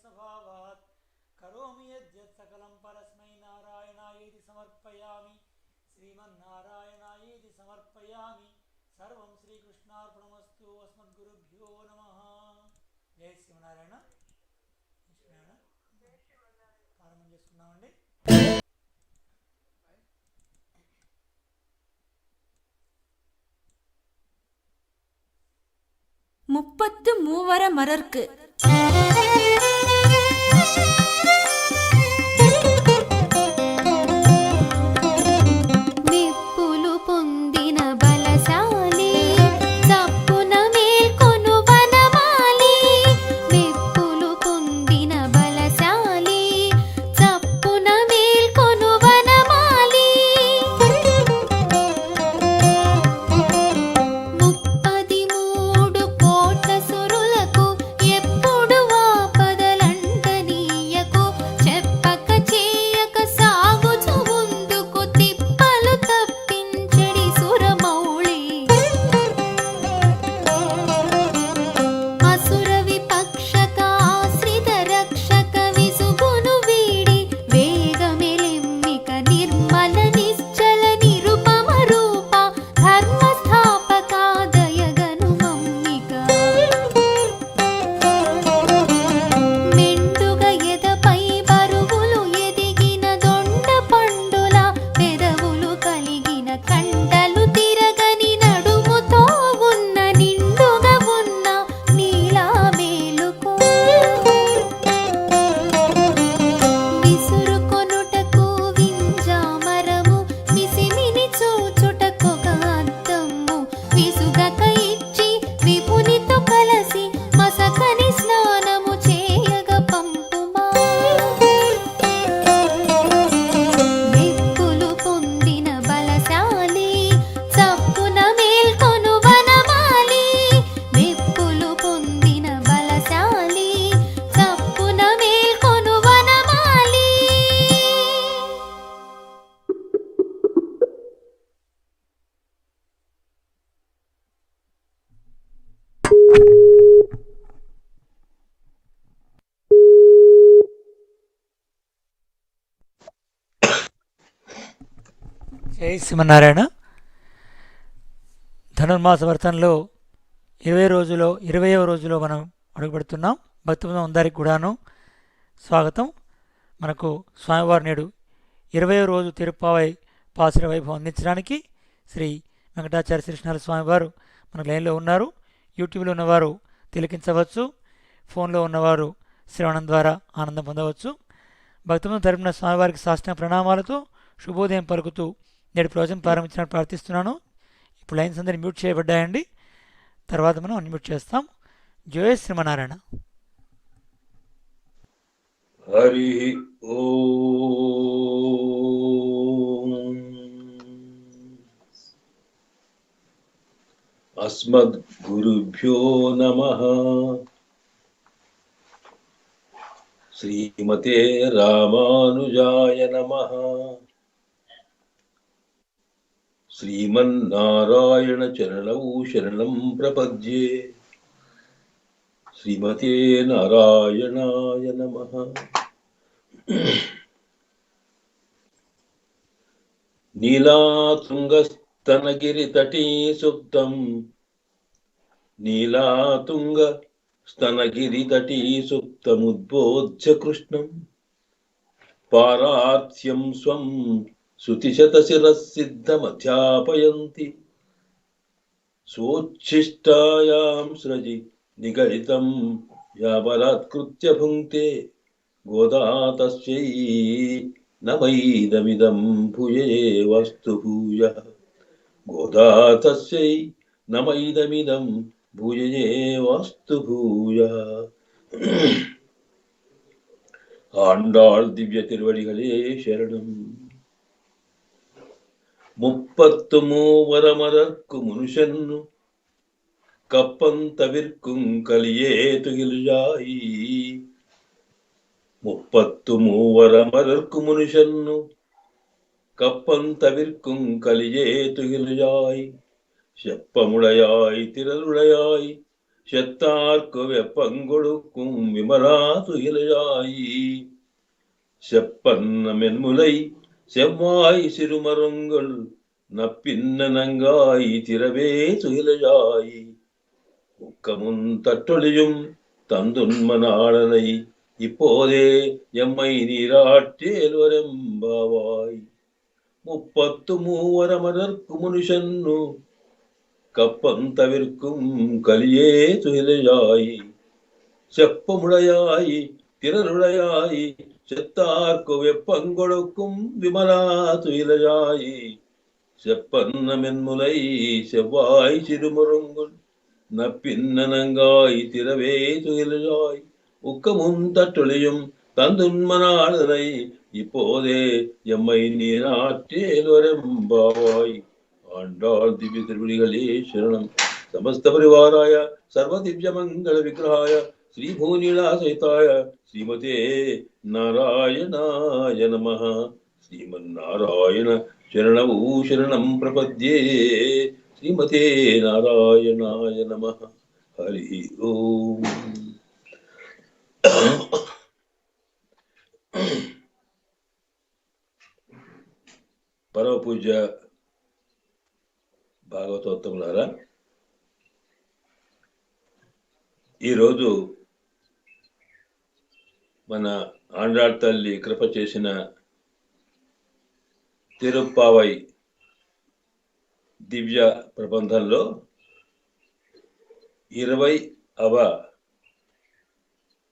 स्वभावात् करोमि यद्यत् सकलं परस्मै नारायणायेति समर्पयामि श्रीमन्नारायणायेति समर्पयामि सर्वं श्रीकृष्णार्पणमस्तु अस्मद्गुरुभ्यो नमः जय శ్రీమన్నారాయణ ప్రారంభం చేసుకున్నామండి முப்பத்து மூவர மரர்க்கு జై శ్రీమన్నారాయణ. ధనుర్మాస వ్రతంలో 20వ రోజులో మనం అడుగుపెడుతున్నాం. భక్తులందరూ అందరికి కూడాను స్వాగతం. మనకు స్వామివారి నేడు 20వ రోజు తిరుప్పావై పాసుర వైభవం అందించడానికి శ్రీ వెంకటాచార్య శ్రీకృష్ణ స్వామివారు మన లైన్లో ఉన్నారు. యూట్యూబ్లో ఉన్నవారు తిలకించవచ్చు, ఫోన్లో ఉన్నవారు శ్రవణం ద్వారా ఆనందం పొందవచ్చు. భక్తులను తరపున స్వామివారికి సాష్టాంగ ప్రణామాలతో శుభోదయం పలుకుతూ నేడు ప్రవచనం ప్రారంభించినట్టు ప్రార్థిస్తున్నాను. ఇప్పుడు లైన్స్ అందరి మ్యూట్ చేయబడ్డాయండి. తర్వాత మనం అన్మ్యూట్ చేస్తాం. జయ శ్రీమన్నారాయణ. హరి ఓం. అస్మద్గురుభ్యో నమః. శ్రీమతే రామానుజాయ నమః. శ్రీమన్నారాయణ చరణౌ శరణం ప్రపద్యే. శ్రీమతే నారాయణాయ నమః. నీలాతుంగస్తనగిరితటీ సుప్తం నీలాతుంగస్తనగిరితటీ సుప్తముద్బోధ్య కృష్ణం పారార్థ్యం స్వం శృతిశతశిరసిద్ధమధ్యాపయంతి సోచ్ఛిష్టాయాం సృజి నిగళితం యాబలాత్కృత్య భుంక్తే గోదా తస్యై నమైదమిదం భూయే వస్తు భూయః. గోదా తస్యై నమైదమిదం భూయే వస్తు భూయః. ஆண்டாள் திவ்ய திருவடிகளே சரணம். 33 மனுஷன்னு கப்பந்தவிர்க்கும் கலியே துகில்ஜாயி. 33 மனுஷன்னு கப்பந்தவிர்க்கும் கலியே துகில்ஜாய். செப்பமுடையாய் திரளுடையாய் செத்தார்க்கு வெப்பங்கொடுக்கும் விமலா துயிலாயி செப்பன்ன மென்முலை செவ்வாய் சிறுமருங்கள் நப்பின்ன நங்காய் திரவே துயிலாயி உக்கமும் தட்டொழியும் தந்துன்மனாளனை இப்போதே எம்மை நீராட்டேல்வரெம்பாவாய். 33 మనుషన్ను కప్పంతవిర్కుం కలియే తుయిలయాయి செப்பமுடையாய் திரளுடையாய் செத்தார்க்கு வெப்பங்கொடுக்கும் விமலா துயிலயாய் செப்பன்ன மென்முலை செவ்வாய் சிறுமுருங்குள் நப்பின்னனங்காய் திரவே துயிலயாய் உக்கமும் தட்டொழியும் தந்துன்மனாளனை இப்போதே எம்மை நீராட்டேல்வரெம்பாவாய். ஆண்டாள் திவ்ய திருவடிகளே சரணம். సమస్త పరివారాయ సర్వ దివ్య మంగళ విగ్రహాయ శ్రీ భూనీళా సహితాయ శ్రీమతే నారాయణాయ నమః. శ్రీమన్నారాయణ శరణవు శరణం ప్రపద్యే. శ్రీమతే నారాయణాయ నమః. హరి ఓం. పరమ పూజ్య భాగవతోత్తములారా, ఈరోజు మన ఆండాళ్ తల్లి కృప చేసిన తిరుప్పావై దివ్య ప్రబంధంలో 20వ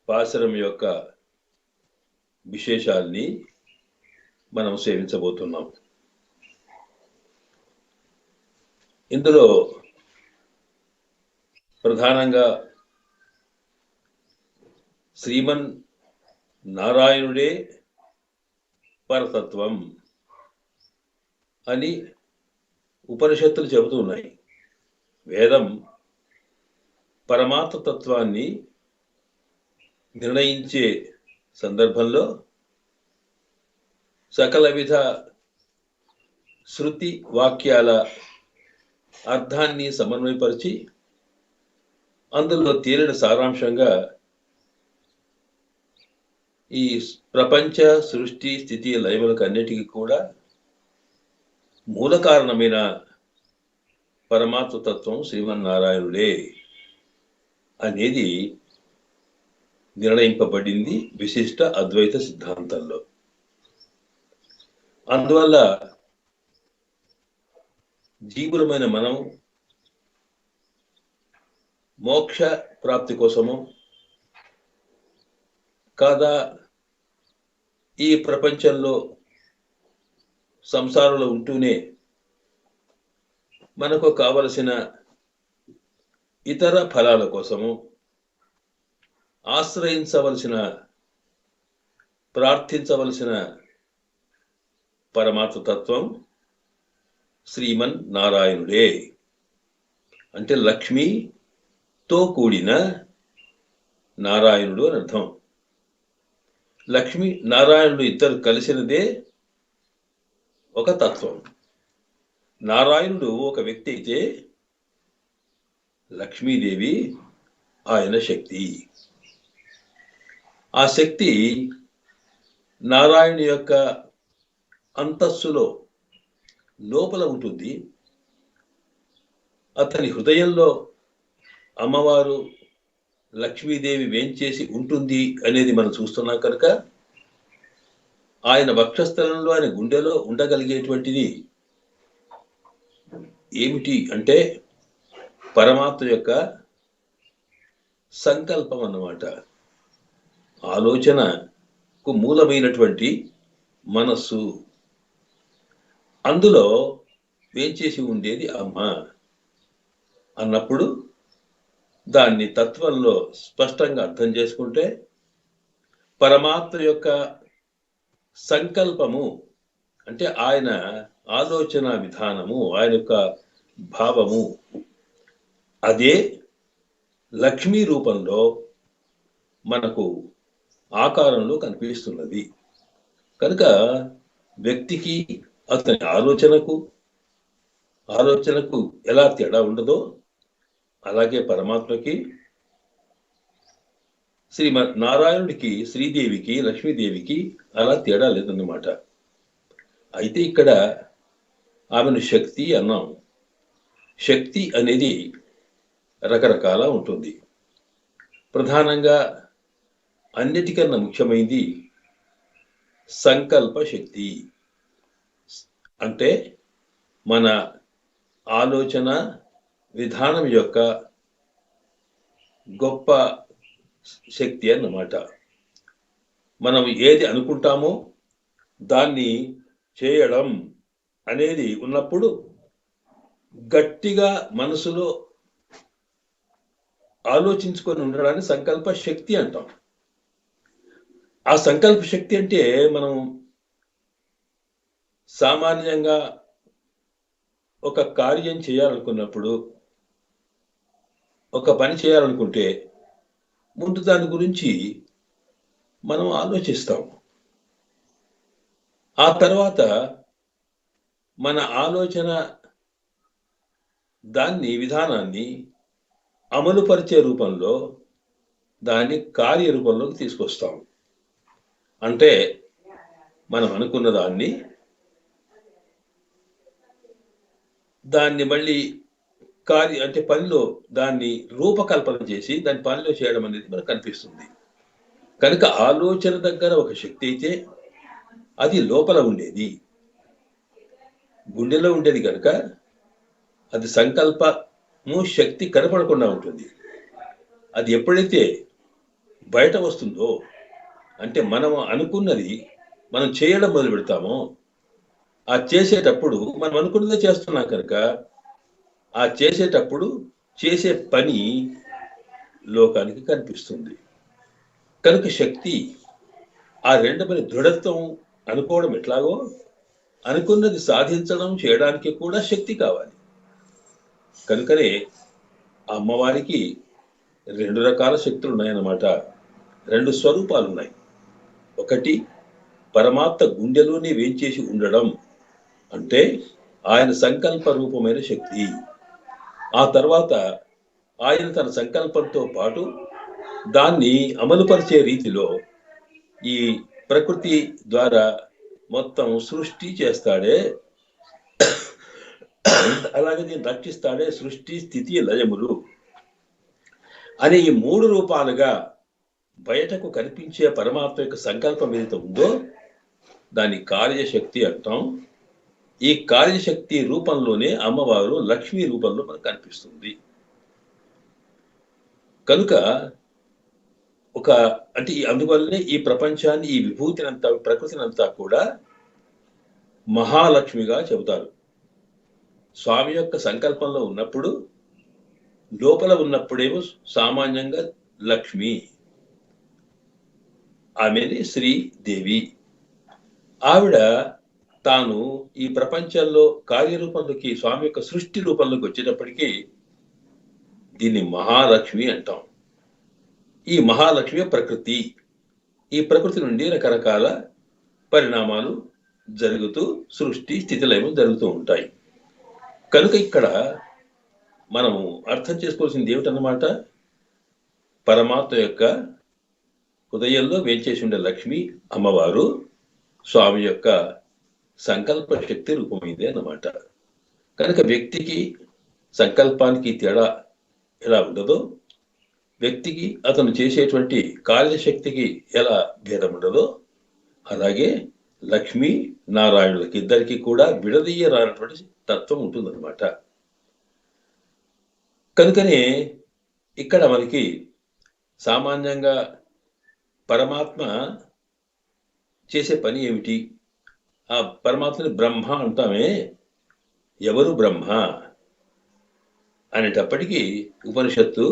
పాశరం యొక్క విశేషాల్ని మనం సేవించబోతున్నాం. ఇందులో ప్రధానంగా శ్రీమన్ నారాయణుడే పరతత్వం అని ఉపనిషత్తులు చెబుతూ ఉన్నాయి. వేదం పరమాత్మ తత్వాన్ని నిర్ణయించే సందర్భంలో సకల విధ శృతి వాక్యాల అర్థాన్ని సమన్వయపరిచి అందులో తేలిన సారాంశంగా ఈ ప్రపంచ సృష్టి స్థితి లయములకు అన్నిటికీ కూడా మూల కారణమైన పరమాత్మ తత్వం శ్రీమన్నారాయణుడే అనేది నిర్ణయింపబడింది విశిష్ట అద్వైత సిద్ధాంతంలో. అందువల్ల జీవులమైన మనం మోక్ష ప్రాప్తి కోసము కాదా ఈ ప్రపంచంలో సంసారంలో ఉంటూనే మనకు కావలసిన ఇతర ఫలాల కోసము ఆశ్రయించవలసిన ప్రార్థించవలసిన పరమాత్మ తత్వం శ్రీమన్ నారాయణుడే. అంటే లక్ష్మితో కూడిన నారాయణుడు అని అర్థం. లక్ష్మి నారాయణుడు ఇద్దరు కలిసినదే ఒక తత్వం. నారాయణుడు ఒక వ్యక్తి అయితే లక్ష్మీదేవి ఆయన శక్తి. ఆ శక్తి నారాయణ యొక్క అంతస్సులో లోపల ఉంటుంది. అతని హృదయంలో అమ్మవారు లక్ష్మీదేవి వేంచేసి ఉంటుంది అనేది మనం చూస్తున్నాం కనుక ఆయన వక్షస్థలంలో ఆయన గుండెలో ఉండగలిగేటువంటిది ఏమిటి అంటే పరమాత్మ యొక్క సంకల్పం అన్నమాట. ఆలోచనకు మూలమైనటువంటి మనస్సు. అందులో వేంచేసి ఉండేది అమ్మ అన్నప్పుడు దాన్ని తత్వంలో స్పష్టంగా అర్థం చేసుకుంటే పరమాత్మ యొక్క సంకల్పము అంటే ఆయన ఆలోచన విధానము, ఆయన యొక్క భావము అదే లక్ష్మీ రూపంలో మనకు ఆకారంలో కనిపిస్తున్నది. కనుక వ్యక్తికి అతని ఆలోచనకు ఎలా తేడా ఉండదో అలాగే పరమాత్మకి నారాయణుడికి, శ్రీదేవికి, లక్ష్మీదేవికి అలా తేడా లేదన్నమాట. అయితే ఇక్కడ ఆమెను శక్తి అన్నాం. శక్తి అనేది రకరకాల ఉంటుంది. ప్రధానంగా అన్నిటికన్నా ముఖ్యమైనది సంకల్ప శక్తి. అంటే మన ఆలోచన విధానం యొక్క గొప్ప శక్తి అన్నమాట. మనం ఏది అనుకుంటామో దాన్ని చేయడం అనేది ఉన్నప్పుడు గట్టిగా మనసులో ఆలోచించుకొని ఉండడాన్ని సంకల్ప శక్తి అంటాం. ఆ సంకల్ప శక్తి అంటే మనం సామాన్యంగా ఒక కార్యం చేయాలనుకున్నప్పుడు, ఒక పని చేయాలనుకుంటే ముందు దాని గురించి మనం ఆలోచిస్తాం. ఆ తర్వాత మన ఆలోచన విధానాన్ని అమలుపరిచే రూపంలో దాన్ని కార్యరూపంలోకి తీసుకొస్తాం. అంటే మనం అనుకున్న దాన్ని మళ్ళీ అంటే పనిలో దాన్ని రూపకల్పన చేసి దాన్ని పనిలో చేయడం అనేది మనకు కనిపిస్తుంది. కనుక ఆలోచన దగ్గర ఒక శక్తి అయితే అది లోపల ఉండేది, గుండెలో ఉండేది కనుక అది సంకల్పము శక్తి కనపడకుండా ఉంటుంది. అది ఎప్పుడైతే బయట వస్తుందో, అంటే మనం అనుకున్నది మనం చేయడం మొదలు పెడతామో, ఆ చేసేటప్పుడు మనం అనుకున్నదే చేస్తున్నాం కనుక ఆ చేసేటప్పుడు చేసే పని లోకానికి కనిపిస్తుంది. కనుక శక్తి ఆ రెండు పని దృఢత్వం అనుకోవడం ఎట్లాగో అనుకున్నది సాధించడం చేయడానికి కూడా శక్తి కావాలి. కనుకనే అమ్మవారికి రెండు రకాల శక్తులు ఉన్నాయన్నమాట. రెండు స్వరూపాలు ఉన్నాయి. ఒకటి పరమాత్మ గుండెలోనే వేంచేసి ఉండడం, అంటే ఆయన సంకల్ప రూపమైన శక్తి. ఆ తర్వాత ఆయన తన సంకల్పంతో పాటు దాన్ని అమలుపరిచే రీతిలో ఈ ప్రకృతి ద్వారా మొత్తం సృష్టి చేస్తాడే, అలాగే దీన్ని రక్షిస్తాడే. సృష్టి, స్థితి, లయములు అనే ఈ మూడు రూపాలుగా బయటకు కనిపించే పరమాత్మ యొక్క సంకల్పం ఏదైతే ఉందో దాన్ని కార్యశక్తి అంటాం. ఈ కార్యశక్తి రూపంలోనే అమ్మవారు లక్ష్మీ రూపంలో మనకు కనిపిస్తుంది. కనుక అంటే అందువల్లనే ఈ ప్రపంచాన్ని, ఈ విభూతినంతా, ప్రకృతినంతా కూడా మహాలక్ష్మిగా చెబుతారు. స్వామి యొక్క సంకల్పంలో ఉన్నప్పుడు, లోపల ఉన్నప్పుడేమో సామాన్యంగా లక్ష్మి, ఆమెని శ్రీదేవి. ఆవిడ తాను ఈ ప్రపంచంలో కార్యరూపంలోకి, స్వామి యొక్క సృష్టి రూపంలోకి వచ్చేటప్పటికీ దీన్ని మహాలక్ష్మి అంటాం. ఈ మహాలక్ష్మి ప్రకృతి. ఈ ప్రకృతి నుండి రకరకాల పరిణామాలు జరుగుతూ సృష్టి, స్థితిలయము జరుగుతూ ఉంటాయి. కనుక ఇక్కడ మనము అర్థం చేసుకోవాల్సింది ఏమిటన్నమాట, పరమాత్మ యొక్క హృదయంలో వేంచేసి ఉండే లక్ష్మి అమ్మవారు స్వామి యొక్క సంకల్ప శక్తి రూపమైంది అన్నమాట. కనుక వ్యక్తికి సంకల్పానికి తేడా ఎలా ఉండదో, వ్యక్తికి అతను చేసేటువంటి కార్యశక్తికి ఎలా భేదం ఉండదో, అలాగే లక్ష్మీ నారాయణులకి ఇద్దరికి కూడా విడదీయరానటువంటి తత్వం ఉంటుందన్నమాట. కనుకనే ఇక్కడ మనకి సామాన్యంగా పరమాత్మ చేసే పని ఏమిటి? ఆ పరమాత్మని బ్రహ్మ అంటామే. ఎవరు బ్రహ్మ అనేటప్పటికీ ఉపనిషత్తు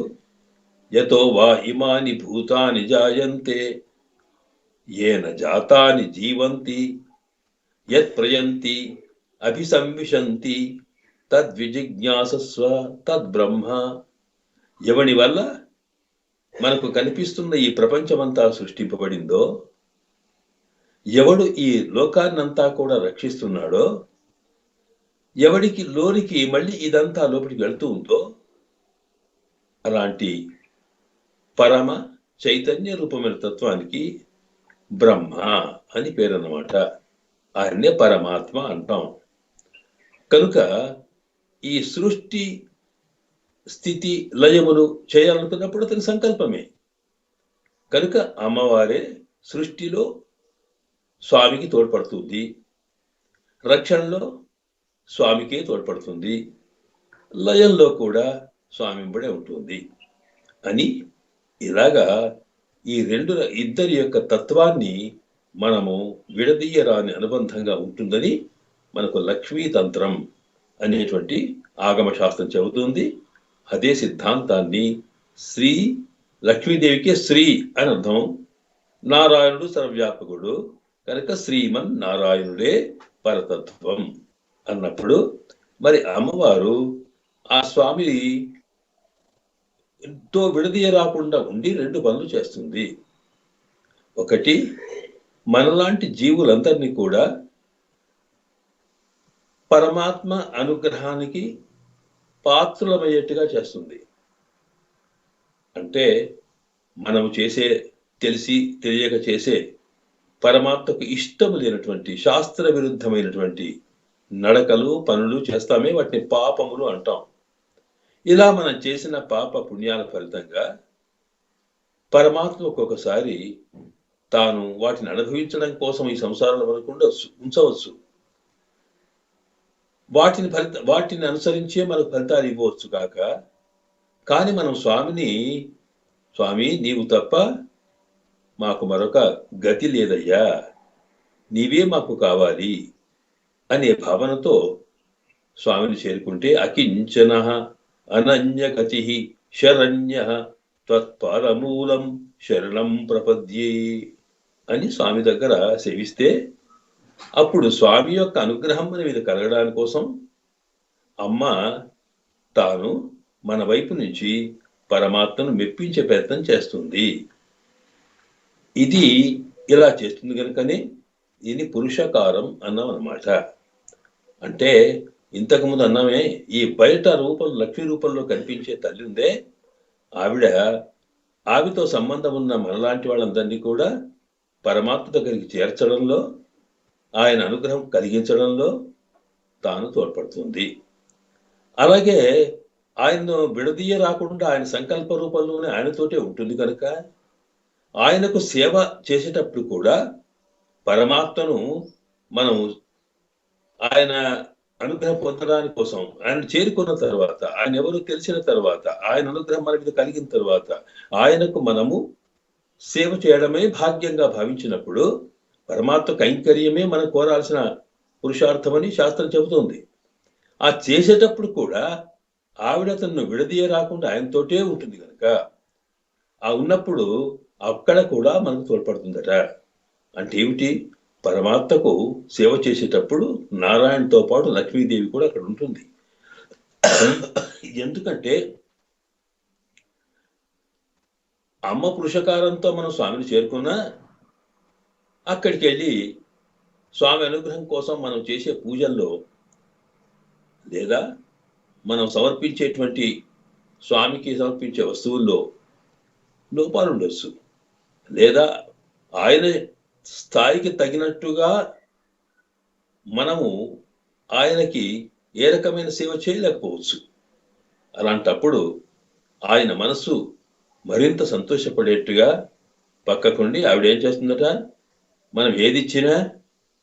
యతో వా ఇమాని భూతాని జాయంతే ఏన జాతాని జీవంతి యత్ ప్రయంతి అభిసంవిశంతి తద్విజిజ్ఞాసస్వ తద్బ్రహ్మ. ఎవని వల్ల మనకు కనిపిస్తున్న ఈ ప్రపంచమంతా సృష్టింపబడిందో, ఎవడు ఈ లోకాన్నంతా కూడా రక్షిస్తున్నాడో, ఎవడికి లోనికి మళ్ళీ ఇదంతా లోపలికి వెళ్తూ ఉందో, అలాంటి పరమ చైతన్య రూపమైన తత్వానికి బ్రహ్మ అని పేరు అన్నమాట. ఆయన్నే పరమాత్మ అంటాం. కనుక ఈ సృష్టి స్థితి లయములు చేయాలనుకున్నప్పుడు అతని సంకల్పమే. కనుక అమ్మవారే సృష్టిలో స్వామికి తోడ్పడుతుంది, రక్షణలో స్వామికే తోడ్పడుతుంది, లయంలో కూడా స్వామింబడే ఉంటుంది అని ఇలాగా ఈ ఇద్దరి యొక్క తత్వాన్ని మనము విడదీయరాని అనుబంధంగా ఉంటుందని మనకు లక్ష్మీ తంత్రం అనేటువంటి ఆగమ శాస్త్రం చెబుతుంది. అదే సిద్ధాంతాన్ని శ్రీ లక్ష్మీదేవికి శ్రీ అని అర్థం. నారాయణుడు సర్వవ్యాపకుడు కనుక శ్రీమన్ నారాయణుడే పరతత్వం అన్నప్పుడు మరి అమ్మవారు ఆ స్వామితో విడదీయరాకుండా ఉండి రెండు పనులు చేస్తుంది. ఒకటి, మనలాంటి జీవులందరినీ కూడా పరమాత్మ అనుగ్రహానికి పాత్రులమయ్యేట్టుగా చేస్తుంది. అంటే మనము తెలిసి తెలియక చేసే పరమాత్మకు ఇష్టం లేనటువంటి శాస్త్ర విరుద్ధమైనటువంటి నడకలు పనులు చేస్తామే, వాటిని పాపములు అంటాం. ఇలా మనం చేసిన పాప పుణ్యాల ఫలితంగా పరమాత్మ ఒక్కొక్కసారి తాను వాటిని అనుభవించడం కోసం ఈ సంసారంలో మనకుండా ఉంచవచ్చు. వాటిని అనుసరించే మనకు ఫలితాలు ఇవ్వవచ్చు కాక, కానీ మనం స్వామి నీవు తప్ప మాకు మరొక గతి లేదయ్యా, నీవే మాకు కావాలి అనే భావనతో స్వామిని చేరుకుంటే అకించన అనన్యగతి శరణ్య త్వత్పరమూలం శరణం ప్రపద్యే అని స్వామి దగ్గర సేవిస్తే అప్పుడు స్వామి యొక్క అనుగ్రహం మన మీద కలగడానికి కోసం అమ్మ తాను మన వైపు నుంచి పరమాత్మను మెప్పించే ప్రయత్నం చేస్తుంది. ఇది ఇలా చేస్తుంది కనుకనే దీన్ని పురుషకారం అన్నాం అన్నమాట. అంటే ఇంతకుముందు అన్నామే, ఈ బయట రూపం లక్ష్మీ రూపంలో కనిపించే తల్లి ఉందే, ఆవితో సంబంధం ఉన్న మనలాంటి వాళ్ళందరినీ కూడా పరమాత్మ దగ్గరికి చేర్చడంలో, ఆయన అనుగ్రహం కలిగించడంలో తాను తోడ్పడుతుంది. అలాగే ఆయన్ను విడదీయ రాకుండా ఆయన సంకల్ప రూపంలోనే ఆయనతోటే ఉంటుంది కనుక ఆయనకు సేవ చేసేటప్పుడు కూడా పరమాత్మను మనం ఆయన అనుగ్రహం పొందడానికి కోసం ఆయన చేరుకున్న తర్వాత, ఆయన ఎవరు తెలిసిన తర్వాత, ఆయన అనుగ్రహం మన మీద కలిగిన తర్వాత ఆయనకు మనము సేవ చేయడమే భాగ్యంగా భావించినప్పుడు పరమాత్మ కైంకర్యమే మనం కోరాల్సిన పురుషార్థమని శాస్త్రం చెబుతోంది. ఆ చేసేటప్పుడు కూడా ఆవిడ తనను విడదీయ రాకుండా ఆయనతోటే ఉంటుంది కనుక ఆ ఉన్నప్పుడు అక్కడ కూడా మనకు తోడ్పడుతుందట. అంటే ఏమిటి? పరమాత్మకు సేవ చేసేటప్పుడు నారాయణతో పాటు లక్ష్మీదేవి కూడా అక్కడ ఉంటుంది. ఎందుకంటే అమ్మ పురుషకారంతో మనం స్వామిని చేరుకున్నా అక్కడికి వెళ్ళి స్వామి అనుగ్రహం కోసం మనం చేసే పూజల్లో లేదా మనం సమర్పించేటువంటి స్వామికి సమర్పించే వస్తువుల్లో లోపాలు ఉండొచ్చు, లేదా ఆయన స్థాయికి తగినట్టుగా మనము ఆయనకి ఏ రకమైన సేవ చేయలేకపోవచ్చు. అలాంటప్పుడు ఆయన మనసు మరింత సంతోషపడేట్టుగా పక్కకుండి ఆవిడ ఏం చేస్తుందట, మనం ఏది ఇచ్చినా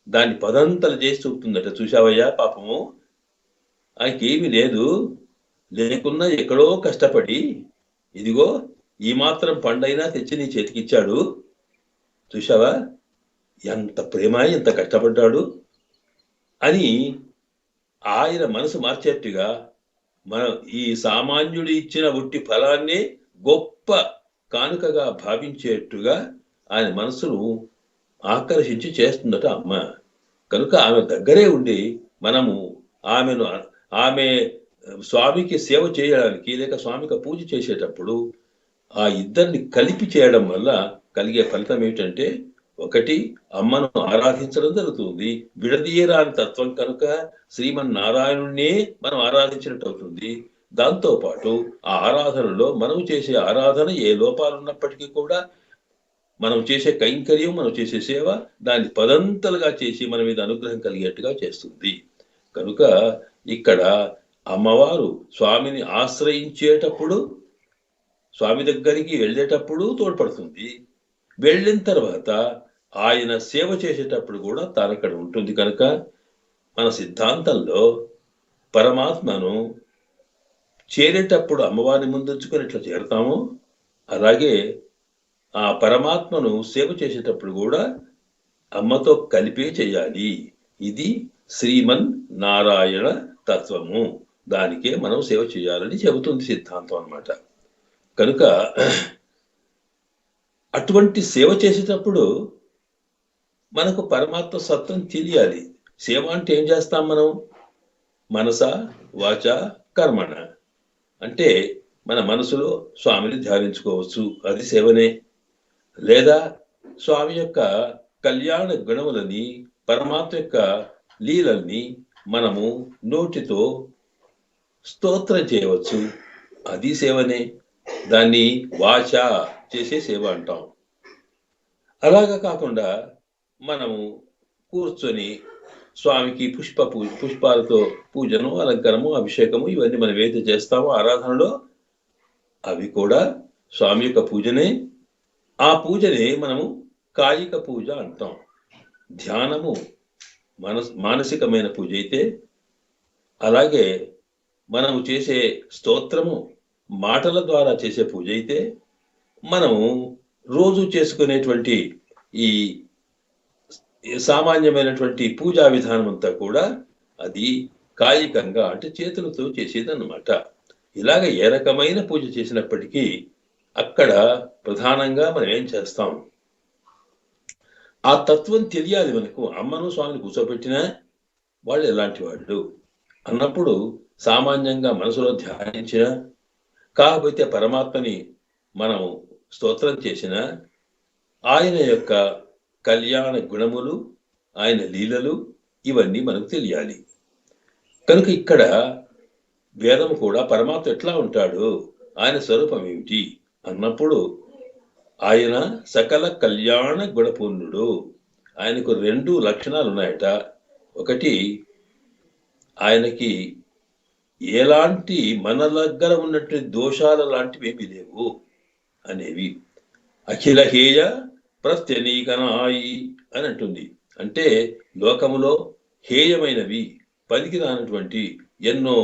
దాన్ని పదంతలు చేసి చూపుతుందట. చూశావయ్యా పాపము, ఆయనకేమీ లేదు, లేకున్నా ఎక్కడో కష్టపడి ఇదిగో ఈ మాత్రం పండైనా తెచ్చి నీ చేతికిచ్చాడు, చూశావా ఎంత ప్రేమ, ఎంత కష్టపడ్డాడు అని ఆయన మనసు మార్చేట్టుగా మనం ఈ సామాన్యుడు ఇచ్చిన ఒట్టి ఫలాన్ని గొప్ప కానుకగా భావించేట్టుగా ఆయన మనసును ఆకర్షించి చేస్తుందట అమ్మ. కనుక ఆమె దగ్గరే ఉండి మనము ఆమె స్వామికి సేవ చేయడానికి లేక స్వామికి పూజ చేసేటప్పుడు ఆ ఇద్దరిని కలిపి చేయడం వల్ల కలిగే ఫలితం ఏమిటంటే, ఒకటి అమ్మను ఆరాధించడం జరుగుతుంది, విడదీయరాని తత్వం కనుక శ్రీమన్నారాయణుణ్ణే మనం ఆరాధించినట్టు అవుతుంది. దాంతోపాటు ఆ ఆరాధనలో మనం చేసే ఆరాధన ఏ లోపాలు ఉన్నప్పటికీ కూడా మనం చేసే కైంకర్యం, మనం చేసే సేవ దాన్ని పదంతలుగా చేసి మన మీద అనుగ్రహం కలిగేట్టుగా చేస్తుంది. కనుక ఇక్కడ అమ్మవారు స్వామిని ఆశ్రయించేటప్పుడు, స్వామి దగ్గరికి వెళ్ళేటప్పుడు తోడ్పడుతుంది. వెళ్ళిన తర్వాత ఆయన సేవ చేసేటప్పుడు కూడా తానక్కడ ఉంటుంది. కనుక మన సిద్ధాంతంలో పరమాత్మను చేరేటప్పుడు అమ్మవారిని ముందుంచుకొని ఇట్లా చేరుతాము, అలాగే ఆ పరమాత్మను సేవ చేసేటప్పుడు కూడా అమ్మతో కలిపే చేయాలి. ఇది శ్రీమన్ నారాయణ తత్వము. దానికే మనం సేవ చేయాలని చెబుతుంది సిద్ధాంతం అన్నమాట. కనుక అటువంటి సేవ చేసేటప్పుడు మనకు పరమాత్మ సత్వం తెలియాలి. సేవ అంటే ఏం చేస్తాం మనం? మనస వాచ కర్మణ. అంటే మన మనసులో స్వామిని ధ్యానించుకోవచ్చు, అది సేవనే. లేదా స్వామి యొక్క కళ్యాణ గుణములని, పరమాత్మ యొక్క లీలల్ని మనము నోటితో స్తోత్రం చేయవచ్చు, అది సేవనే. దాన్ని వాచ చేసే సేవ అంటాం. అలాగా కాకుండా మనము కూర్చొని స్వామికి పుష్పాలతో పూజను, అలంకరము, అభిషేకము ఇవన్నీ మనం ఏదైతే చేస్తామో ఆరాధనలో, అవి కూడా స్వామి యొక్క పూజనే. ఆ పూజనే మనము కాయిక పూజ అంటాం. ధ్యానము మానసికమైన పూజ అయితే, అలాగే మనము చేసే స్తోత్రము మాటల ద్వారా చేసే పూజ అయితే, మనము రోజు చేసుకునేటువంటి ఈ సామాన్యమైనటువంటి పూజా విధానం అంతా కూడా అది కాయికంగా, అంటే చేతులతో చేసేదన్నమాట. ఇలాగ ఏ రకమైన పూజ చేసినప్పటికీ అక్కడ ప్రధానంగా మనం ఏం చేస్తాం? ఆ తత్వం తెలియాలి మనకు. అమ్మను స్వామిని కూర్చోబెట్టినా వాళ్ళు ఎలాంటి వాళ్ళు అన్నప్పుడు సామాన్యంగా మనసులో ధ్యానించిన, కాకపోతే పరమాత్మని మనం స్తోత్రం చేసిన, ఆయన యొక్క కళ్యాణ గుణములు, ఆయన లీలలు ఇవన్నీ మనకు తెలియాలి. కనుక ఇక్కడ వేదం కూడా పరమాత్మ ఎట్లా ఉంటాడు, ఆయన స్వరూపం ఏమిటి అన్నప్పుడు ఆయన సకల కళ్యాణ గుణపూర్ణుడు. ఆయనకు 2 లక్షణాలు ఉన్నాయట. ఒకటి, ఆయనకి ఎలాంటి మన దగ్గర ఉన్నటువంటి దోషాలు లాంటివి ఏమీ లేవు అనేవి. అఖిల హేయ ప్రత్యనీకనాయి అని అంటుంది. అంటే లోకములో హేయమైనవి, పనికి రానటువంటి ఎన్నో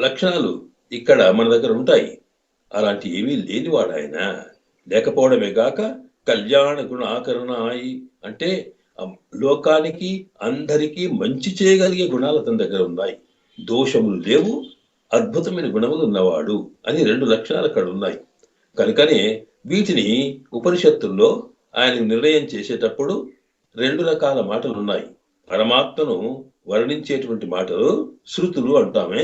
లక్షణాలు ఇక్కడ మన దగ్గర ఉంటాయి. అలాంటి ఏమీ లేనివాడు ఆయన. లేకపోవడమే గాక కళ్యాణ గుణాకరణాయి, అంటే లోకానికి అందరికీ మంచి చేయగలిగే గుణాలు అతని దగ్గర ఉన్నాయి. దోషములు లేవు, అద్భుతమైన గుణములు ఉన్నవాడు అని 2 లక్షణాలు అక్కడ ఉన్నాయి. కనుకనే వీటిని ఉపనిషత్తుల్లో ఆయన నిర్ణయం చేసేటప్పుడు 2 రకాల మాటలు ఉన్నాయి. పరమాత్మను వర్ణించేటువంటి మాటలు శృతులు అంటామే.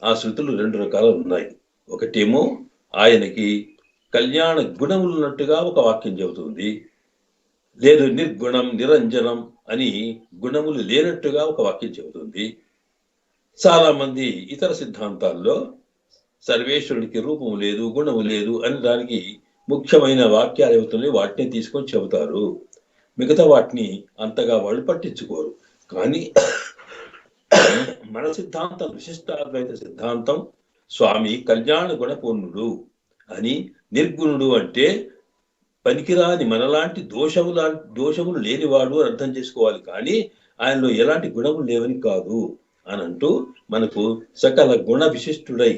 ఆ శృతులు 2 రకాలు ఉన్నాయి. ఒకటేమో ఆయనకి కళ్యాణ గుణములు ఉన్నట్టుగా ఒక వాక్యం చెబుతుంది. లేదు నిర్గుణం నిరంజనం అని గుణములు లేనట్టుగా ఒక వాక్యం చెబుతుంది. చాలా మంది ఇతర సిద్ధాంతాల్లో సర్వేశ్వరుడికి రూపము లేదు, గుణము లేదు అని దానికి ముఖ్యమైన వాక్యాలు అవుతున్నాయి, వాటిని తీసుకొని చెబుతారు. మిగతా వాటిని అంతగా వాళ్ళు పట్టించుకోరు. కానీ మన సిద్ధాంతం, విశిష్టాద్వైత సిద్ధాంతం, స్వామి కళ్యాణ గుణపూర్ణుడు అని, నిర్గుణుడు అంటే పనికిరాని మనలాంటి దోషములు లేనివాడు అని అర్థం చేసుకోవాలి. కానీ ఆయనలో ఎలాంటి గుణములు లేవని కాదు అని అంటూ మనకు సకల గుణ విశిష్టుడై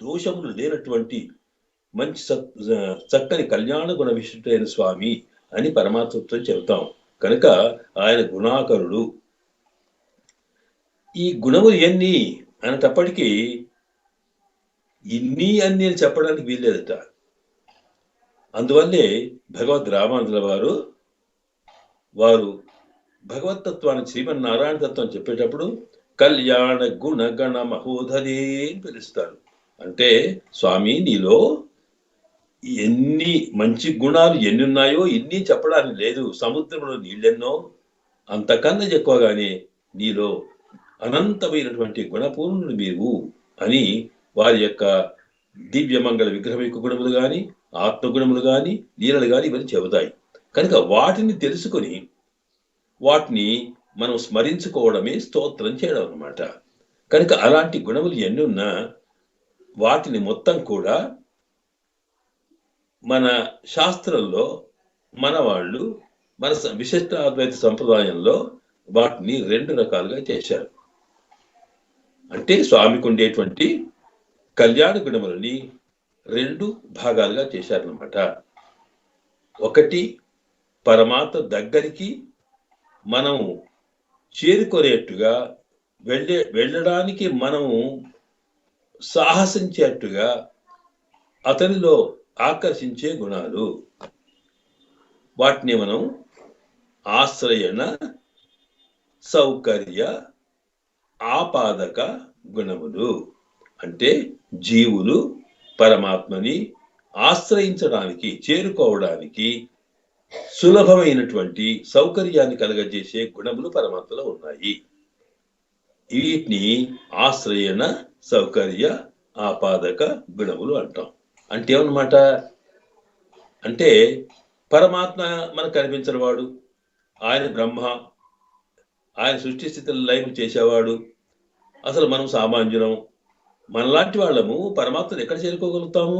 దోషములు లేనటువంటి మంచి చక్కని కళ్యాణ గుణ విశిష్టుడైన స్వామి అని పరమాత్మతో చెబుతాం. కనుక ఆయన గుణాకరుడు. ఈ గుణములు ఎన్ని అనేటప్పటికీ ఇన్ని అన్ని అని చెప్పడానికి వీల్లేదట. అందువల్లే భగవద్ రామానుజుల వారు భగవతత్వాన్ని, శ్రీమన్నారాయణ తత్వం చెప్పేటప్పుడు కళ్యాణ గుణ గణ మహోదరే అని పిలుస్తారు. అంటే స్వామి నీలో ఎన్ని మంచి గుణాలు ఎన్ని ఉన్నాయో ఇన్ని చెప్పడానికి లేదు. సముద్రంలో నీళ్ళెన్నో, అంతకన్నా ఎక్కువగానే నీలో అనంతమైనటువంటి గుణపూర్ణులు మీరు అని వారి యొక్క దివ్యమంగళ విగ్రహం యొక్క గుణములు గాని, ఆత్మగుణములు గాని, లీలలు గాని ఇవన్నీ చెబుతాయి. కనుక వాటిని తెలుసుకొని వాటిని మనం స్మరించుకోవడమే స్తోత్రం చేయడం అన్నమాట. కనుక అలాంటి గుణములు ఎన్ని ఉన్నా వాటిని మొత్తం కూడా మన శాస్త్రంలో మన వాళ్ళు మన విశిష్ట అద్వైత సంప్రదాయంలో వాటిని 2 రకాలుగా చేశారు. అంటే స్వామికి ఉండేటువంటి కళ్యాణ గుణములని 2 భాగాలుగా చేశారన్నమాట. ఒకటి పరమాత్మ దగ్గరికి మనం చేరుకునేట్టుగా వెళ్ళడానికి మనము సాహసించేట్టుగా అతనిలో ఆకర్షించే గుణాలు, వాటిని మనం ఆశ్రయణ, సౌకర్య, ఆపాదక గుణములు. అంటే జీవులు పరమాత్మని ఆశ్రయించడానికి, చేరుకోవడానికి సులభమైనటువంటి సౌకర్యాన్ని కలగజేసే గుణములు పరమాత్మలో ఉన్నాయి. వీటిని ఆశ్రయణ, సౌకర్య, ఆపాదక గుణములు అంటాం. అంటే ఏమన్నమాట అంటే పరమాత్మ మనకు కనిపించిన వాడు, ఆయన బ్రహ్మ, ఆయన సృష్టి స్థితిని లయం చేసేవాడు. అసలు మనం సామాన్యులం. మనలాంటి వాళ్ళము పరమాత్మను ఎక్కడ చేరుకోగలుగుతాము,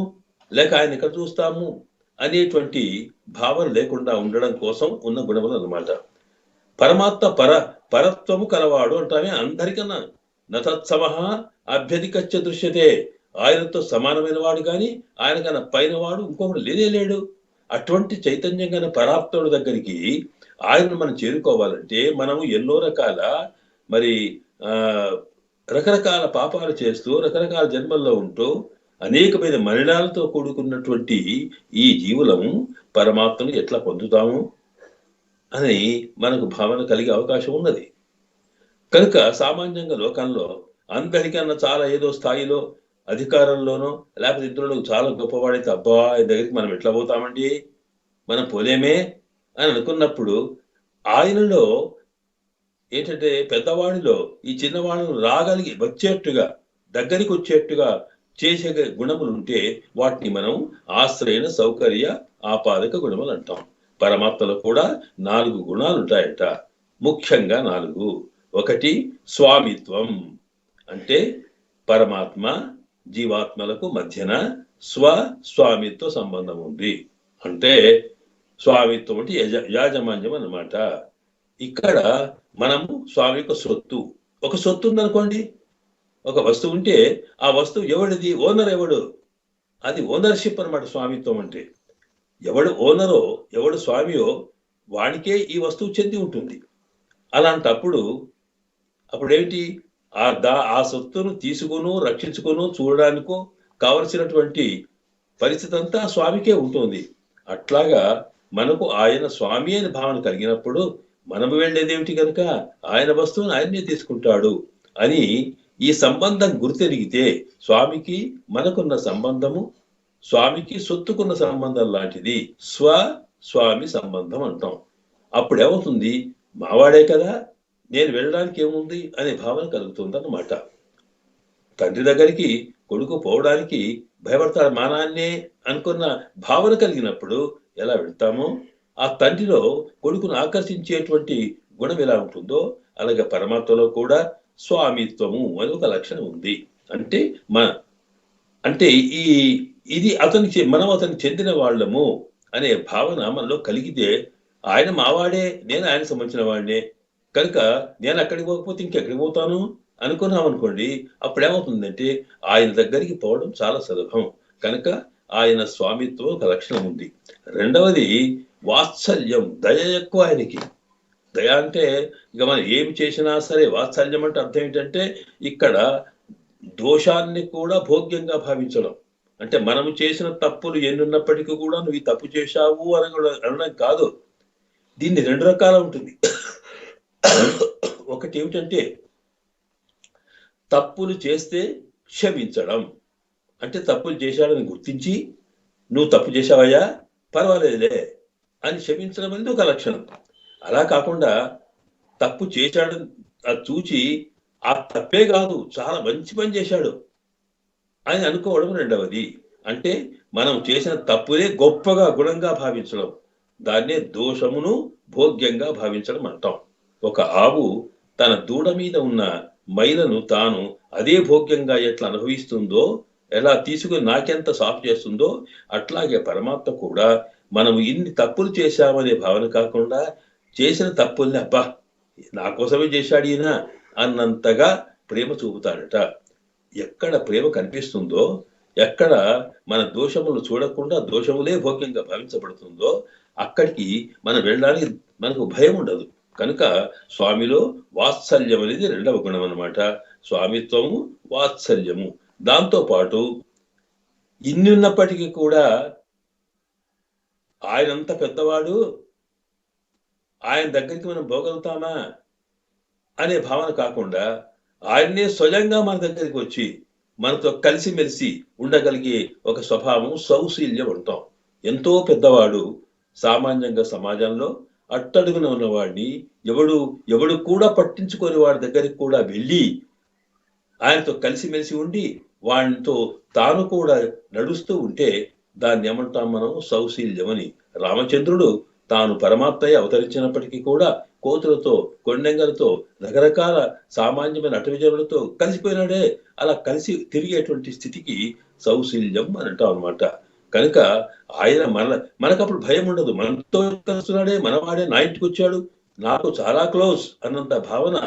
లేక ఆయన ఎక్కడ చూస్తాము అనేటువంటి భావన లేకుండా ఉండడం కోసం ఉన్న గుణములు అన్నమాట. పరమాత్మ పరత్వము కలవాడు అంటామే అందరికన్నా. నతత్సమ అభ్యధికచ్చ దృశ్యతే. ఆయనతో సమానమైన వాడు కానీ ఆయన కన్నా పైన వాడు ఇంకొకటి లేనే లేడు. అటువంటి చైతన్యం కన్నా పరాత్ముడి దగ్గరికి ఆయనను మనం చేరుకోవాలంటే మనము ఎన్నో రకాల రకరకాల పాపాలు చేస్తూ రకరకాల జన్మల్లో ఉంటూ అనేకమైన మరణాలతో కూడుకున్నటువంటి ఈ జీవులము పరమాత్మను ఎట్లా పొందుతాము అని మనకు భావన కలిగే అవకాశం ఉన్నది. కనుక సామాన్యంగా లోకంలో అందరికన్నా చాలా ఏదో స్థాయిలో అధికారంలోనో లేకపోతే ఇతరులు చాలా గొప్పవాడైతే అబ్బా ఆయన దగ్గరికి మనం ఎట్లా పోతామండి, మనం పోలేమే అని అనుకున్నప్పుడు ఆయనలో ఏంటంటే పెద్దవాడిలో ఈ చిన్నవాళ్ళను రాగలిగి వచ్చేట్టుగా దగ్గరికి వచ్చేట్టుగా చేసే గుణములు ఉంటే వాటిని మనం ఆశ్రయణ, సౌకర్య, ఆపాదక గుణములు అంటాం. పరమాత్మలో కూడా 4 గుణాలు ఉంటాయట. ముఖ్యంగా 4. ఒకటి స్వామిత్వం. అంటే పరమాత్మ జీవాత్మలకు మధ్యన స్వామిత్వ సంబంధం ఉంది. అంటే స్వామిత్వం అంటే యాజమాన్యం అన్నమాట. ఇక్కడ మనము స్వామి యొక్క సొత్తు, ఒక సొత్తు ఉందనుకోండి, ఒక వస్తువు ఉంటే ఆ వస్తువు ఎవడిది, ఓనర్ ఎవడు, అది ఓనర్షిప్ అన్నమాట. స్వామిత్వం అంటే ఎవడు ఓనరో ఎవడు స్వామియో వాడికే ఈ వస్తువు చెంది ఉంటుంది. అలాంటప్పుడు అప్పుడేమిటి ఆ సొత్తును తీసుకును రక్షించుకును చూడడానికో కావలసినటువంటి పరిస్థితి అంతా స్వామికే ఉంటుంది. అట్లాగా మనకు ఆయన స్వామి అని భావన కలిగినప్పుడు మనము వెళ్ళేదేమిటి కనుక ఆయన వస్తువును ఆయనే తీసుకుంటాడు అని ఈ సంబంధం గుర్తెరిగితే స్వామికి మనకున్న సంబంధము స్వామికి సొత్తుకున్న సంబంధం లాంటిది స్వామి సంబంధం అంటాం. అప్పుడు ఏమవుతుంది, మావాడే కదా నేను వెళ్ళడానికి ఏముంది అనే భావన కలుగుతుంది అన్నమాట. తండ్రి దగ్గరికి కొడుకు పోవడానికి భయపడతాడు, మా నాన్నే అనుకున్న భావన కలిగినప్పుడు ఎలా వెళ్తామో ఆ తండ్రిలో కొడుకును ఆకర్షించేటువంటి గుణం ఎలా ఉంటుందో అలాగే పరమాత్మలో కూడా స్వామిత్వము అని ఒక లక్షణం ఉంది. అంటే అంటే ఇది మనం అతనికి చెందిన వాళ్ళము అనే భావన మనలో కలిగితే ఆయన మావాడే, నేను ఆయన సంబంధించిన వాడినే కనుక నేను అక్కడికి పోకపోతే ఇంకెక్కడికి పోతాను అనుకున్నాం అనుకోండి, అప్పుడు ఏమవుతుందంటే ఆయన దగ్గరికి పోవడం చాలా సులభం. కనుక ఆయన స్వామిత్వం ఒక లక్షణం ఉంది. రెండవది వాత్సల్యం, దయ ఎక్కువ ఆయనకి. దయ అంటే ఇక మనం ఏమి చేసినా సరే, వాత్సల్యం అంటే అర్థం ఏంటంటే ఇక్కడ దోషాన్ని కూడా భోగ్యంగా భావించడం. అంటే మనము చేసిన తప్పులు ఎన్నున్నప్పటికీ కూడా నువ్వు ఈ తప్పు చేశావు అని కూడా అనడం కాదు. దీన్ని 2 రకాల ఉంటుంది. ఒకటి ఏమిటంటే తప్పులు చేస్తే క్షమించడం. అంటే తప్పులు చేశాడని గుర్తించి నువ్వు తప్పు చేశావయ్యా పర్వాలేదులే అని క్షమించడం అనేది ఒక లక్షణం. అలా కాకుండా తప్పు చేశాడని అది చూచి ఆ తప్పే కాదు, చాలా మంచి పని చేశాడు అని అనుకోవడం రెండవది. అంటే మనం చేసిన తప్పునే గొప్పగా గుణంగా భావించడం, దాన్నే దోషమును భోగ్యంగా భావించడం అంటాం. ఒక ఆవు తన దూడ మీద ఉన్న మైలను తాను అదే భోగ్యంగా ఎట్లా అనుభవిస్తుందో, ఎలా తీసుకుని నాకెంత సాఫ్ చేస్తుందో, అట్లాగే పరమాత్మ కూడా మనము ఇన్ని తప్పులు చేశామనే భావన కాకుండా, చేసిన తప్పుల్ని అబ్బా నా కోసమే చేశాడు ఈయన అన్నంతగా ప్రేమ చూపుతాడట. ఎక్కడ ప్రేమ కనిపిస్తుందో, ఎక్కడ మన దోషములు చూడకుండా దోషములే భోగ్యంగా భావించబడుతుందో, అక్కడికి మనం వెళ్ళడానికి మనకు భయం ఉండదు. కనుక స్వామిలో వాత్సల్యం అనేది రెండవ గుణం అన్నమాట. స్వామిత్వము, వాత్సల్యము. దాంతో పాటు ఇన్ని ఉన్నప్పటికీ కూడా ఆయనంత పెద్దవాడు, ఆయన దగ్గరికి మనం పోగలుగుతామా అనే భావన కాకుండా, ఆయన్నే స్వయంగా మన దగ్గరికి వచ్చి మనతో కలిసిమెలిసి ఉండగలిగే ఒక స్వభావం సౌశీల్యం అంటాం. ఎంతో పెద్దవాడు సామాన్యంగా సమాజంలో అట్టడుగున ఉన్నవాడిని ఎవడు ఎవడు కూడా పట్టించుకొని వాడి దగ్గరికి కూడా వెళ్ళి ఆయనతో కలిసిమెలిసి ఉండి వాడితో తాను కూడా నడుస్తూ ఉంటే దాన్ని ఏమంటాం మనం? సౌశీల్యం అని. రామచంద్రుడు తాను పరమాత్మయ్య అవతరించినప్పటికీ కూడా కోతులతో, కొండెంగలతో, రకరకాల సామాన్యమైన అటవిజనులతో కలిసిపోయినాడే. అలా కలిసి తిరిగేటువంటి స్థితికి సౌశీల్యం అని అంటాం అనమాట. కనుక ఆయన మనకప్పుడు భయం ఉండదు. మనతో కలుస్తున్నాడే, మనవాడే నా ఇంటికి వచ్చాడు, నాకు చాలా క్లోజ్ అన్నంత భావన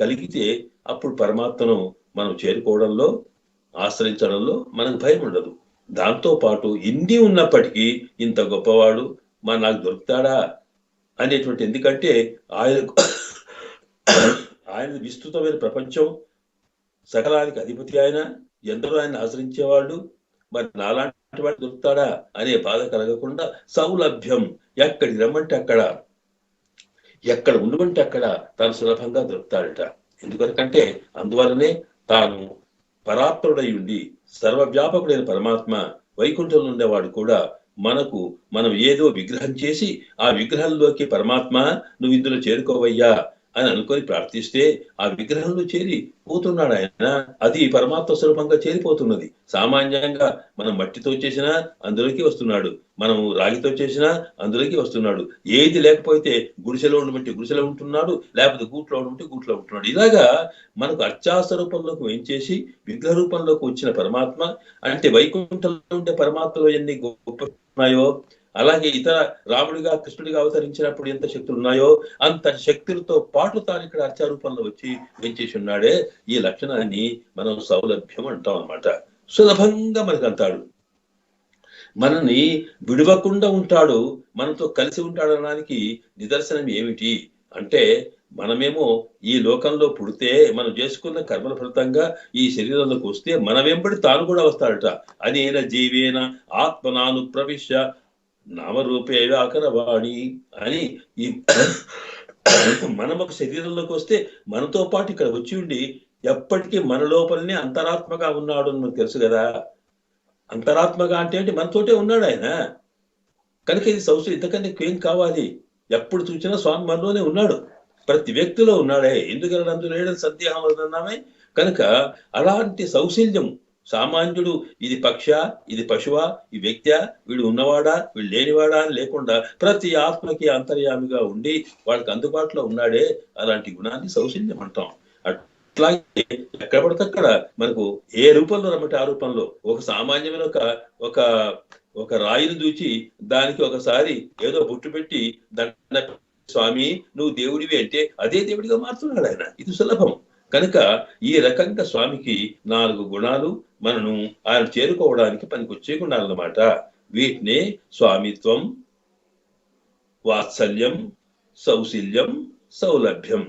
కలిగితే అప్పుడు పరమాత్మను మనం చేరుకోవడంలో, ఆశ్రయించడంలో మనకు భయం ఉండదు. దాంతో పాటు ఇన్ని ఉన్నప్పటికీ ఇంత గొప్పవాడు నాకు దొరుకుతాడా అనేటువంటి, ఎందుకంటే ఆయన విస్తృతమైన ప్రపంచం, సకలానికి అధిపతి ఆయన, ఎందరో ఆయన ఆశ్రయించేవాళ్ళు, మరి నాలాంటి వాడు దొరుకుతాడా అనే బాధ కలగకుండా సౌలభ్యం, ఎక్కడికి రమ్మంటే అక్కడ, ఎక్కడ ఉండమంటే అక్కడ తాను సులభంగా దొరుకుతాడట. ఎందుకంటే అందువలనే తాను పరాత్ముడై ఉండి సర్వవ్యాపకుడైన పరమాత్మ వైకుంఠంలో ఉండేవాడు కూడా మనం ఏదో విగ్రహం చేసి ఆ విగ్రహంలోకి పరమాత్మ నువ్వు ఇందులో చేరుకోవయ్యా అని అనుకొని ప్రార్థిస్తే ఆ విగ్రహంలో చేరి పోతున్నాడు ఆయన. అది పరమాత్మ స్వరూపంగా చేరిపోతున్నది. సామాన్యంగా మనం మట్టితో చేసినా అందులోకి వస్తున్నాడు, మనం రాగితో చేసినా అందులోకి వస్తున్నాడు. ఏది లేకపోతే గుడిసెలో ఉండమంటే గుడిసెలో ఉంటున్నాడు, లేకపోతే గూట్లో ఉండమంటే గూట్లో ఉంటున్నాడు. ఇలాగా మనకు అర్చాస రూపంలోకి వేయించేసి విగ్రహ రూపంలోకి వచ్చిన పరమాత్మ అంటే వైకుంఠంలో ఉండే పరమాత్మలో ఎన్ని గొప్ప ఉన్నాయో, అలాగే ఇతర రాముడిగా కృష్ణుడిగా అవతరించినప్పుడు ఎంత శక్తులు ఉన్నాయో అంత శక్తులతో పాటు తాను ఇక్కడ అర్చారూపంలో వచ్చి వేంచేసి ఉన్నాడే. ఈ లక్షణాన్ని మనం సౌలభ్యం అంటాం అన్నమాట. సులభంగా మనకు అంటాడు, మనని విడవకుండా ఉంటాడు, మనతో కలిసి ఉంటాడనడానికి నిదర్శనం ఏమిటి అంటే, మనమేమో ఈ లోకంలో పుడితే మనం చేసుకున్న కర్మల ఫలితంగా ఈ శరీరంలోకి వస్తే మన వెంబడి తాను కూడా వస్తాడట. అనేన జీవేన ఆత్మనాను ప్రవిశ్య నామరూపే వ్యాకరవాణి అని. ఈ మనం ఒక శరీరంలోకి వస్తే మనతో పాటు ఇక్కడ వచ్చి ఉండి ఎప్పటికీ మన లోపలనే అంతరాత్మగా ఉన్నాడు అని మనకు తెలుసు కదా. అంతరాత్మగా అంటే మనతోటే ఉన్నాడు ఆయన. కనుక ఇది సౌశీల్యం, ఇంతకంటే ఏం కావాలి? ఎప్పుడు చూసినా స్వామి మనలోనే ఉన్నాడు, ప్రతి వ్యక్తిలో ఉన్నాడే. ఎందుకని అందులో లేడని సందేహం అన్నామే. కనుక అలాంటి సౌశీల్యం సామాన్యుడు ఇది పక్ష, ఇది పశువా, ఈ వ్యక్తి, వీడు ఉన్నవాడా, వీడు లేనివాడా అని లేకుండా ప్రతి ఆత్మకి అంతర్యామిగా ఉండి వాళ్ళకి అందుబాటులో ఉన్నాడే. అలాంటి గుణాన్ని సౌశీల్యం అంటాం. అట్లాగే ఎక్కడ పడితే అక్కడ మనకు ఏ రూపంలో రమ్మంటే ఆ రూపంలో, ఒక సామాన్యమైన ఒక ఒక రాయిని చూచి దానికి ఒకసారి ఏదో బొట్టు పెట్టి దండ స్వామి నువ్వు దేవుడివి అంటే అదే దేవుడిగా మారుతున్నాడు ఆయన. ఇది సులభం. కనుక ఈ రకంగా స్వామికి 4 గుణాలు మనను ఆయన చేరుకోవడానికి పనికొచ్చే గుణాలన్నమాట. వీటినే స్వామిత్వం, వాత్సల్యం, సౌశీల్యం, సౌలభ్యం.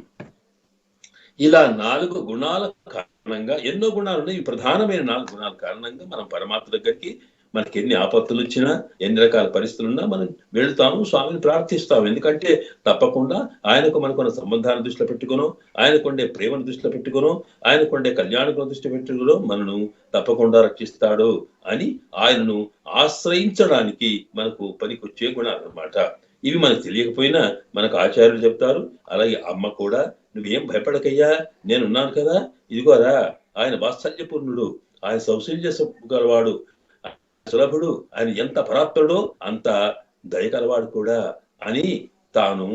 ఇలా 4 గుణాల కారణంగా, ఎన్నో గుణాలు ఉన్నాయి, ప్రధానమైన 4 గుణాల కారణంగా మనం పరమాత్మ దగ్గరికి మనకి ఎన్ని ఆపత్తులు వచ్చినా, ఎన్ని రకాల పరిస్థితులున్నా మనం వెళుతాము, స్వామిని ప్రార్థిస్తాము. ఎందుకంటే తప్పకుండా ఆయనకు మనకున్న సంబంధాన్ని దృష్టిలో పెట్టుకునో, ఆయనకుండే ప్రేమను దృష్టిలో పెట్టుకునో, ఆయనకుండే కళ్యాణకును దృష్టి పెట్టుకునో మనను తప్పకుండా రక్షిస్తాడు అని ఆయనను ఆశ్రయించడానికి మనకు పనికొచ్చే గుణాలు అన్నమాట. ఇవి మనకు తెలియకపోయినా మనకు ఆచార్యులు చెప్తారు. అలాగే అమ్మ కూడా నువ్వేం భయపడకయ్యా, నేనున్నాను కదా, ఇదిగోరా, ఆయన వాత్సల్యపూర్ణుడు, ఆయన సౌశల్య గలవాడు, సులభుడు, ఆయన ఎంత పరాత్పరుడో అంత దయగలవాడు కూడా అని తాను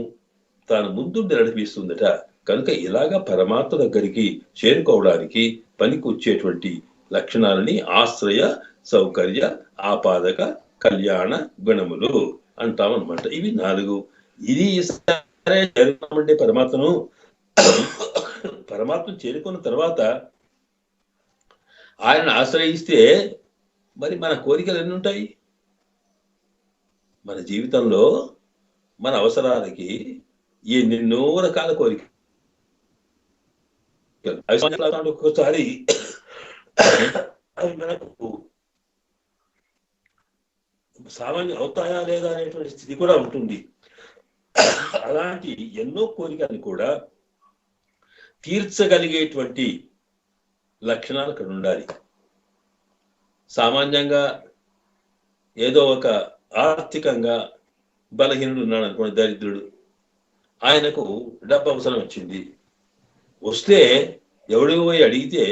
తాను ముందుండి నడిపిస్తుందట. కనుక ఇలాగా పరమాత్మ దగ్గరికి చేరుకోవడానికి పనికొచ్చేటువంటి లక్షణాలని ఆశ్రయ, సౌకర్య, ఆపాదక, కళ్యాణ గుణములు అంటామన్నమాట. ఇవి 4. ఇది సరే చేరుకున్నామంటే పరమాత్మను చేరుకున్న తర్వాత ఆయన ఆశ్రయిస్తే మరి మన కోరికలు ఎన్ని ఉంటాయి? మన జీవితంలో మన అవసరాలకి ఎన్నెన్నో రకాల కోరికలు. ఒక్కొక్కసారి అవి మనకు సామాన్యం అవుతాయా లేదా అనేటువంటి స్థితి కూడా ఉంటుంది. అలాంటి ఎన్నో కోరికలను కూడా తీర్చగలిగేటువంటి లక్షణాలు అక్కడ ఉండాలి. సామాన్యంగా ఏదో ఒక ఆర్థికంగా బలహీనుడు ఉన్నాడు అనుకోండి, దరిద్రుడు, ఆయనకు డబ్బు అవసరం వచ్చింది. వస్తే ఎవడికి పోయి అడిగితే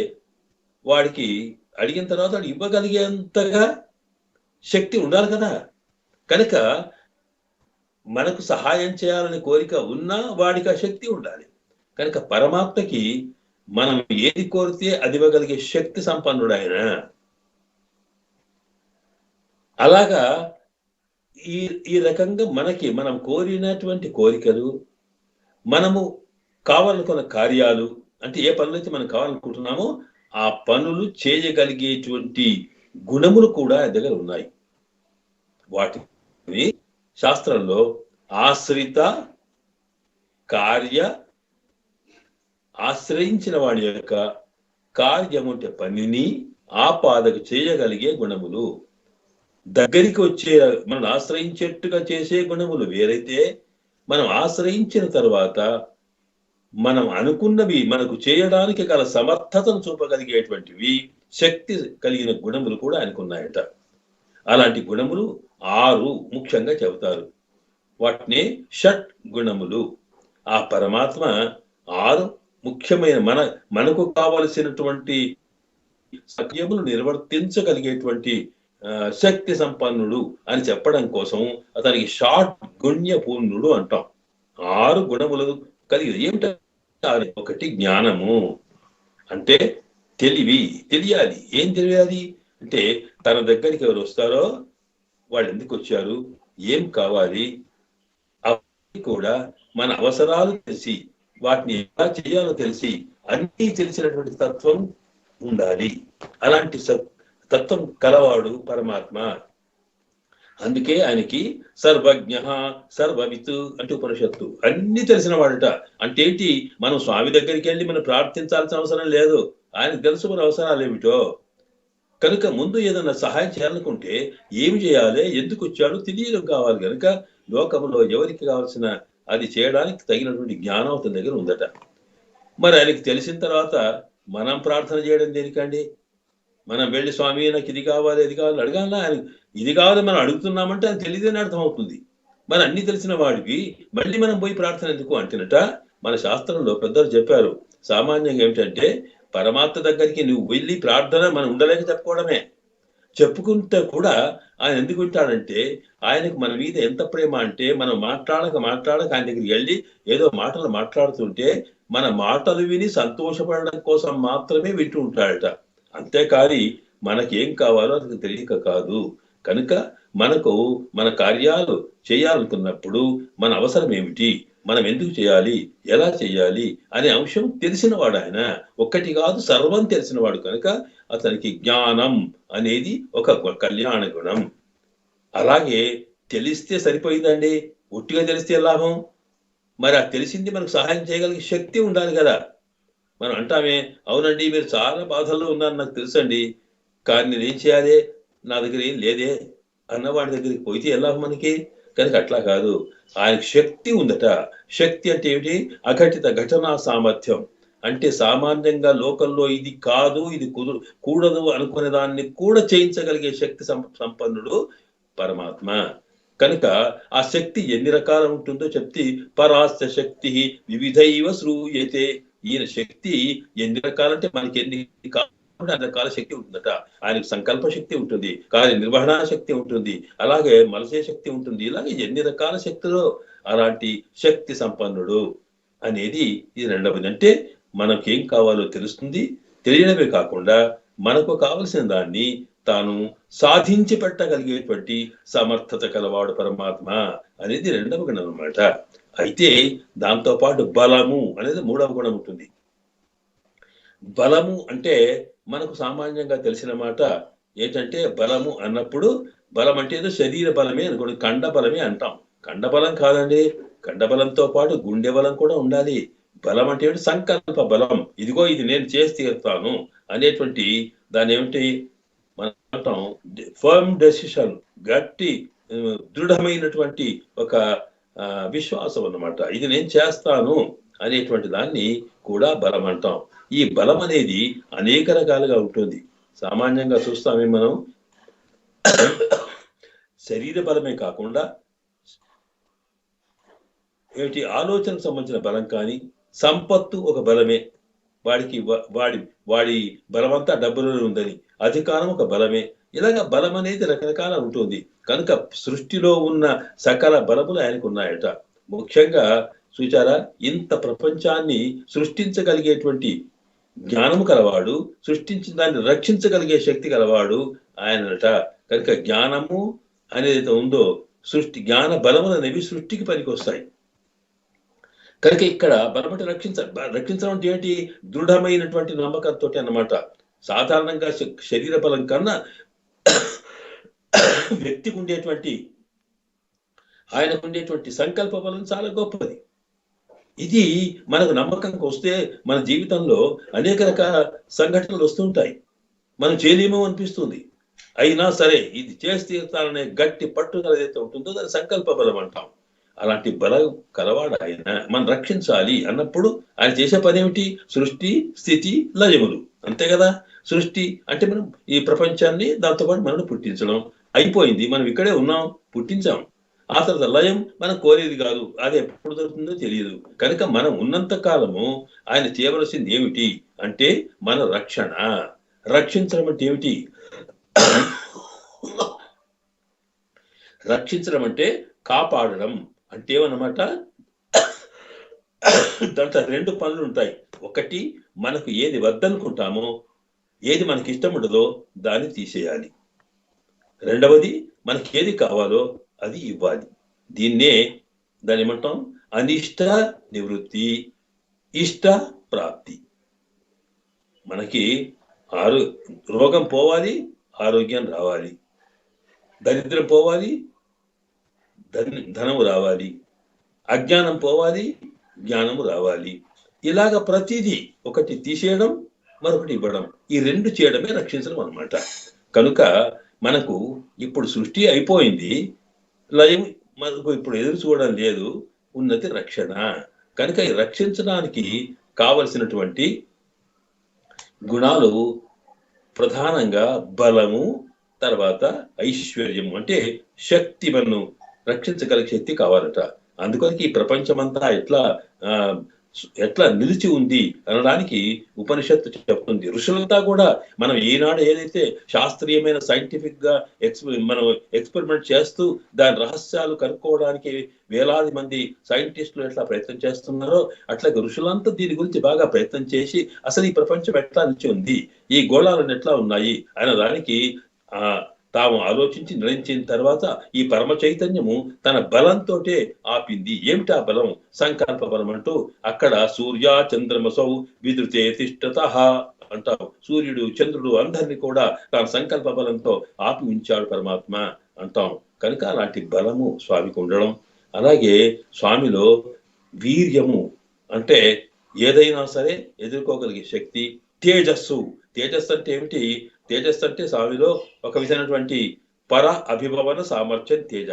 వాడికి అడిగిన తర్వాత వాడు ఇవ్వగలిగేంతగా శక్తి ఉండాలి కదా. కనుక మనకు సహాయం చేయాలని కోరిక ఉన్నా వాడికి ఆ శక్తి ఉండాలి. కనుక పరమాత్మకి మనం ఏది కోరితే అది ఇవ్వగలిగే శక్తి సంపన్నుడు ఆయన. అలాగా ఈ రకంగా మనం కోరినటువంటి కోరికలు, మనము కావాలనుకున్న కార్యాలు, అంటే ఏ పనులైతే మనం కావాలనుకుంటున్నామో ఆ పనులు చేయగలిగేటువంటి గుణములు కూడా దగ్గర ఉన్నాయి. వాటిని శాస్త్రంలో ఆశ్రిత కార్య, ఆశ్రయించిన వాడి యొక్క కార్యము అంటే పనిని ఆపాదక చేయగలిగే గుణములు, దగ్గరికి వచ్చే మనం ఆశ్రయించేట్టుగా చేసే గుణములు వేరైతే, మనం ఆశ్రయించిన తర్వాత మనం అనుకున్నవి మనకు చేయడానికి గల సమర్థతను చూపగలిగేటువంటివి శక్తి కలిగిన గుణములు కూడా ఆయనకున్నాయట. అలాంటి గుణములు 6 ముఖ్యంగా చెబుతారు. వాటిని షట్ గుణములు. ఆ పరమాత్మ 6 ముఖ్యమైన మనకు కావలసినటువంటి సత్యములు నిర్వర్తించగలిగేటువంటి శక్తి సంపన్నుడు అని చెప్పడం కోసం అతనికి షార్ట్ గుణ్య పూర్ణుడు అంటాం. 6 గుణములు కలిగి ఏమిట? 1 జ్ఞానము, అంటే తెలియాలి. ఏం తెలియాలి అంటే తన దగ్గరికి ఎవరు వస్తారో వాళ్ళు ఎందుకు వచ్చారు, ఏం కావాలి, అవన్నీ కూడా మన అవసరాలు తెలిసి వాటిని ఎలా చేయాలో తెలిసి అన్నీ తెలిసినటువంటి తత్వం ఉండాలి. అలాంటి తత్వం కలవాడు పరమాత్మ. అందుకే ఆయనకి సర్వజ్ఞ సర్వవిత్ అంటే ఉపనిషత్తు. అన్ని తెలిసిన వాడట. అంటే ఏంటి, మనం స్వామి దగ్గరికి వెళ్ళి మనం ప్రార్థించాల్సిన అవసరం లేదు. ఆయనకు తెలుసు మన అవసరాలు ఏమిటో. కనుక ముందు ఏదైనా సహాయం చేయాలనుకుంటే ఏమి చేయాలి, ఎందుకు వచ్చాడు తెలియడం కావాలి. కనుక లోకంలో ఎవరికి కావాల్సిన అది చేయడానికి తగినటువంటి జ్ఞానం అతని దగ్గర ఉందట. మరి ఆయనకి తెలిసిన తర్వాత మనం ప్రార్థన చేయడం దేనికండి? మనం వెళ్ళి స్వామి నాకు ఇది కావాలి అది కావాలి అడగాల. ఆయన ఇది కావాలి మనం అడుగుతున్నామంటే ఆయన తెలియదని అర్థం అవుతుంది. మరి అన్ని తెలిసిన వాడికి మళ్ళీ మనం పోయి ప్రార్థన ఎందుకు అంటేనట, మన శాస్త్రంలో పెద్దలు చెప్పారు. సామాన్యంగా ఏమిటంటే పరమాత్మ దగ్గరికి నువ్వు వెళ్ళి ప్రార్థన మనం ఉండలేక చెప్పుకోవడమే. చెప్పుకుంటే కూడా ఆయన ఎందుకు వింటాడంటే ఆయనకు మన మీద ఎంత ప్రేమ అంటే మనం మాట్లాడక ఆయన దగ్గరికి వెళ్ళి ఏదో మాటలు మాట్లాడుతుంటే మన మాటలు విని సంతోషపడడం కోసం మాత్రమే వింటూ ఉంటాడట. అంతేకాని మనకేం కావాలో అది తెలియక కాదు. కనుక మనకు మన కార్యాలు చేయాలనుకున్నప్పుడు మన అవసరం ఏమిటి, మనం ఎందుకు చేయాలి, ఎలా చేయాలి అనే అంశం తెలిసినవాడు ఆయన. ఒక్కటి కాదు, సర్వం తెలిసినవాడు. కనుక అతనికి జ్ఞానం అనేది ఒక కళ్యాణ గుణం. అలాగే తెలిస్తే సరిపోయిందండి, ఒట్టిగా తెలిస్తే లాభం. మరి ఆ తెలిసింది మనకు సహాయం చేయగలిగే శక్తి ఉండాలి కదా. మనం అంటామే, అవునండి మీరు చాలా బాధల్లో ఉన్నారు నాకు తెలుసండి, కానీ నేనేం చేయాలి, నా దగ్గర ఏం లేదే అన్నవాడి దగ్గరికి పోయితే ఎలా మనకి. కనుక అట్లా కాదు, ఆయనకు శక్తి ఉందట. శక్తి అంటే ఏమిటి? అఘటిత ఘటనా సామర్థ్యం. అంటే సామాన్యంగా లోకంలో ఇది కాదు ఇది కూడదు అనుకునే దాన్ని కూడా చేయించగలిగే శక్తి సంపన్నుడు పరమాత్మ. కనుక ఆ శక్తి ఎన్ని రకాలు ఉంటుందో చెప్తే పరాస్య శక్తి వివిధైవ శ్రూయతే. ఈయన శక్తి ఎన్ని రకాలంటే మనకి ఎన్ని అన్ని రకాల శక్తి ఉంటుందట. ఆయనకు సంకల్ప శక్తి ఉంటుంది, కార్య నిర్వహణ శక్తి ఉంటుంది, అలాగే మలసే శక్తి ఉంటుంది. ఇలాగే ఎన్ని రకాల శక్తులు, అలాంటి శక్తి సంపన్నుడు అనేది ఇది రెండవది. అంటే మనకేం కావాలో తెలుస్తుంది, తెలియడమే కాకుండా మనకు కావలసిన దాన్ని తాను సాధించి పెట్టగలిగేటువంటి సమర్థత కలవాడు పరమాత్మ అనేది రెండవ గుణం అన్నమాట. అయితే దాంతో పాటు బలము అనేది మూడవ గుణం ఉంటుంది. బలము అంటే మనకు సామాన్యంగా తెలిసిన మాట ఏంటంటే, బలము అన్నప్పుడు బలం అంటే ఏదో శరీర బలమే అనుకోండి, కండ బలమే అంటాం. కండ బలం కాదండి, కండ బలంతో పాటు గుండె బలం కూడా ఉండాలి. బలం అంటే ఏమిటి? సంకల్ప బలం. ఇదిగో ఇది నేను చేసి తీరుతాను అనేటువంటి దాని ఏమిటి మనం అంటాం ఫర్మ్ డెసిషన్, గట్టి దృఢమైనటువంటి ఒక విశ్వాసం అన్నమాట. ఇది నేను చేస్తాను అనేటువంటి దాన్ని కూడా బలం అంటాం. ఈ బలం అనేది అనేక రకాలుగా ఉంటుంది. సామాన్యంగా చూస్తామే మనం, శరీర బలమే కాకుండా ఏమిటి ఆలోచనకు సంబంధించిన బలం కానీ, సంపత్తు ఒక బలమే. వాడికి వాడి బలమంతా డబ్బులో ఉందని, అధికారం ఒక బలమే. ఇలాగ బలం అనేది రకరకాల ఉంటుంది. కనుక సృష్టిలో ఉన్న సకల బలములు ఆయనకు ఉన్నాయట. ముఖ్యంగా చూచారా, ఇంత ప్రపంచాన్ని సృష్టించగలిగేటువంటి జ్ఞానము కలవాడు, సృష్టించిన దాన్ని రక్షించగలిగే శక్తి కలవాడు ఆయనట. కనుక జ్ఞానము అనేది ఉందో, జ్ఞాన బలములు అనేవి సృష్టికి పనికొస్తాయి. కనుక ఇక్కడ బలమటి రక్షించడం అంటే ఏంటి? దృఢమైనటువంటి నమ్మకంతో అన్నమాట. సాధారణంగా శరీర బలం కన్నా వ్యక్తికి ఉండేటువంటి ఆయనకు ఉండేటువంటి సంకల్ప బలం చాలా గొప్పది. ఇది మనకు నమ్మకంకి వస్తే మన జీవితంలో అనేక రకాల సంఘటనలు వస్తుంటాయి. మనం చేయలేమో అనిపిస్తుంది, అయినా సరే ఇది చేసి తీరుతాననే గట్టి పట్టుదల ఏదైతే ఉంటుందో దాని సంకల్ప బలం అంటాం. అలాంటి బలం కలవాడు ఆయన. మనం రక్షించాలి అన్నప్పుడు ఆయన చేసే పని ఏమిటి? సృష్టి, స్థితి, లయములు. అంతే కదా. సృష్టి అంటే మనం ఈ ప్రపంచాన్ని, దాంతోపాటు మనం పుట్టించడం అయిపోయింది. మనం ఇక్కడే ఉన్నాం, పుట్టించాం. ఆ తర్వాత లయం మనం కోరేది కాదు, అది ఎప్పుడు దొరుకుతుందో తెలియదు. కనుక మనం ఉన్నంత కాలము ఆయన చేయవలసింది ఏమిటి అంటే మన రక్షణ. రక్షించడం అంటే ఏమిటి? రక్షించడం అంటే కాపాడడం అంటే ఏమన్నమాట. దాంట్లో రెండు పనులు ఉంటాయి. ఒకటి, మనకు ఏది వద్దనుకుంటామో, ఏది మనకి ఇష్టం ఉండదో దాన్ని తీసేయాలి. రెండవది, మనకి ఏది కావాలో అది ఇవ్వాలి. దాన్ని ఏమంటాం? అనిష్ట నివృత్తి, ఇష్ట ప్రాప్తి. మనకి రోగం పోవాలి, ఆరోగ్యం రావాలి, దరిద్రం పోవాలి, ధనము రావాలి, అజ్ఞానం పోవాలి, జ్ఞానము రావాలి. ఇలాగ ప్రతిదీ ఒకటి తీసేయడం, మరొకటి ఇవ్వడం, ఈ రెండు చేయడమే రక్షించడం అన్నమాట. కనుక మనకు ఇప్పుడు సృష్టి అయిపోయింది, లయం మనకు ఇప్పుడు ఎదురు చూడడం లేదు, ఉన్నది రక్షణ. కనుక ఈ రక్షించడానికి కావలసినటువంటి గుణాలు ప్రధానంగా బలము, తర్వాత ఐశ్వర్యము అంటే శక్తి. మనం రక్షించగలిగే శక్తి కావాలట. అందుకని ఈ ప్రపంచమంతా ఎట్లా నిలిచి ఉంది అనడానికి ఉపనిషత్తు చెప్తుంది. ఋషులంతా కూడా మనం ఈనాడు ఏదైతే శాస్త్రీయమైన సైంటిఫిక్ గా మనం ఎక్స్పెరిమెంట్ చేస్తూ దాని రహస్యాలు కనుక్కోవడానికి వేలాది మంది సైంటిస్టులు ఎట్లా ప్రయత్నం చేస్తున్నారో, అట్లాగే ఋషులంతా దీని గురించి బాగా ప్రయత్నం చేసి అసలు ఈ ప్రపంచం ఎట్లా నిలిచి ఉంది, ఈ గోళాలను ఎట్లా ఉన్నాయి అనే దానికి తాము ఆలోచించి నిర్ణయించిన తర్వాత ఈ పరమ చైతన్యము తన బలంతో ఆపింది. ఏమిటి ఆ బలం? సంకల్ప బలం అంటూ అక్కడ సూర్య చంద్రమసౌ విద్రుతే తిష్టత అంటావు. సూర్యుడు, చంద్రుడు అందరినీ కూడా తన సంకల్ప బలంతో ఆపి ఉంచాడు పరమాత్మ అంటాం. కనుక అలాంటి బలము స్వామికి ఉండడం, అలాగే స్వామిలో వీర్యము అంటే ఏదైనా సరే ఎదుర్కోగలిగే శక్తి, తేజస్సు. తేజస్సు అంటే ఏమిటి? తేజస్సు అంటే స్వామిలో ఒక విధమైనటువంటి పర అభిభవన సామర్థ్యం తేజ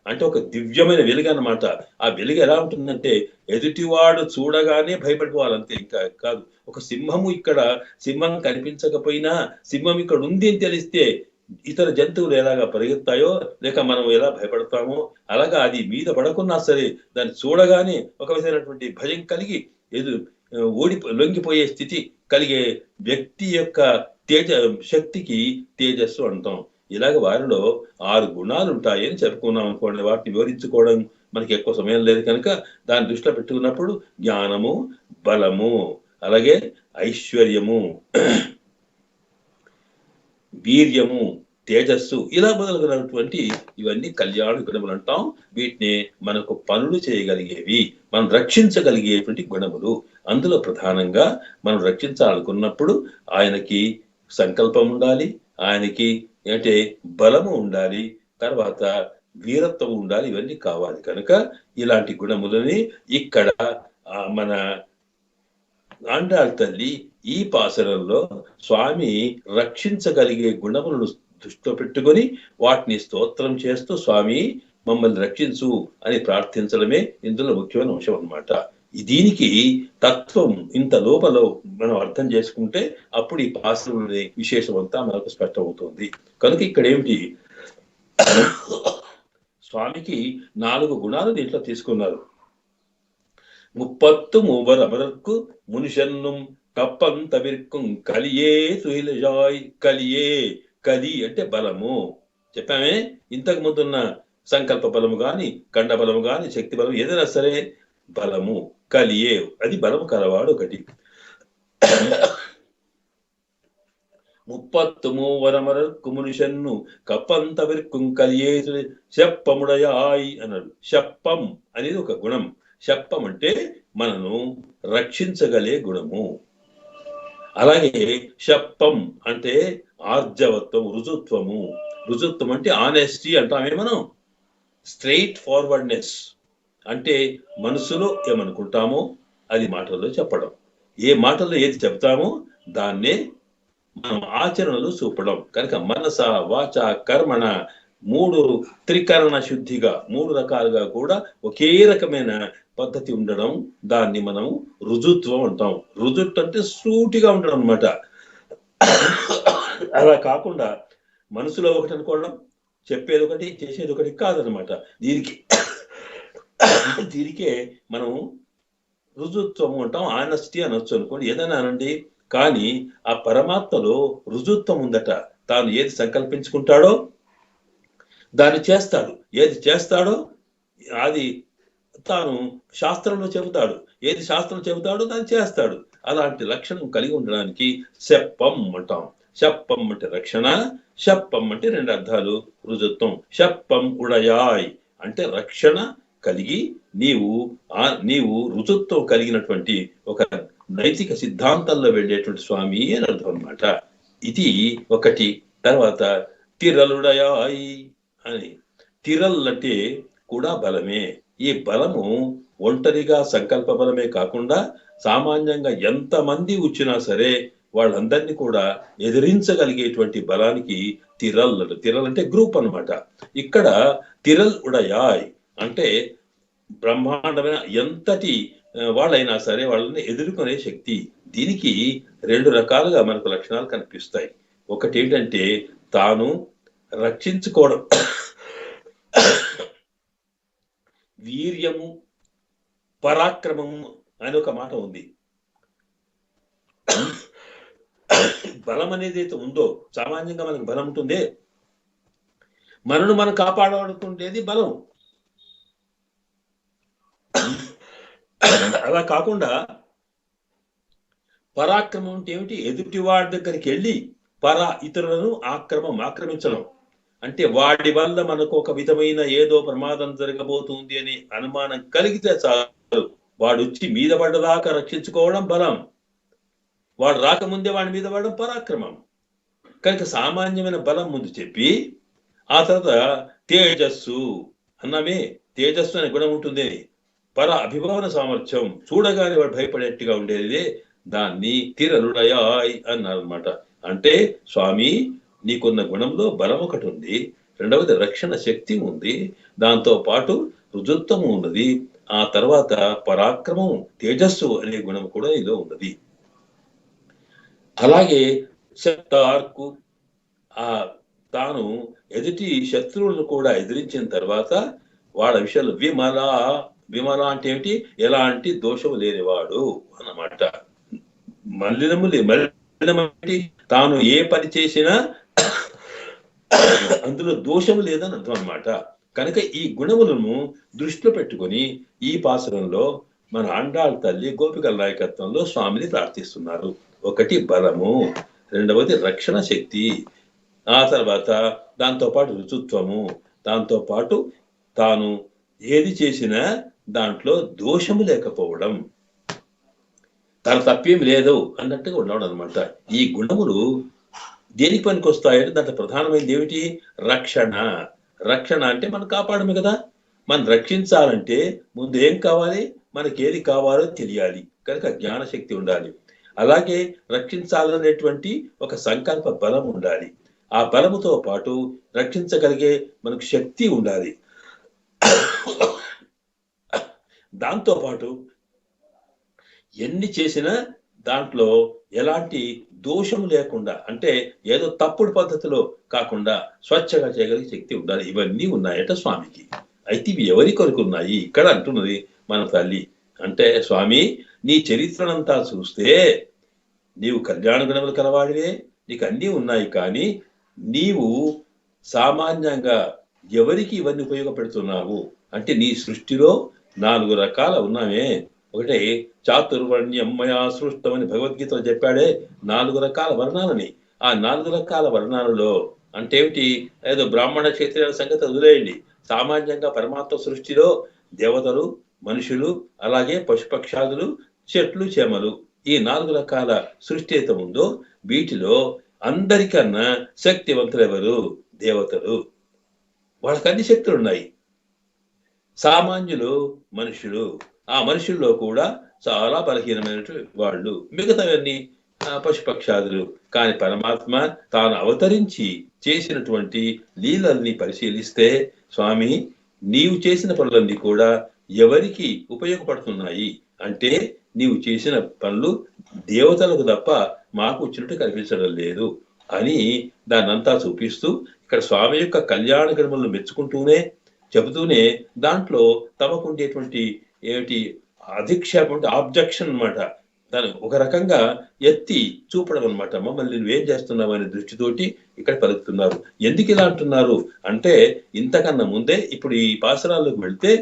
అంటే ఒక దివ్యమైన వెలుగు అన్నమాట. ఆ వెలుగు ఎలా ఉంటుందంటే ఎదుటివాడు చూడగానే భయపడిపోవాలంతే, ఇంకా కాదు. ఒక సింహం కనిపించకపోయినా సింహం ఇక్కడ ఉంది అని తెలిస్తే ఇతర జంతువులు ఎలాగా పరిగెత్తాయో లేక మనం ఎలా భయపడతామో అలాగా అది మీద పడకున్నా సరే దాన్ని చూడగానే ఒక విధమైనటువంటి భయం కలిగి ఎదు లొంగిపోయే స్థితి కలిగే వ్యక్తి యొక్క శక్తికి తేజస్సు అంటాం. ఇలాగ వారిలో 6 గుణాలు ఉంటాయని చెప్పుకున్నాం అనుకోండి. వాటిని వివరించుకోవడం మనకి ఎక్కువ సమయం లేదు కనుక దాన్ని దృష్టిలో పెట్టుకున్నప్పుడు జ్ఞానము, బలము, అలాగే ఐశ్వర్యము, వీర్యము, తేజస్సు ఇలా మొదలగునటువంటి ఇవన్నీ కళ్యాణ గుణములు అంటాం. వీటిని మనకు పనులు చేయగలిగేవి, మనం రక్షించగలిగేటువంటి గుణములు. అందులో ప్రధానంగా మనం రక్షించాలనుకున్నప్పుడు ఆయనకి సంకల్పం ఉండాలి, ఆయనకి అంటే బలము ఉండాలి, తర్వాత వీరత్వం ఉండాలి. ఇవన్నీ కావాలి కనుక ఇలాంటి గుణములని ఇక్కడ మన ఆండాళ్ తల్లి ఈ పాసరంలో స్వామి రక్షించగలిగే గుణములను దృష్టిలో పెట్టుకొని వాటిని స్తోత్రం చేస్తూ స్వామి మమ్మల్ని రక్షించు అని ప్రార్థించడమే ఇందులో ముఖ్యమైన అంశం అన్నమాట. దీనికి తత్వం ఇంత లోపల మనం అర్థం చేసుకుంటే అప్పుడు ఈ పాసరంలోని విశేషం అంతా మనకు స్పష్టమవుతుంది. కనుక ఇక్కడ ఏమిటి, స్వామికి 4 గుణాలు దీంట్లో తీసుకున్నారు. 33 అమరర్కు మునిషన్నుం కప్పం తవిర్కుం కలియే సుహిలజాయ్. కలియే, కలి అంటే బలము చెప్పామే. ఇంతకు ముందున్న సంకల్ప బలము గాని, కండ బలము గాని, శక్తి బలము ఏదైనా సరే బలము కలియే, అది బలము కలవాడు ఒకటి. 33 అమరర్కు మునిషన్ను కప్పం తవిర్కుం కలియే శప్పముడయాయ్ అన్నాడు. శప్పం అనేది ఒక గుణం. శప్పం అంటే మనను రక్షించగలే గుణము. అలాగే శప్పం అంటే ఆర్జవత్వం, రుజుత్వము. రుజుత్వం అంటే ఆనెస్టీ అంటామే మనం. స్ట్రైట్ ఫార్వర్డ్నెస్ అంటే మనసులో ఏమనుకుంటామో అది మాటల్లో చెప్పడం, ఏ మాటల్లో ఏది చెప్తామో దాన్నే మనం ఆచరణలు చూపడం. కనుక మనస, వాచ, కర్మణ 3 త్రికరణ శుద్ధిగా 3 రకాలుగా కూడా ఒకే రకమైన పద్ధతి ఉండడం, దాన్ని మనం రుజుత్వం అంటాం. రుజుట్ అంటే సూటిగా ఉండడం అన్నమాట. అలా కాకుండా మనసులో ఒకటి అనుకోవడం, చెప్పేది ఒకటి, చేసేది ఒకటి కాదనమాట. దీనికే మనం రుజుత్వం అంటాం. ఆనెస్టీ అనొచ్చు అనుకోండి, ఏదైనా అనండి. కానీ ఆ పరమాత్మలో రుజుత్వం ఉందట. తాను ఏది సంకల్పించుకుంటాడో దాన్ని చేస్తాడు, ఏది చేస్తాడో అది తాను శాస్త్రంలో చెబుతాడు, ఏది శాస్త్రం చెబుతాడో దాన్ని చేస్తాడు. అలాంటి లక్షణం కలిగి ఉండడానికి శప్పం అంటాం. శప్పం అంటే రక్షణ, శప్పం అంటే 2 అర్థాలు. రుజుత్వం. శప్పం ఉడయాయ్ అంటే రక్షణ కలిగి నీవు రుజుత్వం కలిగినటువంటి ఒక నైతిక సిద్ధాంతంలో వెళ్ళేటువంటి స్వామి అని అర్థం అన్నమాట. ఇది ఒకటి. తర్వాత తిరలుడయాయ్ అని, తిరల్ అంటే కూడా బలమే. ఈ బలము ఒంటరిగా సంకల్ప బలమే కాకుండా సామాన్యంగా ఎంతమంది వచ్చినా సరే వాళ్ళందరినీ కూడా ఎదిరించగలిగేటువంటి బలానికి తిరల్. తిరల్ అంటే గ్రూప్ అన్నమాట. ఇక్కడ తిరల్ ఉడయాయ్ అంటే బ్రహ్మాండమైన ఎంతటి వాళ్ళైనా సరే వాళ్ళని ఎదుర్కొనే శక్తి. దీనికి 2 రకాలుగా మనకు లక్షణాలు కనిపిస్తాయి. ఒకటి ఏంటంటే తాను రక్షించుకోవడం, వీర్యము, పరాక్రమము అని ఒక మాట ఉంది. బలం అనేది అయితే ఉందో, సామాన్యంగా మనకు బలం ఉంటుందే, మనను మనం కాపాడుకుంటేది బలం. అలా కాకుండా పరాక్రమం అంటే ఏమిటి, ఎదుటి వాడి దగ్గరికి వెళ్ళి ఇతరులను ఆక్రమించడం. అంటే వాడి వల్ల మనకు ఒక విధమైన ఏదో ప్రమాదం జరగబోతుంది అని అనుమానం కలిగితే చాలు, వాడు వచ్చి మీద పడ్డదాకా రక్షించుకోవడం బలం, వాడు రాకముందే వాడి మీద పడడం పరాక్రమం. కనుక సామాన్యమైన బలం ముందు చెప్పి ఆ తర్వాత తేజస్సు అన్నామే. తేజస్సు అనే గుణం ఉంటుంది, అభిభవన సామర్థ్యం, చూడగానే వాడు భయపడేట్టుగా ఉండేది, దాన్ని తిరలుడయాయ్ అన్నారు అనమాట. అంటే స్వామి నీకున్న గుణంలో బలం ఒకటి ఉంది, రెండవది రక్షణ శక్తి ఉంది, దాంతో పాటు రుజుత్వము ఉన్నది, ఆ తర్వాత పరాక్రమం, తేజస్సు అనే గుణం కూడా ఇదో ఉన్నది. అలాగే శక్తార్కు ఆ తాను ఎదుటి శత్రువులను కూడా ఎదిరించిన తర్వాత వాళ్ళ విషయంలో విమల అంటే ఏమిటి, ఎలాంటి దోషము లేనివాడు అన్నమాట. మలినం అంటే తాను ఏ పని చేసినా అందులో దోషము లేదని అర్థం అన్నమాట. కనుక ఈ గుణములను దృష్టిలో పెట్టుకొని ఈ పాసురంలో మన ఆండాళ్ తల్లి గోపికల నాయకత్వంలో స్వామిని ప్రార్థిస్తున్నారు. ఒకటి బలము, రెండవది రక్షణ శక్తి, ఆ తర్వాత దాంతోపాటు రుచుత్వము, దాంతోపాటు తాను ఏది చేసినా దాంట్లో దోషము లేకపోవడం, తన తప్పేం లేదు అన్నట్టుగా ఉండడం అనమాట. ఈ గుణములు దేనికి పనికి వస్తాయంటే దాంట్లో ప్రధానమైనది ఏమిటి, రక్షణ. రక్షణ అంటే మనం కాపాడమే కదా. మనం రక్షించాలంటే ముందు ఏం కావాలి, మనకి ఏది కావాలో తెలియాలి, కనుక జ్ఞానశక్తి ఉండాలి. అలాగే రక్షించాలనేటువంటి ఒక సంకల్ప బలం ఉండాలి. ఆ బలముతో పాటు రక్షించగలిగే మనకు శక్తి ఉండాలి. దాంతో పాటు ఎన్ని చేసినా దాంట్లో ఎలాంటి దోషము లేకుండా, అంటే ఏదో తప్పుడు పద్ధతిలో కాకుండా స్వచ్ఛగా చేయగలిగే శక్తి ఉండాలి. ఇవన్నీ ఉన్నాయట స్వామికి. అయితే ఇవి ఎవరి కొరకు ఉన్నాయి ఇక్కడ అంటున్నది మన తల్లి. అంటే స్వామి, నీ చరిత్రనంతా చూస్తే నీవు కళ్యాణ గుణములు కలవాడివే, నీకు అన్నీ ఉన్నాయి. కానీ నీవు సామాన్యంగా ఎవరికి ఇవన్నీ ఉపయోగపెడుతున్నావు అంటే నీ సృష్టిలో 4 రకాల ఉన్నామే. ఒకటే చాతుర్వర్ణ్యం మయా సృష్టం అని భగవద్గీతలో చెప్పాడే, 4 రకాల వర్ణాలని. ఆ 4 రకాల వర్ణాలలో అంటే ఏమిటి, ఏదో బ్రాహ్మణ క్షత్రియ సంగతి వదిలేయండి. సామాన్యంగా పరమాత్మ సృష్టిలో దేవతలు, మనుషులు, అలాగే పశుపక్షాదులు, చెట్లు, చేమలు, ఈ 4 రకాల సృష్టి అయితే ఉందో వీటిలో అందరికన్నా శక్తివంతులు ఎవరు, దేవతలు. వాళ్ళకి అన్ని శక్తులు ఉన్నాయి. సామాన్యులు మనుషులు, ఆ మనుషుల్లో కూడా చాలా బలహీనమైనటువంటి వాళ్ళు, మిగతావన్నీ పశుపక్షాదులు. కానీ పరమాత్మ తాను అవతరించి చేసినటువంటి లీలల్ని పరిశీలిస్తే స్వామి, నీవు చేసిన పనులన్నీ కూడా ఎవరికి ఉపయోగపడుతున్నాయి అంటే నీవు చేసిన పనులు దేవతలకు తప్ప మాకు వచ్చినట్టు కనిపించడం లేదు అని దాన్నంతా చూపిస్తూ ఇక్కడ స్వామి యొక్క కళ్యాణ గుణములను మెచ్చుకుంటూనే చెబుతూనే దాంట్లో తమకుండేటువంటి ఏమిటి అధిక్షేపం అంటే ఆబ్జెక్షన్ అనమాట, దాన్ని ఒక రకంగా ఎత్తి చూపడం అనమాట. మమ్మల్ని నువ్వేం చేస్తున్నావు అనే దృష్టితోటి ఇక్కడ పలుకుతున్నారు. ఎందుకు ఇలా అంటున్నారు అంటే ఇంతకన్నా ముందే ఇప్పుడు ఈ పాసరాల్లోకి వెళ్తే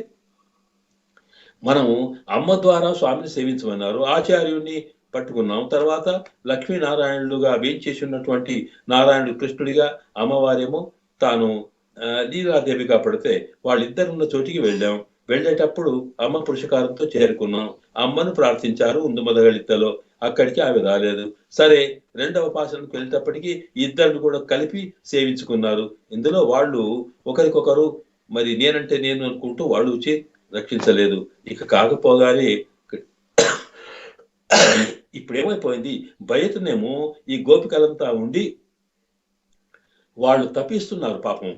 మనము అమ్మ ద్వారా స్వామిని సేవించమన్నారు, ఆచార్యుడిని పట్టుకున్నాం. తర్వాత లక్ష్మీనారాయణులుగా వేయించేసి ఉన్నటువంటి నారాయణుడు కృష్ణుడిగా, అమ్మవారేమో తాను లీలాదేవిగా పడితే వాళ్ళిద్దరున్న చోటికి వెళ్ళాం. వెళ్ళేటప్పుడు అమ్మ పురుషకారంతో చేరుకున్నాం. అమ్మను ప్రార్థించారు ఉందుమదగళిత్తలో, అక్కడికి ఆమె రాలేదు. సరే, రెండవ పాసనకు వెళ్ళేటప్పటికీ ఇద్దరిని కూడా కలిపి సేవించుకున్నారు. ఇందులో వాళ్ళు ఒకరికొకరు మరి నేనంటే నేను అనుకుంటూ వాళ్ళు వచ్చి రక్షించలేదు. ఇక కాకపోగానే ఇప్పుడేమైపోయింది, బయటనేమో ఈ గోపికలంతా ఉండి వాళ్ళు తప్పిస్తున్నారు పాపం.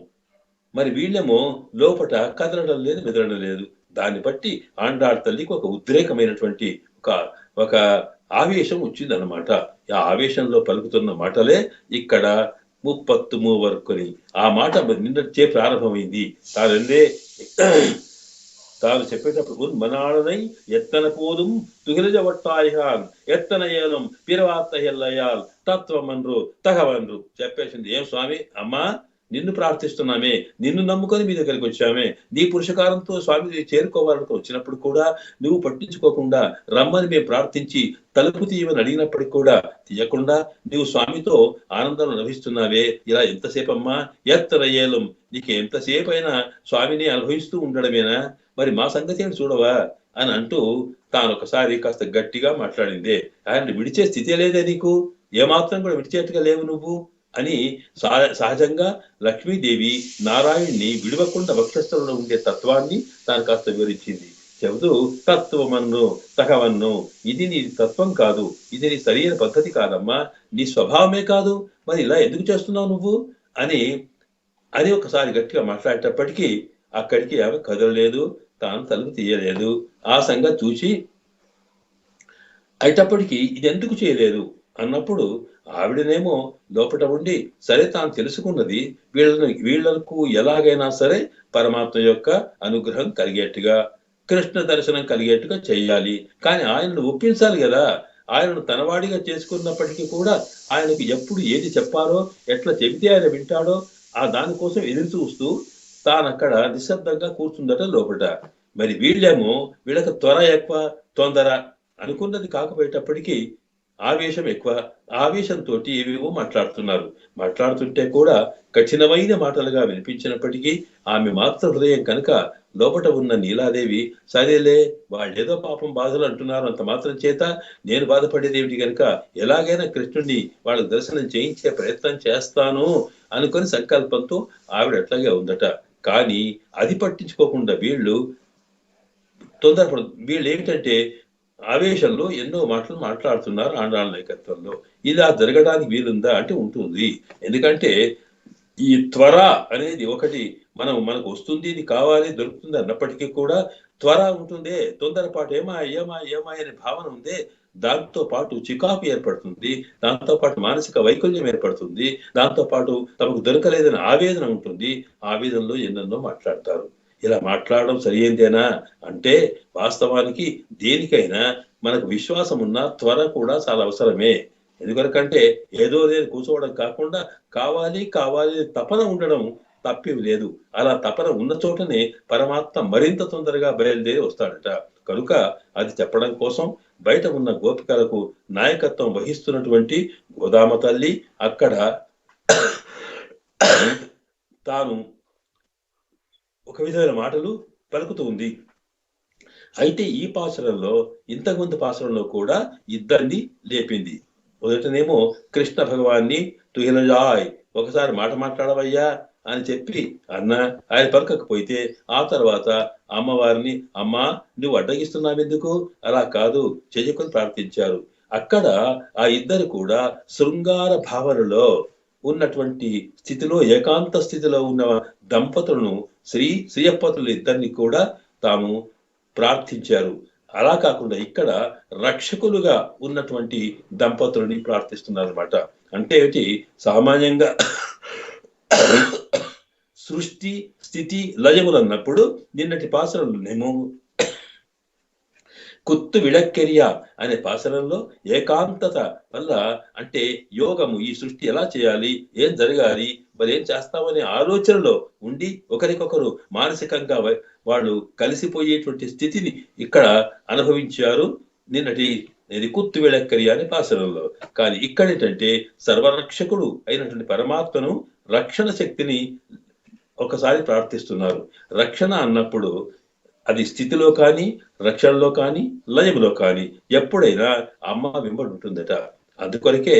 మరి వీళ్ళేమో లోపట కదలడం లేదు, మెదలడం లేదు. దాన్ని బట్టి ఆండాళ్ తల్లికి ఒక ఉద్రేకమైనటువంటి ఒక ఆవేశం వచ్చిందన్నమాట. ఆ ఆవేశంలో పలుకుతున్న మాటలే ఇక్కడ 33 వరకుని ఆ మాట నిన్నచ్చే ప్రారంభమైంది. తాను చెప్పేటప్పుడు మనాళనై ఎత్తన పోదుం తుగిలజ వట్టాయిహాన్ ఎత్తన ఏలం పిరవాత్త ఎల్లయ్యాల్ తత్వమన్రు తగవన్రు చెప్పేసింది. ఏం స్వామి, అమ్మా నిన్ను ప్రార్థిస్తున్నామే, నిన్ను నమ్ముకొని మీ దగ్గరికి వచ్చామే, నీ పురుషకారంతో స్వామి చేరుకోవాలనుకో వచ్చినప్పుడు కూడా నువ్వు పట్టించుకోకుండా రమ్మని మేము ప్రార్థించి తలుపు తీయమని అడిగినప్పటికి కూడా తీయకుండా నువ్వు స్వామితో ఆనందం లభిస్తున్నావే, ఇలా ఎంతసేపు అమ్మా, ఎత్తరయ్యేలం నీకు ఎంతసేపు అయినా స్వామిని అనుభవిస్తూ ఉండడమేనా, మరి మా సంగతి ఏమి చూడవా అని అంటూ తాను ఒకసారి కాస్త గట్టిగా మాట్లాడిందే. ఆయన విడిచే స్థితి లేదే నీకు, ఏమాత్రం కూడా విడిచేట్టుగా లేవు నువ్వు అని సహజంగా లక్ష్మీదేవి నారాయణ్ణి విడవకుండా వక్షస్థలంలో ఉండే తత్వాన్ని తాను కాస్త వివరించింది. చెబుతూ తత్వమన్ను తగవన్ను, ఇది నీ తత్వం కాదు, ఇది నీ సరైన పద్ధతి కాదమ్మా, నీ స్వభావమే కాదు, మరి ఇలా ఎందుకు చేస్తున్నావు నువ్వు అని ఒకసారి గట్టిగా మాట్లాడేటప్పటికీ అక్కడికి ఆమె కదలలేదు, తాను తలుపు తీయలేదు. ఆ సంగతి చూసి అయిటప్పటికీ ఇది ఎందుకు చేయలేదు, అన్నప్పుడు ఆవిడనేమో లోపట ఉండి సరే తాను తెలుసుకున్నది వీళ్లకు ఎలాగైనా సరే పరమాత్మ యొక్క అనుగ్రహం కలిగేట్టుగా, కృష్ణ దర్శనం కలిగేట్టుగా చెయ్యాలి. కానీ ఆయనను ఒప్పించాలి కదా. ఆయనను తనవాడిగా చేసుకున్నప్పటికీ కూడా ఆయనకు ఎప్పుడు ఏది చెప్పాలో, ఎట్లా చెబితే ఆయన వింటాడో ఆ దానికోసం ఎదురు చూస్తూ తానక్కడ నిశ్శబ్దంగా కూర్చుందట లోపట. మరి వీళ్ళేమో వీళ్ళకి త్వర ఎక్కువ, తొందర, అనుకున్నది కాకపోయేటప్పటికీ ఆవేశం ఎక్కువ. ఆవేశంతో ఏవేవో మాట్లాడుతున్నారు. మాట్లాడుతుంటే కూడా కఠినమైన మాటలుగా వినిపించినప్పటికీ ఆమె మాతృ హృదయం కనుక లోపట ఉన్న నీలాదేవి సరేలే వాళ్ళేదో పాపం బాధలు అంటున్నారు, అంత మాత్రం చేత నేను బాధపడేది ఏమిటి కనుక ఎలాగైనా కృష్ణుడిని వాళ్ళ దర్శనం చేయించే ప్రయత్నం చేస్తాను అనుకొని సంకల్పంతో ఆవిడ అట్లాగే ఉందట. కానీ అది పట్టించుకోకుండా వీళ్ళు ఏమిటంటే ఆవేశంలో ఎన్నో మాటలు మాట్లాడుతున్నారు ఆండాళ్ళ నాయకత్వంలో. ఇలా జరగడానికి వీలుందా అంటే ఉంటుంది. ఎందుకంటే ఈ త్వర అనేది ఒకటి మనకు వస్తుంది, ఇది కావాలి, దొరుకుతుంది అన్నప్పటికీ కూడా త్వర ఉంటుందే, తొందరపాటు ఏమా ఏమా ఏమా అనే భావన ఉందే, దాంతో పాటు చికాకు ఏర్పడుతుంది, దాంతో పాటు మానసిక వైకల్యం ఏర్పడుతుంది, దాంతో పాటు తమకు దొరకలేదని ఆవేదన ఉంటుంది. ఆవేదనలో ఎన్నెన్నో మాట్లాడతారు. ఇలా మాట్లాడడం సరియైందేనా అంటే వాస్తవానికి దేనికైనా మనకు విశ్వాసం ఉన్న త్వర కూడా చాలా అవసరమే. ఎందుకంటే ఏదో లేదు కూర్చోవడం కాకుండా కావాలి కావాలి తపన ఉండడం తప్పేం లేదు. అలా తపన ఉన్న చోటనే పరమాత్మ మరింత తొందరగా బయలుదేరి వస్తాడట. కనుక అది చెప్పడం కోసం బయట ఉన్న గోపికలకు నాయకత్వం వహిస్తున్నటువంటి గోదామ తల్లి అక్కడ తాను ఒక విధమైన మాటలు పలుకుతూ ఉంది. అయితే ఈ పాసురంలో ఇంతకుముందు పాసురంలో కూడా ఇద్దరిని లేపింది. మొదటనేమో కృష్ణ భగవాన్ని తుహిలజాయ్ ఒకసారి మాట మాట్లాడవయ్యా అని చెప్పి ఆయన పలకకపోతే ఆ తర్వాత అమ్మవారిని అమ్మా నువ్వు అడ్డగిస్తున్నావెందుకు, అలా కాదు చెయ్యకుని ప్రార్థించారు. అక్కడ ఆ ఇద్దరు కూడా శృంగార భావనలో ఉన్నటువంటి స్థితిలో, ఏకాంత స్థితిలో ఉన్న దంపతులను శ్రీయప్పతులు ఇద్దరిని కూడా తాము ప్రార్థించారు. అలా కాకుండా ఇక్కడ రక్షకులుగా ఉన్నటువంటి దంపతులని ప్రార్థిస్తున్నారు అనమాట. అంటే ఏమిటి, సామాన్యంగా సృష్టి స్థితి లయములు అన్నప్పుడు నిన్నటి పాసరంలోనేమో కుత్తు విడక్కెరియా అనే పాసరంలో ఏకాంతత వల్ల అంటే యోగము, ఈ సృష్టి ఎలా చేయాలి, ఏం జరగాలి, మరి ఏం చేస్తామనే ఆలోచనలో ఉండి ఒకరికొకరు మానసికంగా వాళ్ళు కలిసిపోయేటువంటి స్థితిని ఇక్కడ అనుభవించారు నిన్నటి కుత్తు విడక్కరి అనే పాసరంలో. కానీ ఇక్కడ ఏంటంటే సర్వరక్షకుడు అయినటువంటి పరమాత్మను రక్షణ శక్తిని ఒకసారి ప్రార్థిస్తున్నారు. రక్షణ అన్నప్పుడు అది స్థితిలో కానీ, రక్షణలో కానీ, లయములో కానీ ఎప్పుడైనా అమ్మ వెంబడి ఉంటుందట. అందుకొరకే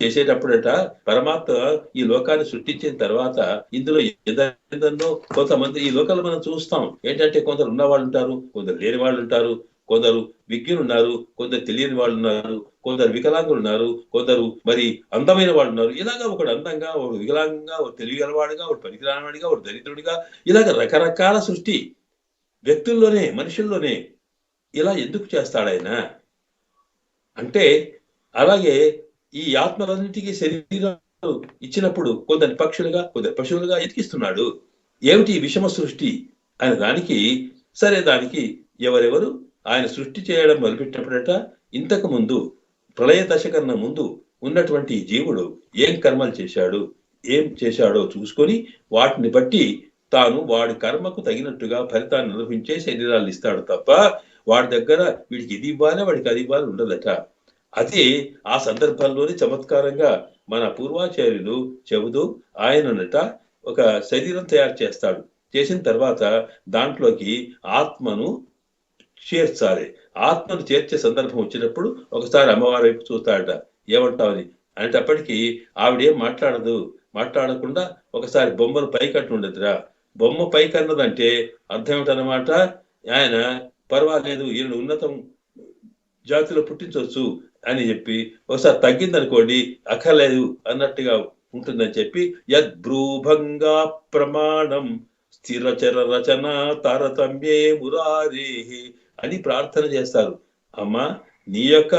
చేసేటప్పుడట పరమాత్మ ఈ లోకాన్ని సృష్టించిన తర్వాత ఇందులో ఏదైనా కొంతమంది ఈ లోకాలు మనం చూస్తాం ఏంటంటే కొందరు ఉన్న వాళ్ళు ఉంటారు, కొందరు లేని వాళ్ళు ఉంటారు, కొందరు విజ్ఞులు ఉన్నారు, కొందరు తెలియని వాళ్ళు ఉన్నారు, కొందరు వికలాంగులు ఉన్నారు, కొందరు మరి అందమైన వాళ్ళు ఉన్నారు. ఇలాగా ఒకడు అందంగా, ఒకడు వికలాంగంగా, ఒకడు తెలియగలవాడుగా, ఒకడు పనికిరానివాడిగా, ఒకడు దరిద్రుడిగా, ఇలాగ రకరకాల సృష్టి వ్యక్తుల్లోనే, మనుషుల్లోనే. ఇలా ఎందుకు చేస్తాడాయన అంటే, అలాగే ఈ ఆత్మలన్నిటికీ శరీరాలు ఇచ్చినప్పుడు కొందరి పక్షులుగా, కొందరు పశువులుగా ఎతికిస్తున్నాడు. ఏమిటి విషమ సృష్టి అనే దానికి సరే, దానికి ఎవరెవరు ఆయన సృష్టి చేయడం మొదలుపెట్టినప్పుడట ఇంతకు ముందు ప్రళయ దశ కన్నా ముందు ఉన్నటువంటి జీవుడు ఏం కర్మలు చేశాడు, ఏం చేశాడో చూసుకొని వాటిని బట్టి తాను వాడి కర్మకు తగినట్టుగా ఫలితాన్ని అనుభవించే శరీరాలు ఇస్తాడు తప్ప వాడి దగ్గర వీడికి ఇది ఇవ్వాలి, వాడికి అది ఇవ్వాలి ఉండదట. అదే ఆ సందర్భంలోనే చమత్కారంగా మన పూర్వాచార్యులు చెబుతూ ఆయననట ఒక శరీరం తయారు చేస్తాడు. చేసిన తర్వాత దాంట్లోకి ఆత్మను చేర్చాలి. ఆత్మను చేర్చే సందర్భం వచ్చినప్పుడు ఒకసారి అమ్మవారి వైపు చూస్తాడట. ఏమంటావని అనేటప్పటికీ ఆవిడేం మాట్లాడదు. మాట్లాడకుండా ఒకసారి బొమ్మను పైకట్టు ఉండదురా. బొమ్మ పైకన్నదంటే అర్థం ఏమిటన్నమాట, ఆయన పర్వాలేదు ఈయన ఉన్నతం జాతిలో పుట్టించవచ్చు అని చెప్పి, ఒకసారి తగ్గిందనుకోండి అక్కర్లేదు అన్నట్టుగా ఉంటుందని చెప్పి యద్భ్రూభంగా ప్రమాణం స్థిరచర రచన తారతమ్యే మురారే అని ప్రార్థన చేస్తారు. అమ్మా నీ యొక్క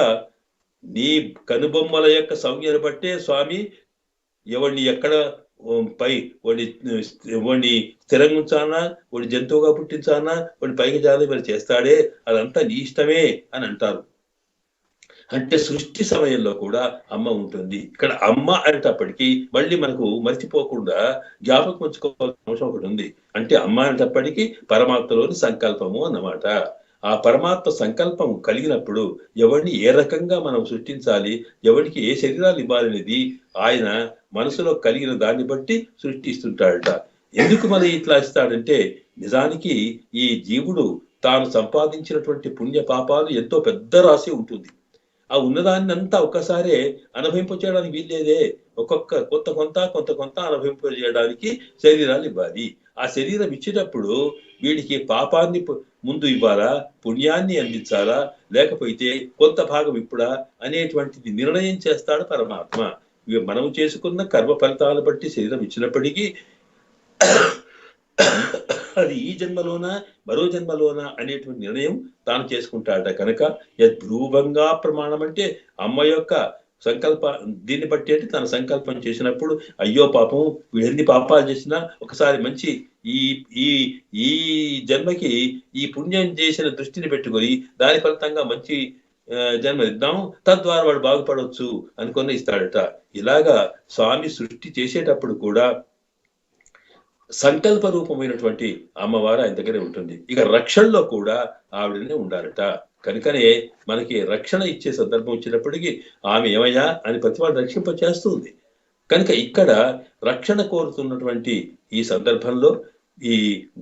నీ కనుబొమ్మల యొక్క సంజ్ఞను బట్టే స్వామి ఎవడిని ఎక్కడ పై వాడిని స్థిరంగా ఉంచానా, వాడి జంతువుగా పుట్టించానా, వాడి పైకి జాలి మరి చేస్తాడే, అదంతా నీ ఇష్టమే అని అంటారు. అంటే సృష్టి సమయంలో కూడా అమ్మ ఉంటుంది. ఇక్కడ అమ్మ అనేటప్పటికీ మళ్ళీ మనకు మర్చిపోకుండా జ్ఞాపకం ఉంచుకోవాల్సిన అవసరం ఒకటి ఉంది. అంటే అమ్మ అనేటప్పటికీ పరమాత్మలోని సంకల్పము అన్నమాట. ఆ పరమాత్మ సంకల్పం కలిగినప్పుడు ఎవరిని ఏ రకంగా మనం సృష్టించాలి, ఎవరికి ఏ శరీరాలు ఇవ్వాలనేది ఆయన మనసులో కలిగిన దాన్ని బట్టి సృష్టిస్తుంటాడట. ఎందుకు మరి ఇట్లా ఇస్తాడంటే, నిజానికి ఈ జీవుడు తాను సంపాదించినటువంటి పుణ్య పాపాలు ఎంతో పెద్ద రాశి ఉంటుంది. ఆ ఉన్నదాన్ని అంతా ఒక్కసారే అనుభవింపచేయడానికి వీల్లేదే. ఒక్కొక్క కొంత అనుభవింపజేయడానికి శరీరాలు ఇవ్వాలి. ఆ శరీరం ఇచ్చేటప్పుడు వీడికి పాపాన్ని ముందు ఇవ్వాలా, పుణ్యాన్ని అందించాలా, లేకపోతే కొంత భాగం ఇప్పుడా అనేటువంటిది నిర్ణయం చేస్తాడు పరమాత్మ. ఇవి మనం చేసుకున్న కర్మ ఫలితాలను బట్టి శరీరం ఇచ్చినప్పటికీ అది ఈ జన్మలోనా మరో జన్మలోనా అనేటువంటి నిర్ణయం తాను చేసుకుంటాడట. కనుక యద్రూపంగా ప్రమాణం అంటే అమ్మ యొక్క సంకల్ప దీన్ని బట్టి అంటే తన సంకల్పం చేసినప్పుడు, అయ్యో పాపం వీడు ఎన్ని పాపాలు చేసినా ఒకసారి మంచి ఈ ఈ ఈ జన్మకి ఈ పుణ్యం చేసిన దృష్టిని పెట్టుకొని దాని ఫలితంగా మంచి జన్మ ఇద్దాం, తద్వారా వాడు బాగుపడవచ్చు అనుకుని ఇస్తాడట. ఇలాగా స్వామి సృష్టి చేసేటప్పుడు కూడా సంకల్ప రూపమైనటువంటి అమ్మవారు ఆయన దగ్గరే ఉంటుంది. ఇక రక్షణలో కూడా ఆవిడనే ఉండాలట. కనుకనే మనకి రక్షణ ఇచ్చే సందర్భం వచ్చినప్పటికీ ఆమె ఏమయ్యా అని ప్రతివాడు రక్షింప చేస్తుంది. కనుక ఇక్కడ రక్షణ కోరుతున్నటువంటి ఈ సందర్భంలో ఈ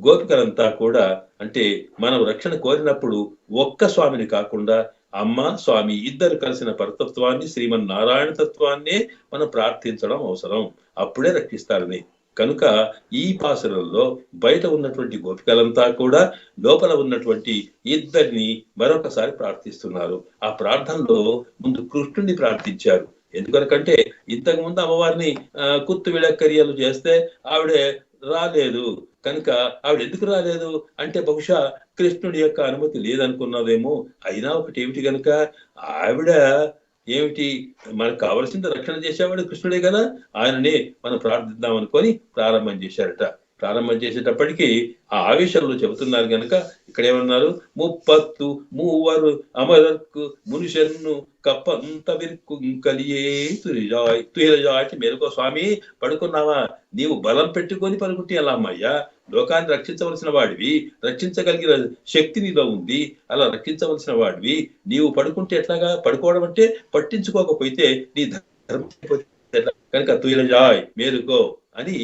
గోపికలంతా కూడా, అంటే మనం రక్షణ కోరినప్పుడు ఒక్క స్వామిని కాకుండా అమ్మ స్వామి ఇద్దరు కలిసిన పరతత్వాన్ని, శ్రీమన్నారాయణ తత్వాన్నే మనం ప్రార్థించడం అవసరం. అప్పుడే రక్షిస్తారని. కనుక ఈ పాసురంలో బయట ఉన్నటువంటి గోపికలంతా కూడా లోపల ఉన్నటువంటి ఇద్దరిని మరొకసారి ప్రార్థిస్తున్నారు. ఆ ప్రార్థనలో ముందు కృష్ణుడిని ప్రార్థించారు. ఎందుకనకంటే ఇంతకు ముందు అమ్మవారిని కుత్తు విడక్కర్యలు చేస్తే ఆవిడ రాలేదు. కనుక ఆవిడ ఎందుకు రాలేదు అంటే బహుశా కృష్ణుడి యొక్క అనుమతి లేదనుకున్నదేమో. అయినా ఒకటి ఏమిటి కనుక ఆవిడ ఏమిటి మనకు కావలసింది రక్షణ చేసేవాడు కృష్ణుడే కదా, ఆయననే మనం ప్రార్థిద్దాం అనుకొని ప్రారంభం చేశారట. ప్రారంభం చేసేటప్పటికీ ఆ ఆవేశంలో చెబుతున్నారు కనుక ఇక్కడ ఏమన్నారు, 33 అమరర్కు మునిషన్ను కప్పంత విరుక్కు కలియే తుయిలజాయ్. మేలుకో స్వామి, పడుకున్నావా? నీవు బలం పెట్టుకొని పలుకుంటే ఎలా అమ్మయ్యా? లోకాన్ని రక్షించవలసిన వాడివి, రక్షించగలిగిన శక్తి నీలో ఉంది. అలా రక్షించవలసిన వాడివి నీవు పడుకుంటే ఎట్లాగా? పడుకోవడం అంటే పట్టించుకోకపోతే నీ ధర్మం. కనుక తుయిలజాయ్ మేలుకో అని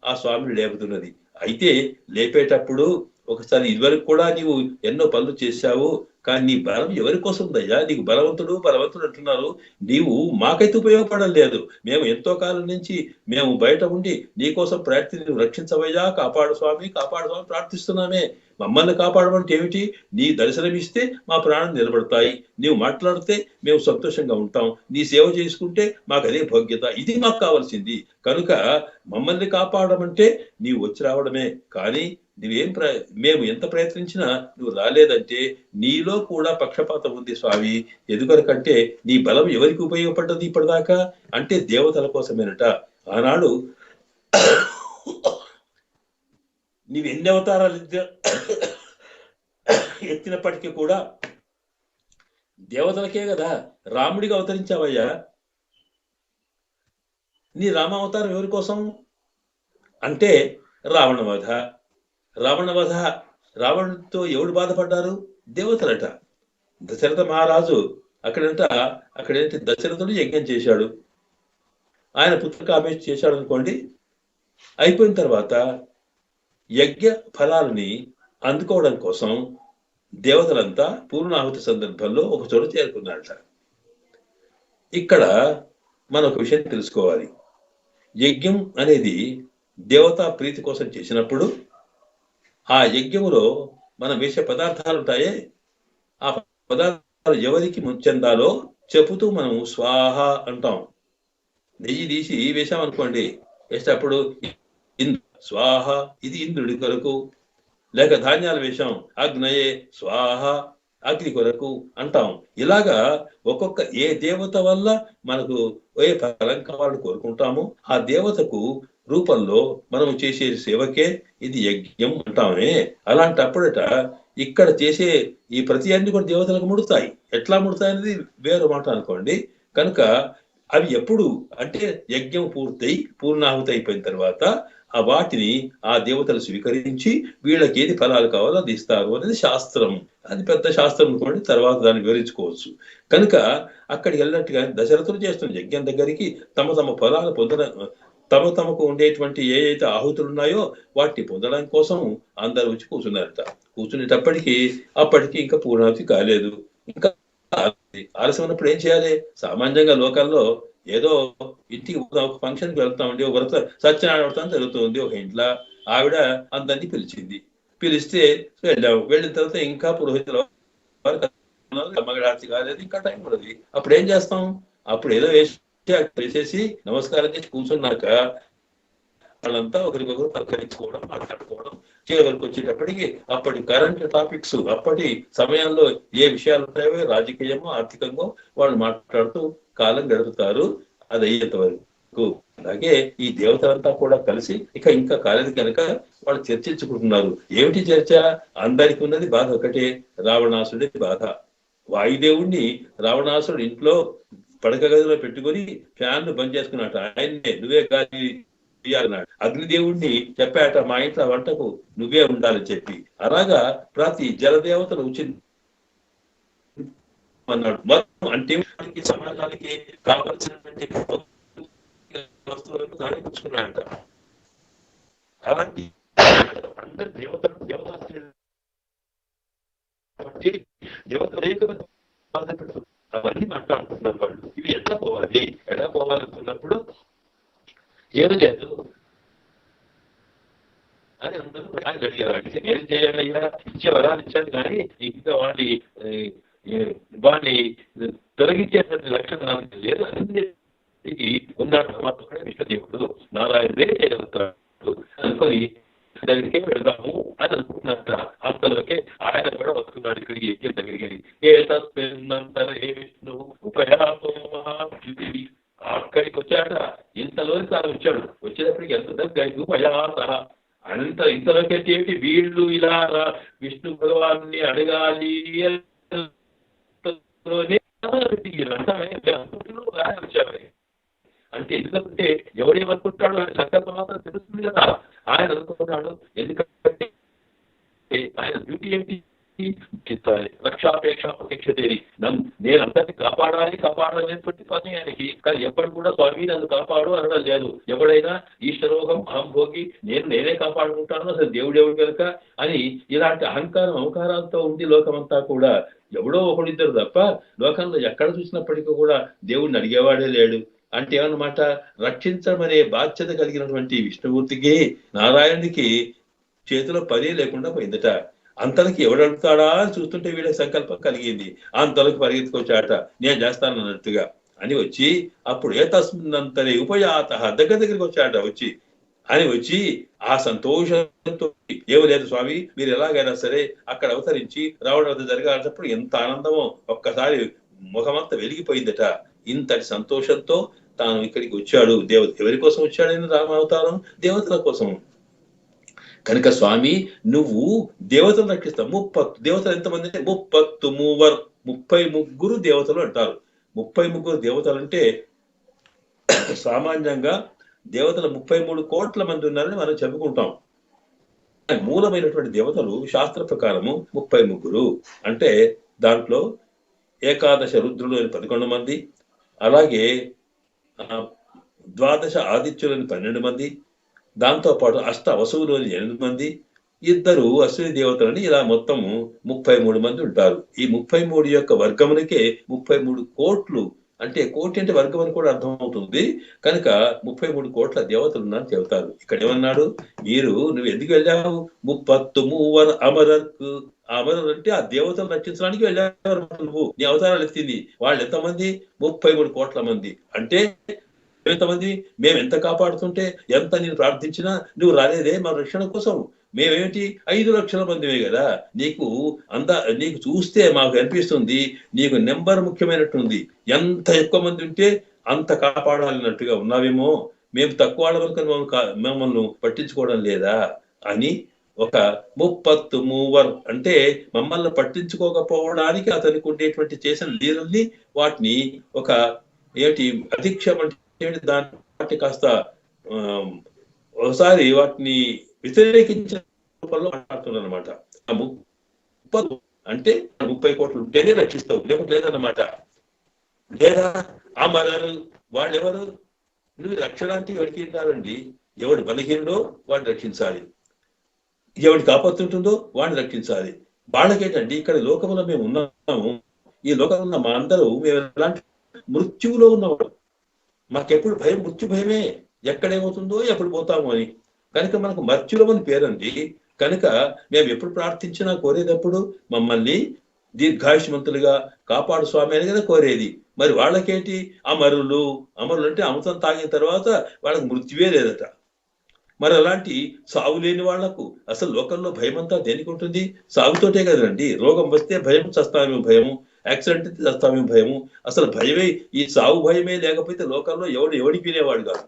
ఆ స్వామిని లేపుతున్నది. అయితే లేపేటప్పుడు ఒకసారి ఇదివరకు కూడా నీవు ఎన్నో పనులు చేశావు, కానీ నీ బలం ఎవరి కోసం ఉందయ్యా? నీకు బలవంతుడు అంటున్నారు, నీవు మాకైతే ఉపయోగపడం లేదు. మేము ఎంతో కాలం నుంచి మేము బయట ఉండి నీకోసం ప్రయత్నం, రక్షించవయ్యా, కాపాడు స్వామి ప్రార్థిస్తున్నామే. మమ్మల్ని కాపాడమంటే ఏమిటి? నీ దర్శనమిస్తే మా ప్రాణం నిలబడతాయి, నీవు మాట్లాడితే మేము సంతోషంగా ఉంటాం, నీ సేవ చేసుకుంటే మాకు అదే భోగ్యత, ఇది మాకు కావాల్సింది. కనుక మమ్మల్ని కాపాడమంటే నీవు వచ్చి రావడమే. కానీ మేము ఎంత ప్రయత్నించినా నువ్వు రాలేదంటే నీలో కూడా పక్షపాతం ఉంది స్వామి. ఎందుకనకంటే నీ బలం ఎవరికి ఉపయోగపడ్డది ఇప్పటిదాకా అంటే దేవతల కోసమేనట. ఆనాడు నీవు ఎన్ని అవతారాలు ఎత్తినప్పటికీ కూడా దేవతలకే కదా. రాముడిగా అవతరించావయ్యా, నీ రామావతారం ఎవరి కోసం అంటే రావణ వధ. రావణుడితో ఎవడు బాధపడ్డారు? దేవతలట. దశరథ మహారాజు అక్కడేంటి దశరథుడు యజ్ఞం చేశాడు, ఆయన పుత్రకామేష్టి చేశాడు అనుకోండి. అయిపోయిన తర్వాత యజ్ఞ ఫలాలని అందుకోవడం కోసం దేవతలంతా పూర్ణాహుతి సందర్భంలో ఒక చోట చేరుకున్నారట. ఇక్కడ మనం ఒక విషయం తెలుసుకోవాలి. యజ్ఞం అనేది దేవతా ప్రీతి కోసం చేసినప్పుడు ఆ యజ్ఞములో మనం వేసే పదార్థాలు ఉంటాయే, ఆ పదార్థాలు ఎవరికి చెందాలో చెబుతూ మనం స్వాహ అంటాం. నెయ్యి తీసి వేసామనుకోండి, వేసేటప్పుడు స్వాహ ఇది ఇంద్రుడి కొరకు. లేక ధాన్యాలు వేశాం, అగ్నయే స్వాహ అగ్ని కొరకు అంటాం. ఇలాగా ఒక్కొక్క ఏ దేవత వల్ల మనకు ఏ ఫలం కావాలని కోరుకుంటామో ఆ దేవతకు రూపంలో మనం చేసే సేవకే ఇది యజ్ఞం అంటామే. అలాంటప్పుడట ఇక్కడ చేసే ఈ ప్రతి అన్ని కూడా దేవతలకు ముడతాయి. ఎట్లా ముడతాయి అనేది వేరే మాట అనుకోండి. కనుక అవి ఎప్పుడు అంటే యజ్ఞం పూర్తయి పూర్ణాహుతి అయిపోయిన తర్వాత ఆ వాటిని ఆ దేవతలు స్వీకరించి వీళ్ళకి ఏది ఫలాలు కావాలో అది ఇస్తారు అనేది శాస్త్రం. అది పెద్ద శాస్త్రం అనుకోండి, తర్వాత దాన్ని వివరించుకోవచ్చు. కనుక అక్కడికి వెళ్ళినట్టుగా దశరథులు చేస్తున్న యజ్ఞం దగ్గరికి తమ తమ ఫలాలు తమకు ఉండేటువంటి ఏ అయితే ఆహుతులు ఉన్నాయో వాటిని పొందడం కోసం అందరూ వచ్చి కూర్చున్నారట. కూర్చునేటప్పటికి అప్పటికి ఇంకా పూర్ణాహుతి కాలేదు. ఇంకా ఆలస్యం ఉన్నప్పుడు ఏం చేయాలి? సామాన్యంగా లోకల్లో ఏదో ఇంటికి ఒక ఫంక్షన్కి వెళ్తామండి, ఒక వ్రత సత్యనారాయణ వ్రతం జరుగుతుంది ఒక ఇంట్లో. ఆవిడ అందరినీ పిలిచింది. పిలిస్తే వెళ్ళాము. వెళ్ళిన తర్వాత ఇంకా పురోహితుల మంగళారతి కాలేదు, ఇంకా టైం పడుతుంది. అప్పుడు ఏం చేస్తాం? అప్పుడు ఏదో వేసేసి నమస్కారం చేసి కూర్చున్నాక వాళ్ళంతా ఒకరికొకరు పలకరించుకోవడం, మాట్లాడుకోవడం, చివరికి వచ్చేటప్పటికి అప్పటి కరెంట్ టాపిక్స్, అప్పటి సమయంలో ఏ విషయాలు ఉంటాయో రాజకీయమో ఆర్థికంగా వాళ్ళు మాట్లాడుతూ కాలం గడుపుతారు. అది అయ్యేంత వరకు. అలాగే ఈ దేవతలంతా కూడా కలిసి ఇంకా కాలేదు కనుక వాళ్ళు చర్చించుకుంటున్నారు. ఏమిటి చర్చ? అందరికి ఉన్నది బాధ ఒకటే, రావణాసుడి బాధ. వాయుదేవుణ్ణి రావణాసుడు ఇంట్లో పడక గదిలో పెట్టుకుని ఫ్యాన్ బంద్ చేసుకున్నట్టు ఆయన్నే నువ్వే గాలి అన్నాడు. అగ్నిదేవుణ్ణి చెప్పాట, మా ఇంట్లో వంటకు నువ్వే ఉండాలని చెప్పి. అలాగా ప్రతి జలదేవతలు వచ్చింది అన్నాడు. మొత్తం అంటే సమాజానికి కావలసినటువంటి వస్తువులను దానిపుచ్చుకున్నాడంట. అలాంటి అందరు అవన్నీ మాట్లాడుతున్నారు వాళ్ళు. ఇవి ఎలా పోవాలనుకున్నప్పుడు ఏం లేదు అని అందరూ ఆయన అడిగారు. ఏం చేయాలయ్యా? ఇచ్చే వరాలు ఇచ్చాను కానీ ఇంకా వాడిని తొలగించేటువంటి లక్షణం నాకు లేదు. అన్నిటికీ ఉన్నాడు పరమాత్మ విశ్వదేవుడు, నారాయణుడే చేయగలుగుతాడు అనుకొని దగ్గరికే వెళ్దాము అని అనుకుంటున్నట్ట. అంతలోకే ఆయన కూడా వస్తున్నాడు ఇక్కడికి యజ్ఞం దగ్గరికి. ఏ తస్మిన్నంతర ఏ విష్ణు ఉపయాసో మహాశివుడి. అక్కడికి వచ్చాడ. ఇంతలోకి తాను వచ్చాడు. వచ్చేటప్పటికి ఎంత దగ్గర ఉపయాస అంత ఇంతలోకి ఏమిటి వీళ్ళు ఇలా విష్ణు భగవాన్ని అడగాలి వచ్చారు. అంటే ఎందుకంటే ఎవడేమనుకుంటాడో ఆయన సంకల్పం మాత్రం తెలుస్తుంది కదా. ఆయన అనుకుంటున్నాడు. ఎందుకంటే ఆయన డ్యూటీ ఏంటి? రక్షాపేక్ష అపేక్షతేరి. నేను అందరినీ కాపాడాలనేటువంటి పని ఆయనకి. కానీ ఎప్పటి కూడా స్వామి నన్ను కాపాడు అనడం లేదు. ఎవడైనా ఈశ్వరోహం అహంభోగి, నేనే కాపాడుకుంటాను, అసలు దేవుడెవడు కనుక అని ఇలాంటి అహంకారాలతో ఉంది లోకమంతా కూడా. ఎవడో ఒకడిద్దరు తప్ప లోకంలో ఎక్కడ చూసినప్పటికీ కూడా దేవుడిని అడిగేవాడే లేడు. అంటే ఏమన్నమాట? రక్షించడం అనే బాధ్యత కలిగినటువంటి విష్ణుమూర్తికి, నారాయణుడికి చేతిలో పని లేకుండా పోయిందట. అంతలకి ఎవడు అడుగుతాడా అని చూస్తుంటే వీళ్ళకి సంకల్పం కలిగింది. అంతలకు పరిగెత్తుకొచ్చాట, నేను చేస్తానన్నట్టుగా అని వచ్చి అప్పుడు ఏ తస్మిన్నంతరే ఉపయాత దగ్గరికి వచ్చాట. వచ్చి ఆ సంతోషంతో ఏమి లేదు స్వామి, మీరు ఎలాగైనా సరే అక్కడ అవతరించి రావడం వద్ద జరగాల్సినప్పుడు ఎంత ఆనందమో ఒక్కసారి ముఖమంతా వెలిగిపోయిందట. ఇంతటి సంతోషంతో తాను ఇక్కడికి వచ్చాడు. ఎవరి కోసం వచ్చాడని రామావతారం? దేవతల కోసం. కనుక స్వామి నువ్వు దేవతలు రక్షిస్తావు. 30 దేవతలు ఎంతమంది అంటే 33 దేవతలు అంటారు. 33 దేవతలు అంటే సామాన్యంగా దేవతలు 33 కోట్ల మంది ఉన్నారని మనం చెప్పుకుంటాం. మూలమైనటువంటి దేవతలు శాస్త్ర ప్రకారము 33. అంటే దాంట్లో ఏకాదశ రుద్రులు అని 11 మంది, అలాగే 12 ఆదిత్యులని 12 మంది, దాంతోపాటు అష్ట వసువులు అని 8 మంది, 2 అశ్విని దేవతలని, ఇలా మొత్తము 33 మంది ఉంటారు. ఈ 33 యొక్క వర్గమునికే 33 కోట్లు. అంటే కోటి అంటే వర్గం అని కూడా అర్థం అవుతుంది. కనుక 33 కోట్ల దేవతలు ఉన్నారని చెబుతారు. ఇక్కడ ఏమన్నాడు? నువ్వు ఎందుకు వెళ్ళావు? 33 అమరర్కు. అమరర్ అంటే ఆ దేవతలు రక్షించడానికి వెళ్ళారు. నువ్వు నీ అవతారాలు ఎత్తింది వాళ్ళు ఎంతమంది? 33 కోట్ల మంది. అంటే ఎంతమంది? మేము ఎంత కాపాడుతుంటే, ఎంత నేను ప్రార్థించినా నువ్వు రాలేదే మా రక్షణ కోసం. మేమేమిటి 5 లక్షల మందిమే కదా, నీకు నీకు చూస్తే మాకు అనిపిస్తుంది నీకు నెంబర్ ముఖ్యమైనట్టుంది, ఎంత ఎక్కువ మంది ఉంటే అంత కాపాడాలన్నట్టుగా ఉన్నావేమో, మేము తక్కువ వాళ్ళ మమ్మల్ని పట్టించుకోవడం లేదా అని ఒక ముప్పత్తు మూవర్ అంటే మమ్మల్ని పట్టించుకోకపోవడానికి అతనికి ఉండేటువంటి చేసిన లీలల్ని వాటిని ఒక ఏంటి అధిక్షం అంటే దాన్ని కాస్త ఒకసారి వాటిని వ్యతిరేకించిన రూపంలో మాట్లాడుతున్నారు అనమాట. అంటే 30 కోట్లు ఉంటేనే రక్షిస్తావు, లేకపోతే లేదన్నమాట. లేదా అమరరు వాళ్ళెవరు? నువ్వు రక్షణ అంటే ఎవరికి కాదండి, ఎవడు బలహీనుడో వాడిని రక్షించాలి, ఎవరికి ఆపత్తు ఉంటుందో వాడిని రక్షించాలి. వాళ్ళకేంటండి ఇక్కడ లోకంలో మేము ఉన్నాము, ఈ లోకంలో ఉన్న మా అందరూ మేము ఎలాంటి మృత్యువులో ఉన్నవాడు, మాకెప్పుడు భయం మృత్యు భయమే, ఎక్కడేమవుతుందో ఎప్పుడు పోతాము అని. కనుక మనకు మర్త్యులం అని పేరండి. కనుక మేము ఎప్పుడు ప్రార్థించినా కోరేటప్పుడు మమ్మల్ని దీర్ఘాయుష్మంతులుగా కాపాడు స్వామి అని కదా కోరేది. మరి వాళ్ళకేంటి అమరులు అంటే అమృతం తాగిన తర్వాత వాళ్ళకి మృత్యువే లేదట. మరి అలాంటి సావు లేని వాళ్లకు అసలు లోకంలో భయం అంతా దేనికి ఉంటుంది? సాగుతోటే కదండి. రోగం వస్తే భయం, చస్తామేమో భయము, యాక్సిడెంట్ అయితే చస్తామేమో భయము. అసలు భయమే, ఈ సావు భయమే లేకపోతే లోకంలో ఎవడికి వినేవాడు కాదు.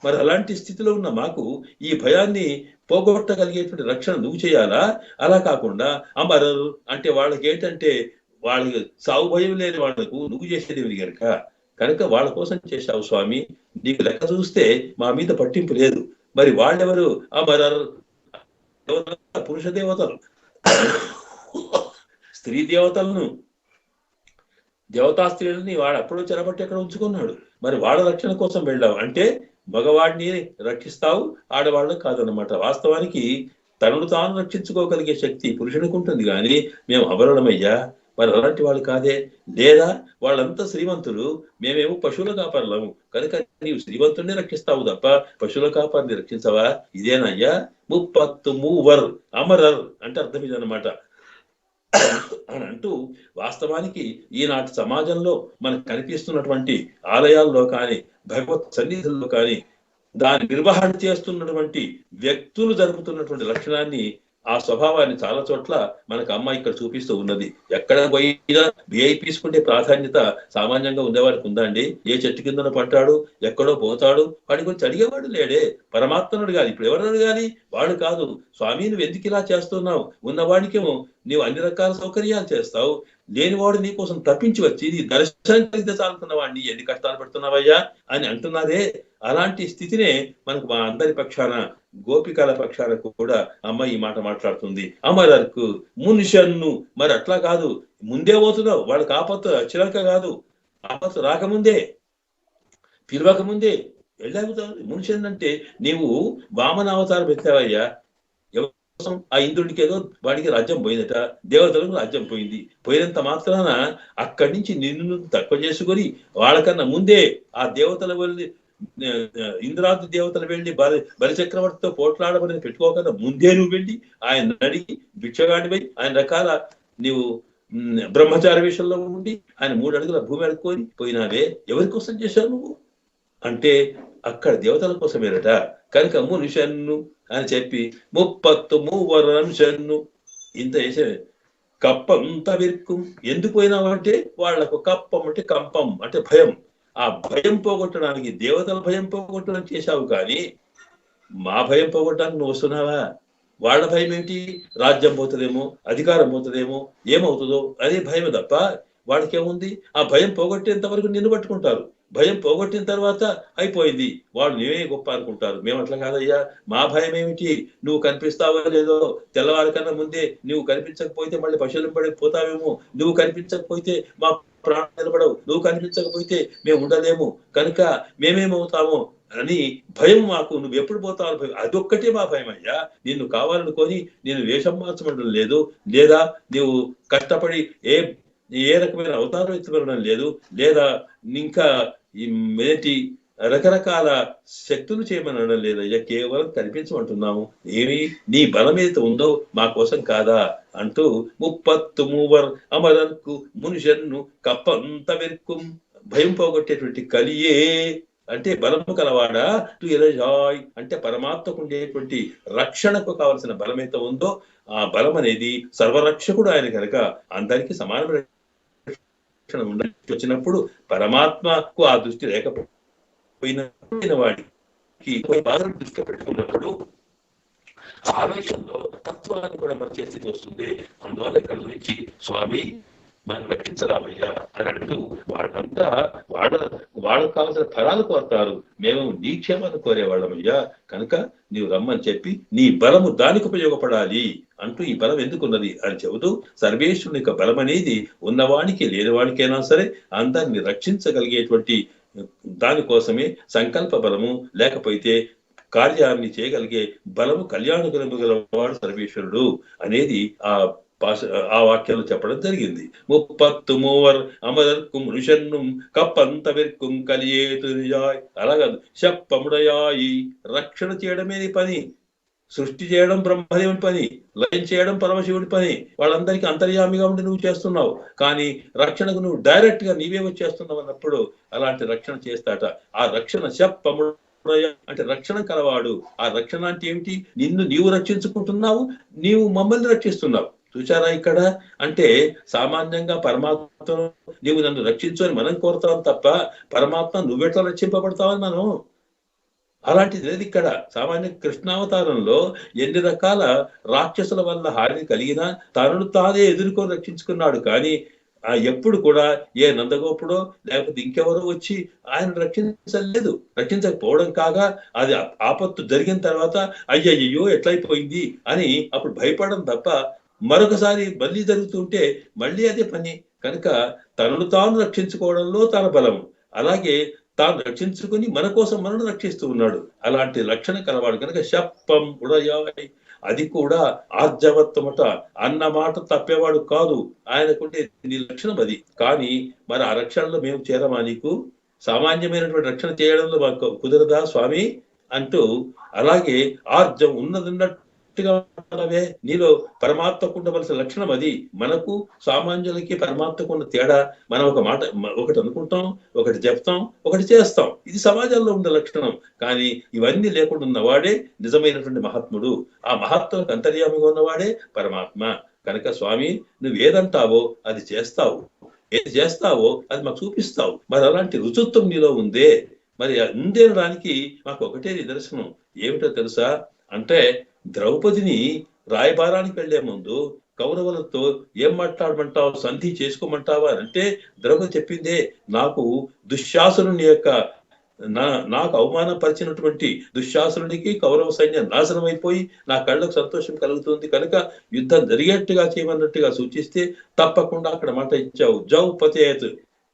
మరి అలాంటి స్థితిలో ఉన్న మాకు ఈ భయాన్ని పోగొట్టగలిగేటువంటి రక్షణ నువ్వు చేయాలా? అలా కాకుండా అమరరు అంటే వాళ్ళకి ఏంటంటే వాళ్ళకి సావు భయం లేని వాళ్ళకు నువ్వు చేసేది కనుక వాళ్ళ కోసం చేశావు స్వామి, నీకు లెక్క చూస్తే మా మీద పట్టింపు లేదు. మరి వాళ్ళెవరు? అమరరు పురుష దేవతలు, స్త్రీ దేవతలను, దేవతా స్త్రీలని వాడు అప్పుడు చెరబట్టి ఎక్కడ ఉంచుకున్నాడు. మరి వాళ్ళ రక్షణ కోసం వెళ్ళావు అంటే మగవాడిని రక్షిస్తావు, ఆడవాళ్ళని కాదన్నమాట. వాస్తవానికి తనను తాను రక్షించుకోగలిగే శక్తి పురుషునికి ఉంటుంది, కానీ మేము అబరులమయ్యా, మరి అలాంటి వాళ్ళు కాదే. లేదా వాళ్ళంతా శ్రీమంతులు, మేమేమో పశువుల కాపర్లము, కనుక నీవు శ్రీమంతుడిని రక్షిస్తావు తప్ప పశువుల కాపర్ని రక్షించవా? ఇదేనయ్యా ముప్పత్తు మూవర్, అమరర్ అంటే అర్థం ఇదన్నమాట అని అంటూ, వాస్తవానికి ఈనాటి సమాజంలో మనకు కనిపిస్తున్నటువంటి ఆలయాల్లో కానీ భగవత్ సన్నిధుల్లో కానీ దాని నిర్వహణ చేస్తున్నటువంటి వ్యక్తులు జరుపుతున్నటువంటి లక్షణాన్ని, ఆ స్వభావాన్ని చాలా చోట్ల మనకు అమ్మ ఇక్కడ చూపిస్తూ ఉన్నది. ఎక్కడ పోయినా విఐపీస్ కుంటే ప్రాధాన్యత సామాన్యంగా ఉండేవాడికి ఉందా అండి? ఏ చెట్టు కిందన పట్టాడు, ఎక్కడో పోతాడు, వాడి గురించి అడిగేవాడు లేడే. పరమాత్మను అడగాలి. ఇప్పుడు ఎవరు అడగాలి? వాడు కాదు. స్వామి నువ్వు ఎందుకు ఇలా చేస్తున్నావు? ఉన్నవాడికేమో నీవు అన్ని రకాల సౌకర్యాలు చేస్తావు, లేనివాడు నీ కోసం తప్పించి వచ్చి నీ దర్శనం కలిగితే చాలుతున్న వాడిని ఎన్ని కష్టాలు పెడుతున్నావయ్యా అని అంటున్నారే. అలాంటి స్థితినే మనకు మా అందరి పక్షాన, గోపికల పక్షాన కూడా అమ్మ ఈ మాట మాట్లాడుతుంది. అమరర్కు మునిషన్ను, మరి అట్లా కాదు, ముందే పోతున్నావు, వాళ్ళకి ఆపత్తు వచ్చినాక కాదు, ఆపత్తు రాకముందే, పిలవకముందే వెళ్ళాగుతావు. మునిషన్ అంటే నీవు వామన అవతారం ఎత్తావయ్యా. ఆ ఇంద్రుడికి ఏదో వాడికి రాజ్యం పోయిందట, దేవతలకు రాజ్యం పోయింది. పోయినంత మాత్రాన అక్కడి నుంచి నిన్ను తక్కువ చేసుకొని వాళ్ళకన్నా ముందే ఆ దేవతల వెళ్ళి, ఇంద్రాది దేవతలు వెళ్ళి బలిచక్రవర్తితో పోట్లాడమని పెట్టుకోకుండా ముందే నువ్వు వెళ్ళి ఆయన అడిగి భిక్షగాడిపై ఆయన రకాల నీవు బ్రహ్మచారి విషయంలో ఉండి ఆయన 3 అడుగుల భూమి అడుక్కొని పోయినావే. ఎవరి కోసం చేశావు నువ్వు అంటే అక్కడ దేవతల కోసమేనట. కనుక మునిషన్ను అని చెప్పి ముప్పత్తు మూవరన్షన్ను ఇంత చేసే కప్పంత విరుక్కుం. ఎందుకు పోయినావంటే వాళ్లకు కప్పం అంటే కంపం అంటే భయం. ఆ భయం పోగొట్టడానికి, దేవతల భయం పోగొట్టడానికి చేశావు, కానీ మా భయం పోగొట్టడానికి నువ్వు వస్తున్నావా? వాళ్ళ భయం ఏంటి? రాజ్యం పోతుందేమో, అధికారం పోతుందేమో, ఏమవుతుందో అదే భయం తప్ప వాడికి ఏముంది? ఆ భయం పోగొట్టేంత వరకు నిన్ను పట్టుకుంటారు. భయం పోగొట్టిన తర్వాత అయిపోయింది, వాళ్ళు నీవే గొప్ప అనుకుంటారు. మేము అట్లా కాదయ్యా. మా భయం ఏమిటి? నువ్వు కనిపిస్తావో లేదో, తెల్లవారి కన్నా ముందే నువ్వు కనిపించకపోతే మళ్ళీ పశువులు పడి పోతావేమో, నువ్వు కనిపించకపోతే మా ప్రాణం నిలబడవు, నువ్వు కనిపించకపోతే మేము ఉండలేము, కనుక మేమేమవుతామో అని భయం మాకు. నువ్వు ఎప్పుడు పోతావు భయం, అదొక్కటే మా భయం అయ్యా. నిన్ను కావాలనుకొని నేను వేషం మార్చడం లేదు, లేదా నువ్వు కష్టపడి ఏ రకమైన అవతారం ఎత్తుకోవడం లేదు, లేదా ఇంకా ఏంటి రకరకాల శక్తులు చేయమనడం లేదయ్యా. కేవలం కనిపించమంటున్నాము. ఏమి నీ బలం ఏదైతే ఉందో మా కోసం కాదా అంటూ ముప్పత్తు మూవర్ అమరర్కు మునిషన్ను కప్పంత వెర్కుం, భయం పోగొట్టేటువంటి కలియే అంటే బలము కలవాడా టు ఎలజాయ్ అంటే పరమాత్మకు ఉండేటువంటి రక్షణకు కావలసిన బలమైతే ఉందో ఆ బలం అనేది సర్వరక్షకుడు ఆయన కనుక అందరికీ సమానమైన రక్షణ వచ్చినప్పుడు పరమాత్మకు ఆ దృష్టి లేకపోయిన వాడికి బాధను దృష్టిలో పెట్టుకున్నప్పుడు ఆవేశంలో తత్వాన్ని కూడా మర్చే స్థితి వస్తుంది. అందువల్ల ఇక్కడ నుంచి స్వామి మనం రక్షించరామయ్యా అని అంటూ వాళ్ళంతా వాళ్ళకు కావాల్సిన ఫలాలు కోరుతారు. మేము నీ క్షేమాన్ని కోరేవాళ్ళమయ్యా కనుక నీవు రమ్మని చెప్పి నీ బలము దానికి ఉపయోగపడాలి అంటూ ఈ బలం ఎందుకున్నది అని చెబుతూ సర్వేశ్వరుని యొక్క బలం అనేది ఉన్నవానికి లేనివాడికైనా సరే అందరిని రక్షించగలిగేటువంటి దానికోసమే సంకల్ప బలము లేకపోతే కార్యాన్ని చేయగలిగే బలము కళ్యాణ గలవాడు సర్వేశ్వరుడు అనేది ఆ వాక్యాలు చెప్పడం జరిగింది. 33 అమరర్కుం ఋషన్నుం కప్పంతవిర్కుం కలియేతుయాయ్ అలాగా శప్పముడయాయి రక్షణ చేయడమే నీ పని, సృష్టి చేయడం బ్రహ్మదేవుని పని, లయం చేయడం పరమశివుడి పని. వాళ్ళందరికీ అంతర్యామిగా ఉండి నువ్వు చేస్తున్నావు, కానీ రక్షణకు నువ్వు డైరెక్ట్ గా నీవే వచ్చేస్తున్నావు అన్నప్పుడు అలాంటి రక్షణ చేస్తాట. ఆ రక్షణ శప్పముడ అంటే రక్షణ కలవాడు. ఆ రక్షణ అంటే ఏమిటి? నిన్ను నీవు రక్షించుకుంటున్నావు, నీవు మమ్మల్ని రక్షిస్తున్నావు. చూచారా ఇక్కడ? అంటే సామాన్యంగా పరమాత్మ నీవు నన్ను రక్షించు అని మనం కోరుతాం తప్ప పరమాత్మ నువ్వెట్లా రక్షింపబడతావని మనం అలాంటిది లేదు ఇక్కడ. సామాన్య కృష్ణావతారంలో ఎన్ని రకాల రాక్షసుల వల్ల హాని కలిగినా తనను తానే ఎదుర్కొని రక్షించుకున్నాడు. కానీ ఎప్పుడు కూడా ఏ నందగోపుడో లేకపోతే ఇంకెవరో వచ్చి ఆయన రక్షించలేదు. రక్షించకపోవడం కాగా అది ఆపత్తు జరిగిన తర్వాత అయ్యయ్యో ఎట్లయిపోయింది అని అప్పుడు భయపడడం తప్ప మరొకసారి మళ్ళీ జరుగుతుంటే మళ్ళీ అదే పని. కనుక తనను తాను రక్షించుకోవడంలో తన బలము, అలాగే తాను రక్షించుకుని మన కోసం మనను రక్షిస్తూ ఉన్నాడు. అలాంటి రక్షణ కలవాడు కనుక శప్పం ఉడయాయ్ అది కూడా ఆర్జవత్వమట అన్న మాట తప్పేవాడు కాదు. ఆయనకుంటే నీ లక్షణం అది. కానీ మరి ఆ రక్షణలో మేము చేరమా? నీకు సామాన్యమైనటువంటి రక్షణ చేయడంలో మాకు కుదరదా స్వామి అంటూ అలాగే ఆర్జం ఉన్నదిన్నట్టుగా నీలో పరమాత్మకు ఉండవలసిన లక్షణం అది. మనకు సామాన్యులకి పరమాత్మకు ఉన్న తేడా మనం ఒక మాట ఒకటి అనుకుంటాం, ఒకటి చెప్తాం, ఒకటి చేస్తాం. ఇది సమాజంలో ఉండే లక్షణం. కానీ ఇవన్నీ లేకుండా ఉన్నవాడే నిజమైనటువంటి మహాత్ముడు. ఆ మహాత్ములకు అంతర్యామిగా ఉన్నవాడే పరమాత్మ. కనుక స్వామి నువ్వు ఏదంటావో అది చేస్తావు, ఏది చేస్తావో అది మాకు చూపిస్తావు. మరి అలాంటి రుచుత్వం నీలో ఉందే. మరి ఉండేదానికి మాకు ఒకటే నిదర్శనం ఏమిటో తెలుసా అంటే ద్రౌపదిని రాయబారానికి వెళ్లే ముందు కౌరవులతో ఏం మాట్లాడమంటావు, సంధి చేసుకోమంటావా అంటే ద్రౌపది చెప్పిందే, నాకు దుశ్శాసనుని యొక్క నాకు అవమానపరిచినటువంటి దుశ్శాసనుడికి కౌరవ సైన్యం నాశనం అయిపోయి నా కళ్ళకు సంతోషం కలుగుతుంది కనుక యుద్ధం జరిగేట్టుగా చేయమన్నట్టుగా సూచిస్తే తప్పకుండా అక్కడ మాట ఇచ్చావు. జౌ పతేత్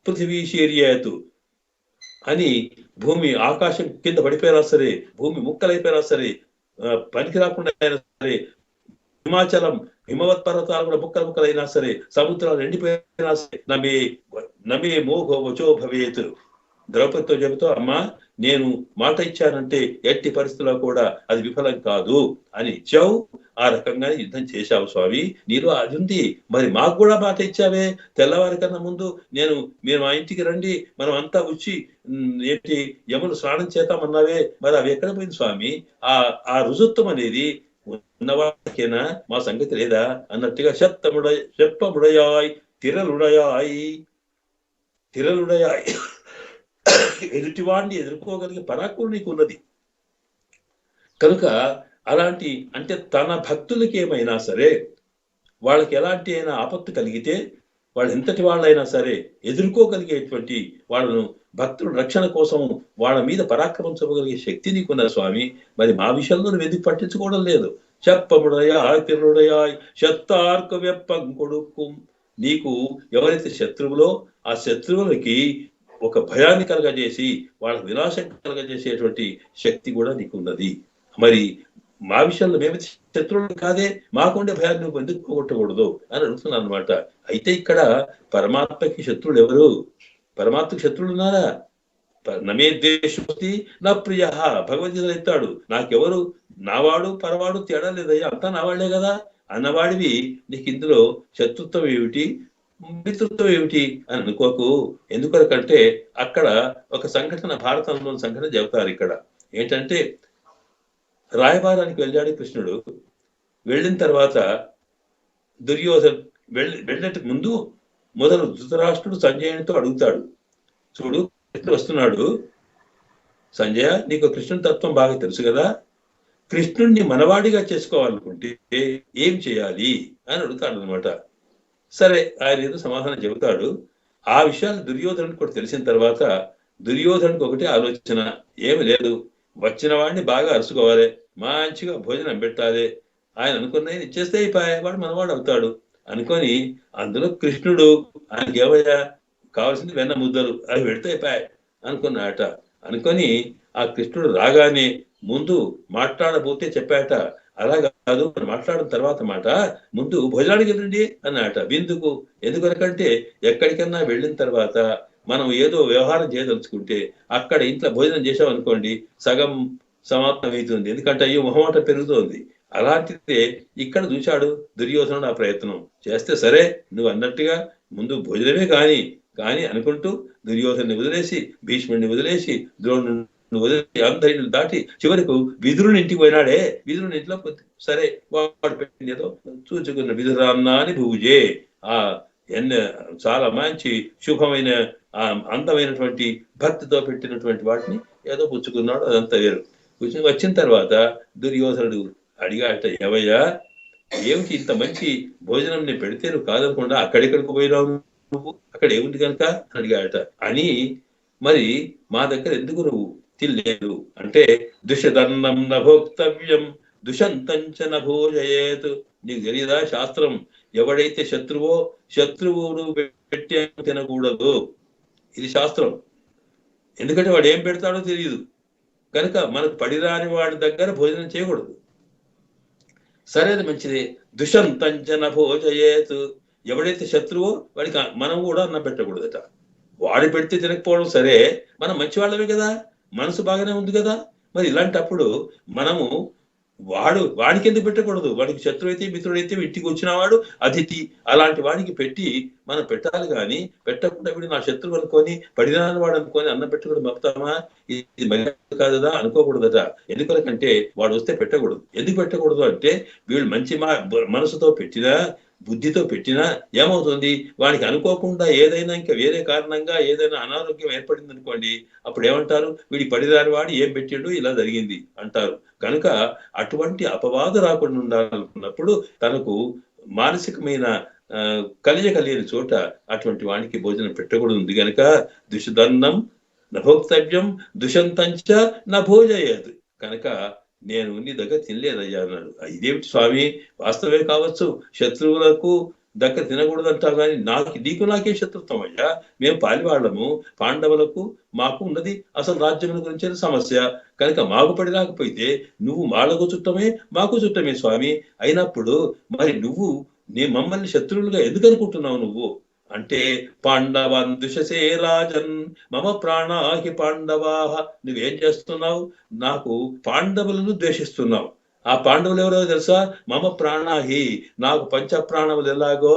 పృథివీ శీర్యేతు అని భూమి ఆకాశం కింద పడిపోయినా సరే, భూమి ముక్కలైపోయినా సరే, పనికి రాకుండా అయినా సరే, హిమాచలం హిమవత్ పర్వతాలు కూడా ముక్కలు ముక్కలైనా సరే, సముద్రాలు ఎండిపోయినా సరే, నమే మోహో వచో భవేత్ ద్రౌపదితో చెబుతూ అమ్మా నేను మాట ఇచ్చానంటే ఎట్టి పరిస్థితుల్లో కూడా అది విఫలం కాదు అని ఇచ్చావు. ఆ రకంగానే యుద్ధం చేశావు స్వామి, నీలో అది ఉంది. మరి మాకు కూడా మాట ఇచ్చావే, తెల్లవారి కన్నా ముందు మీరు మా ఇంటికి రండి, మనం అంతా వచ్చి ఏంటి యమును స్నానం చేద్దామన్నావే, మరి అవి ఎక్కడ పోయింది స్వామి? ఆ రుజుత్వం అనేది ఉన్నవాడికేనా, మా సంగతి లేదా అన్నట్టుగా చెప్పముడయాయ్ తిరలుడయాయ్ ఎదుటివాడిని ఎదుర్కోగలిగే పరాక్రమం నీకు ఉన్నది కనుక అలాంటి అంటే తన భక్తులకి ఏమైనా సరే, వాళ్ళకి ఎలాంటి అయినా ఆపత్తు కలిగితే వాళ్ళు ఎంతటి వాళ్ళైనా సరే ఎదుర్కోగలిగేటువంటి వాళ్ళను భక్తుల రక్షణ కోసం వాళ్ళ మీద పరాక్రమించగలిగే శక్తి నీకున్న స్వామి. మరి మా విషయంలో నువ్వు ఎందుకు పట్టించుకోవడం లేదు? చెప్పముడయాయ్ తిరుడయాయ్ శత్తార్క వెప్పం కొడుకు నీకు ఎవరైతే శత్రువులో ఆ శత్రువులకి ఒక భయాన్ని కలగజేసి వాళ్ళ వినాశం కలగజేసేటువంటి శక్తి కూడా నీకు ఉన్నది. మరి మా విషయంలో మేము శత్రువులు కాదే, మాకుండే భయాన్ని నువ్వు ఎందుకు పోగొట్టకూడదు అని అడుగుతున్నాను అనమాట. అయితే ఇక్కడ పరమాత్మకి శత్రువులు ఎవరు? పరమాత్మకి శత్రువులు ఉన్నారా? నమే ద్వేషోస్తి నా ప్రియ భగవద్గీత ఎత్తాడు. నాకెవరు నావాడు పరవాడు తేడా లేదయ్యా, అంతా నావాళ్లే కదా అన్నవాడివి నీకు ఇందులో శత్రుత్వం ఏమిటి? మిత్రత్వం ఏమిటి అని అనుకోకు. ఎందుకంటే అక్కడ ఒక సంఘటన, భారతంలోని సంఘటన చెబుతారు ఇక్కడ. ఏంటంటే రాయబారానికి వెళ్ళాడు కృష్ణుడు. వెళ్ళిన తర్వాత దుర్యోధన్ వెళ్ళేటకు ముందు మొదలు ధృతరాష్ట్రుడు సంజయునితో అడుగుతాడు, చూడు కృష్ణుడు వస్తున్నాడు, సంజయ నీకు కృష్ణుని తత్వం బాగా తెలుసు కదా, కృష్ణుడిని మనవాడిగా చేసుకోవాలనుకుంటే ఏం చేయాలి అని అడుగుతాడు అనమాట. సరే ఆయన ఏదో సమాధానం చెబుతాడు. ఆ విషయాలు దుర్యోధనుడికి కూడా తెలిసిన తర్వాత దుర్యోధనుడికి ఒకటే ఆలోచన, ఏమి లేదు, వచ్చిన వాడిని బాగా అరుచుకోవాలి, మంచిగా భోజనం పెట్టాలి, ఆయన అనుకున్నది ఇచ్చేస్తే అయిపోయాయి, వాడు మనవాడు అవుతాడు అనుకొని, అందులో కృష్ణుడు ఆయనకి ఏమయ్యా కావాల్సింది వెన్న ముద్దలు, అవి పెడితే అయిపోయాయి అనుకున్నాట. అనుకొని ఆ కృష్ణుడు రాగానే ముందు మాట్లాడబోతే చెప్పాట, అలా కాదు మాట్లాడిన తర్వాత మాట ముందు భోజనానికి వెళ్ళండి అన్నట. విందుకు ఎందుకనకంటే ఎక్కడికన్నా వెళ్ళిన తర్వాత మనం ఏదో వ్యవహారం చేయదలుచుకుంటే అక్కడ ఇంట్లో భోజనం చేసాం అనుకోండి సగం సమాప్తం అవుతుంది, ఎందుకంటే అయ్యో మొహమాట పెరుగుతోంది. అలాంటిదే ఇక్కడ చూశాడు దుర్యోధనుడు. ఆ ప్రయత్నం చేస్తే సరే నువ్వు అన్నట్టుగా ముందు భోజనమే కానీ కానీ అనుకుంటూ దుర్యోధను వదిలేసి, భీష్ముడిని వదిలేసి, ద్రోణుని వదిలేసి, అందరిని దాటి చివరకు విదురుని ఇంటికి పోయినాడే. విదురుని ఇంట్లో సరే వాడు పెట్టింది ఏదో చూచుకున్న విదురాన్నాని భూజే, ఆ చాలా మంచి శుభమైన ఆ అందమైనటువంటి భక్తితో పెట్టినటువంటి వాటిని ఏదో పుచ్చుకున్నాడు, అదంతా వేరు. వచ్చిన తర్వాత దుర్యోధనుడు అడిగాట, ఏవయ్యా ఏమిటి ఇంత మంచి భోజనం నేను పెడితే నువ్వు కాదనకుండా అక్కడెక్కడికి పోయినావు, నువ్వు అక్కడ ఏముంది కనుక అడిగాట. అని మరి మా దగ్గర ఎందుకు నువ్వు తినలేదు అంటే, దుషదన్నం నభోక్తవ్యం దుషంతంచ నభోజయేత్. నీకు తెలియదా శాస్త్రం, ఎవడైతే శత్రువును పెట్టి తినకూడదు, ఇది శాస్త్రం. ఎందుకంటే వాడు ఏం పెడతాడో తెలియదు కనుక మనకు పడిరాని వాడి దగ్గర భోజనం చేయకూడదు. సరే అది మంచిదే. దుషంతంచన భోజయేత్, ఎవడైతే శత్రువో వాడికి మనం కూడా అన్నం పెట్టకూడదట. వాడు పెడితే తినకపోవడం సరే, మనం మంచి వాళ్ళమే కదా, మనసు బాగానే ఉంది కదా. మరి ఇలాంటప్పుడు మనము వాడికి ఎందుకు పెట్టకూడదు? వాడికి శత్రువు అయితే మిత్రుడైతే ఇంటికి వచ్చిన వాడు అతిథి, అలాంటి వాడికి పెట్టి మనం పెట్టాలి. కానీ పెట్టకుండా వీడు నా శత్రువు అనుకొని పడినాని వాడు అనుకొని అన్నం పెట్టకూడదు మపుతామా, ఇది మర్యాద కాదా అనుకోకూడదట. ఎందుకంటే వాడు వస్తే పెట్టకూడదు. ఎందుకు పెట్టకూడదు అంటే వీళ్ళు మంచి మనసుతో పెట్టినా బుద్ధితో పెట్టినా ఏమవుతుంది, వానికి అనుకోకుండా ఏదైనా ఇంకా వేరే కారణంగా ఏదైనా అనారోగ్యం ఏర్పడింది అనుకోండి, అప్పుడు ఏమంటారు, వీడి పడిదారి వాడు ఏం పెట్టిండు ఇలా జరిగింది అంటారు. కనుక అటువంటి అపవాదు రాకుండా ఉండాలనుకున్నప్పుడు తనకు మానసికమైన కలియని చోట అటువంటి వానికి భోజనం పెట్టకూడదు ఉంది కనుక దుషదన్నం నభోక్తవ్యం దుషంతంచ నభోజయేత్. కనుక నేను నీ దగ్గర తినలేదయ్యా అన్నాడు. ఇదేమిటి స్వామి, వాస్తవే కావచ్చు, శత్రువులకు దగ్గర తినకూడదు అంటావు, కానీ నీకు నాకే శత్రుత్వం అయ్యా, మేము పాలివాళ్ళము, పాండవులకు మాకు ఉన్నది అసలు రాజ్యం గురించిన సమస్య కనుక మాకు పడి రాకపోతే నువ్వు వాళ్ళకు చుట్టమే మాకు చుట్టమే స్వామి. అయినప్పుడు మరి నువ్వు మమ్మల్ని శత్రువులుగా ఎందుకు అనుకుంటున్నావు నువ్వు అంటే, పాండవాన్ దుషసే రాజన్ మమ ప్రాణాహి పాండవాహ, నువ్వేం చేస్తున్నావు, నాకు పాండవులను ద్వేషిస్తున్నావు. ఆ పాండవులు ఎవరో తెలుసా, మమ ప్రాణాహి, నాకు పంచ ప్రాణములు ఎలాగో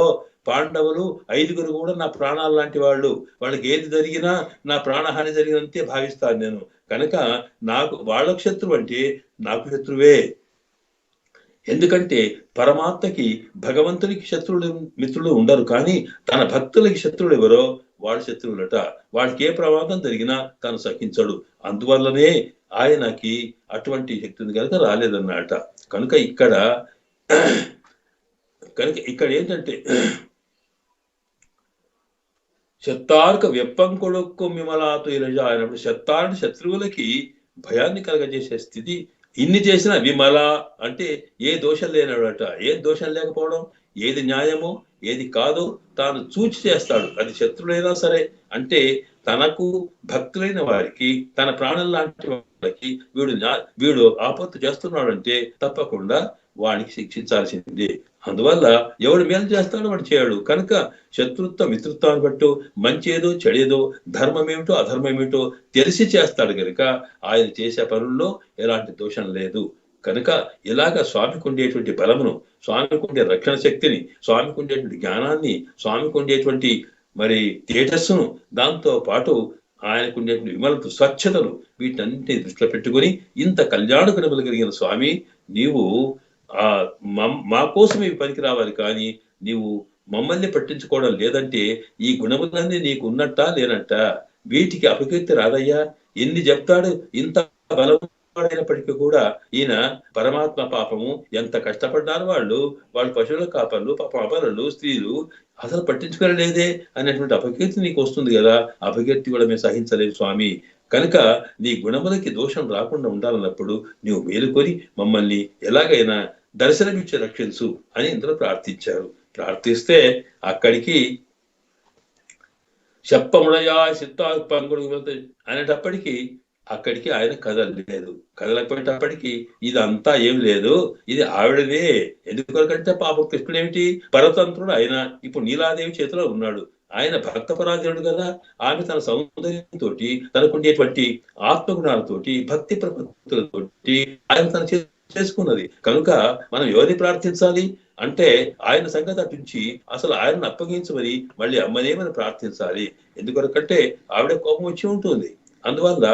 పాండవులు 5గురు కూడా నా ప్రాణాలు లాంటి వాళ్ళు, వాళ్ళకి ఏది జరిగినా నా ప్రాణహాని జరిగినంతే భావిస్తాను నేను. కనుక నాకు వాళ్ళకు శత్రువు అంటే నాకు శత్రువే. ఎందుకంటే పరమాత్మకి భగవంతునికి శత్రువులు మిత్రులు ఉండరు, కానీ తన భక్తులకి శత్రువులు ఎవరో వాడు శత్రువులట. వాడికి ఏ ప్రమాదం జరిగినా తను సహించడు. అందువల్లనే ఆయనకి అటువంటి శక్తి ఉంది కనుక రాలేదన్నమాట. కనుక ఇక్కడ ఏంటంటే శత్తార్క వెప్పం కొడుక్కు మిమలాతు ఇలజ అయినప్పుడు శత్తారుడు శత్రువులకి భయాన్ని కలగజేసే స్థితి. ఇన్ని చేసిన విమల అంటే ఏ దోషం లేనడట. ఏం దోషం లేకపోవడం, ఏది న్యాయమో ఏది కాదో తాను చూచి చేస్తాడు. అది శత్రులైనా సరే. అంటే తనకు భక్తులైన వారికి, తన ప్రాణం లాంటి వాళ్ళకి వీడు ఆపత్తు చేస్తున్నాడంటే తప్పకుండా వాడికి శిక్షించాల్సిందే. అందువల్ల ఎవడు మేలు చేస్తాడో వాడు చేయడు. కనుక శత్రుత్వ మిత్రుత్వాన్ని బట్టు మంచి ఏదో చెడేదో, ధర్మం ఏమిటో అధర్మం ఏమిటో తెలిసి చేస్తాడు కనుక ఆయన చేసే పనుల్లో ఎలాంటి దోషం లేదు. కనుక ఇలాగ స్వామికి ఉండేటువంటి బలమును, స్వామికి ఉండే రక్షణ శక్తిని, స్వామికి ఉండేటువంటి జ్ఞానాన్ని, స్వామికి ఉండేటువంటి మరి తేజస్సును, దాంతో పాటు ఆయనకు ఉండేటువంటి విమలత, స్వచ్ఛతను, వీటన్నింటినీ దృష్టిలో పెట్టుకొని ఇంత కళ్యాణ గుణములు కలిగిన స్వామి, నీవు ఆ మా కోసం ఇవి పనికి రావాలి, కానీ నీవు మమ్మల్ని పట్టించుకోవడం లేదంటే ఈ గుణములన్నీ నీకు ఉన్నట్టా లేనట్ట? వీటికి అపకీర్తి రాదయ్యా. ఎన్ని చెప్తాడు, ఇంత బలమైనప్పటికీ కూడా ఈయన పరమాత్మ పాపము ఎంత కష్టపడ్డారు వాళ్ళు పశువుల కాపర్లు, పాపం అపరులు, స్త్రీలు అసలు పట్టించుకోలేదే అనేటువంటి అపకీర్తి నీకు వస్తుంది కదా. అపకీర్తి కూడా మేము సహించలేదు స్వామి. కనుక నీ గుణములకి దోషం రాకుండా ఉండాలన్నప్పుడు నీవు మేలుకొని మమ్మల్ని ఎలాగైనా దర్శనమిచ్చి రక్షించు అని ఇందులో ప్రార్థించారు. ప్రార్థిస్తే అక్కడికి చెప్పముడయా సిద్ధా పంగుడు అనేటప్పటికీ అక్కడికి ఆయన కదలలేదు. కదలకపోయేటప్పటికీ ఇదంతా ఏం లేదు, ఇది ఆవిడదే. ఎందుకంటే పాపం కృష్ణుడు ఏమిటి, పరతంత్రుడు ఆయన. ఇప్పుడు నీలాదేవి చేతిలో ఉన్నాడు. ఆయన భక్తపరాధీనుడు కదా. ఆమె తన సౌందర్యంతో, తనకుండేటువంటి ఆత్మగుణాలతోటి, భక్తి ప్రపత్తులతోటి ఆయన తన చేసుకున్నది. కనుక మనం ఎవరిని ప్రార్థించాలి అంటే ఆయన సంగతి అటుంచి అసలు ఆయనను అప్పగించమని మళ్ళీ అమ్మనేమని ప్రార్థించాలి. ఎందుకంటే ఆవిడ కోపం వచ్చి ఉంటుంది. అందువల్ల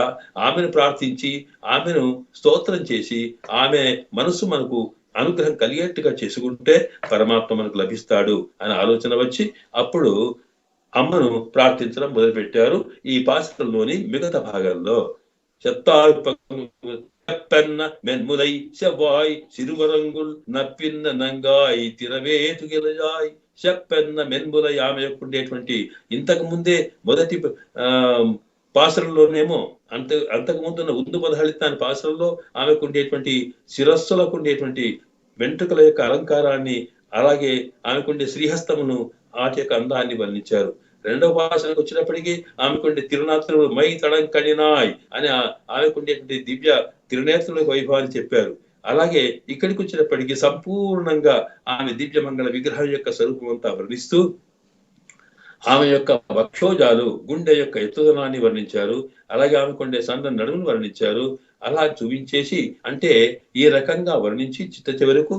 ఆమెను ప్రార్థించి, ఆమెను స్తోత్రం చేసి, ఆమె మనసు మనకు అనుగ్రహం కలిగేట్టుగా చేసుకుంటే పరమాత్మ మనకు లభిస్తాడు అనే ఆలోచన వచ్చి అప్పుడు అమ్మను ప్రార్థించడం మొదలుపెట్టారు. ఈ పాశ్రంలోని మిగతా భాగాల్లో చెప్పన్న మెన్ములై సెవ్వాయ్ సిరువరంగుల్ నప్పిన్న నంగాయ్ తిరవేతు గెలజాయ్. చెప్పన్న మెన్ములై ఆమె యొక్క ఉండేటువంటి ఇంతకు ముందే మొదటి పాసరంలోనేమో అంతకు ముందున్న ఉందు మొదలెత్తాని పాసరంలో ఆమెకు ఉండేటువంటి శిరస్సులకు ఉండేటువంటి వెంట్రుకల యొక్క అలంకారాన్ని, అలాగే ఆమెకుండే శ్రీహస్తమును, వాటి యొక్క అందాన్ని వర్ణించారు. రెండవ పాసనకు వచ్చినప్పటికీ ఆమెకుండే తిరునాత్రులు మై తడంకడినాయ్ అని ఆమెకుండేటువంటి దివ్య తిరునేత్రుల వైభవాన్ని చెప్పారు. అలాగే ఇక్కడికి వచ్చినప్పటికీ సంపూర్ణంగా ఆమె దివ్య మంగళ విగ్రహం యొక్క స్వరూపం అంతా వర్ణిస్తూ ఆమె యొక్క వక్షోజాలు, గుండె యొక్క ఎత్తుదనాన్ని వర్ణించారు. అలాగే ఆమెకుండే సన్న నడుమును వర్ణించారు. అలా చూపించేసి అంటే ఈ రకంగా వర్ణించి చిట్ట చివరకు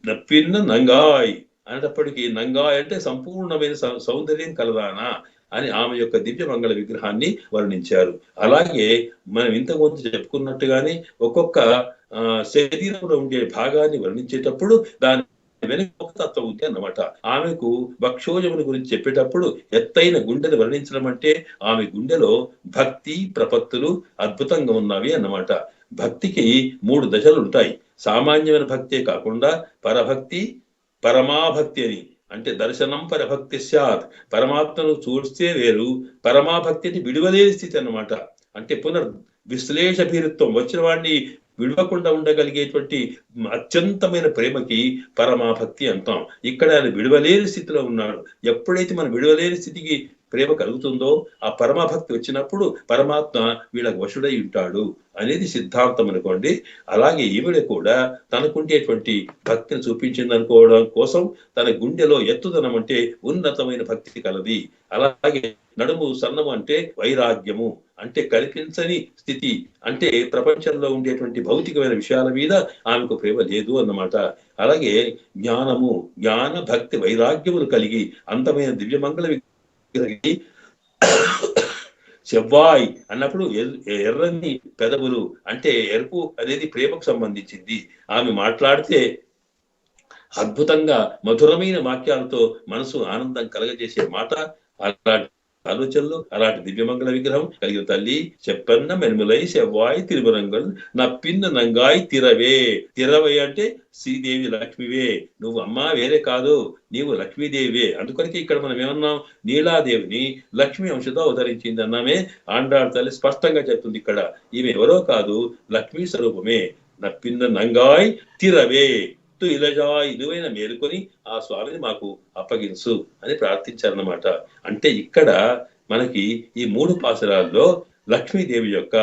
నప్పిన్న నంగాయ్ అనేటప్పటికీ, నంగాయ్ అంటే సంపూర్ణమైన సౌందర్యం కలదానా అని ఆమె యొక్క దివ్య మంగళ విగ్రహాన్ని వర్ణించారు. అలాగే మనం ఇంతకుముందు చెప్పుకున్నట్టుగానే ఒక్కొక్క శరీరంలో ఉండే భాగాన్ని వర్ణించేటప్పుడు దాని వెనుక ఒక తత్వం ఉంది అన్నమాట. ఆమెకు వక్షోజముని గురించి చెప్పేటప్పుడు ఎత్తైన గుండెను వర్ణించడం అంటే ఆమె గుండెలో భక్తి ప్రపత్తులు అద్భుతంగా ఉన్నవి అన్నమాట. భక్తికి 3 దశలు ఉంటాయి. సామాన్యమైన భక్తే కాకుండా పరభక్తి, పరమాభక్తి అని. అంటే దర్శనం పరభక్తి స్యాత్, పరమాత్మను చూస్తే వేరు, పరమాభక్తి అంటే విడువలేని స్థితి అన్నమాట. అంటే విశ్లేష భీరుత్వం వచ్చిన వాడిని విడవకుండా ఉండగలిగేటువంటి అత్యంతమైన ప్రేమకి పరమాభక్తి అంటాం. ఇక్కడ ఆయన విడవలేని స్థితిలో ఉన్నాడు. ఎప్పుడైతే మనం విడవలేని స్థితికి ప్రేమ కలుగుతుందో ఆ పరమభక్తి వచ్చినప్పుడు పరమాత్మ వీళ్ళకు వశుడై ఉంటాడు అనేది సిద్ధాంతం అనుకోండి. అలాగే ఈవిడ కూడా తనకుండేటువంటి భక్తిని చూపించింది అనుకోవడం కోసం తన గుండెలో ఎత్తుదనం అంటే ఉన్నతమైన భక్తి కలది. అలాగే నడుము సన్నము అంటే వైరాగ్యము, అంటే కల్పించని స్థితి, అంటే ప్రపంచంలో ఉండేటువంటి భౌతికమైన విషయాల మీద ఆమెకు ప్రేమ లేదు అన్నమాట. అలాగే జ్ఞానము, జ్ఞాన భక్తి వైరాగ్యములు కలిగి అందమైన దివ్యమంగళ చెవ్వాయ్ అన్నప్పుడు ఎర్రని పెదవులు అంటే ఎరుపు అనేది ప్రేమకు సంబంధించింది. ఆమె మాట్లాడితే అద్భుతంగా మధురమైన వాక్యాలతో మనసు ఆనందం కలగజేసే మాట. అలాంటి ఆలోచనలు, అలాంటి దివ్యమంగళ విగ్రహం కలిగిన తల్లి చెప్పన్న మెనుములై సెవ్వాయ్ తిరువరంగల్ నప్పిన్న నంగాయ్ తిరవే. తిరవై అంటే శ్రీదేవి లక్ష్మివే, నువ్వు అమ్మా వేరే కాదు, నీవు లక్ష్మీదేవివే. అందుకనికి ఇక్కడ మనం ఏమన్నాం, నీలాదేవిని లక్ష్మీ అంశతో అవతరించింది అన్నామే. ఆండాళ్ళ తల్లి స్పష్టంగా చెప్తుంది ఇక్కడ, ఈమె ఎవరో కాదు, లక్ష్మీ స్వరూపమే. నప్పిన్న నంగాయ్ తిరవే ఇలజాయ్, నువ్వైనా మేలుకొని ఆ స్వామిని మాకు అప్పగించు అని ప్రార్థించారన్నమాట. అంటే ఇక్కడ మనకి ఈ 3 పాసురాల్లో లక్ష్మీదేవి యొక్క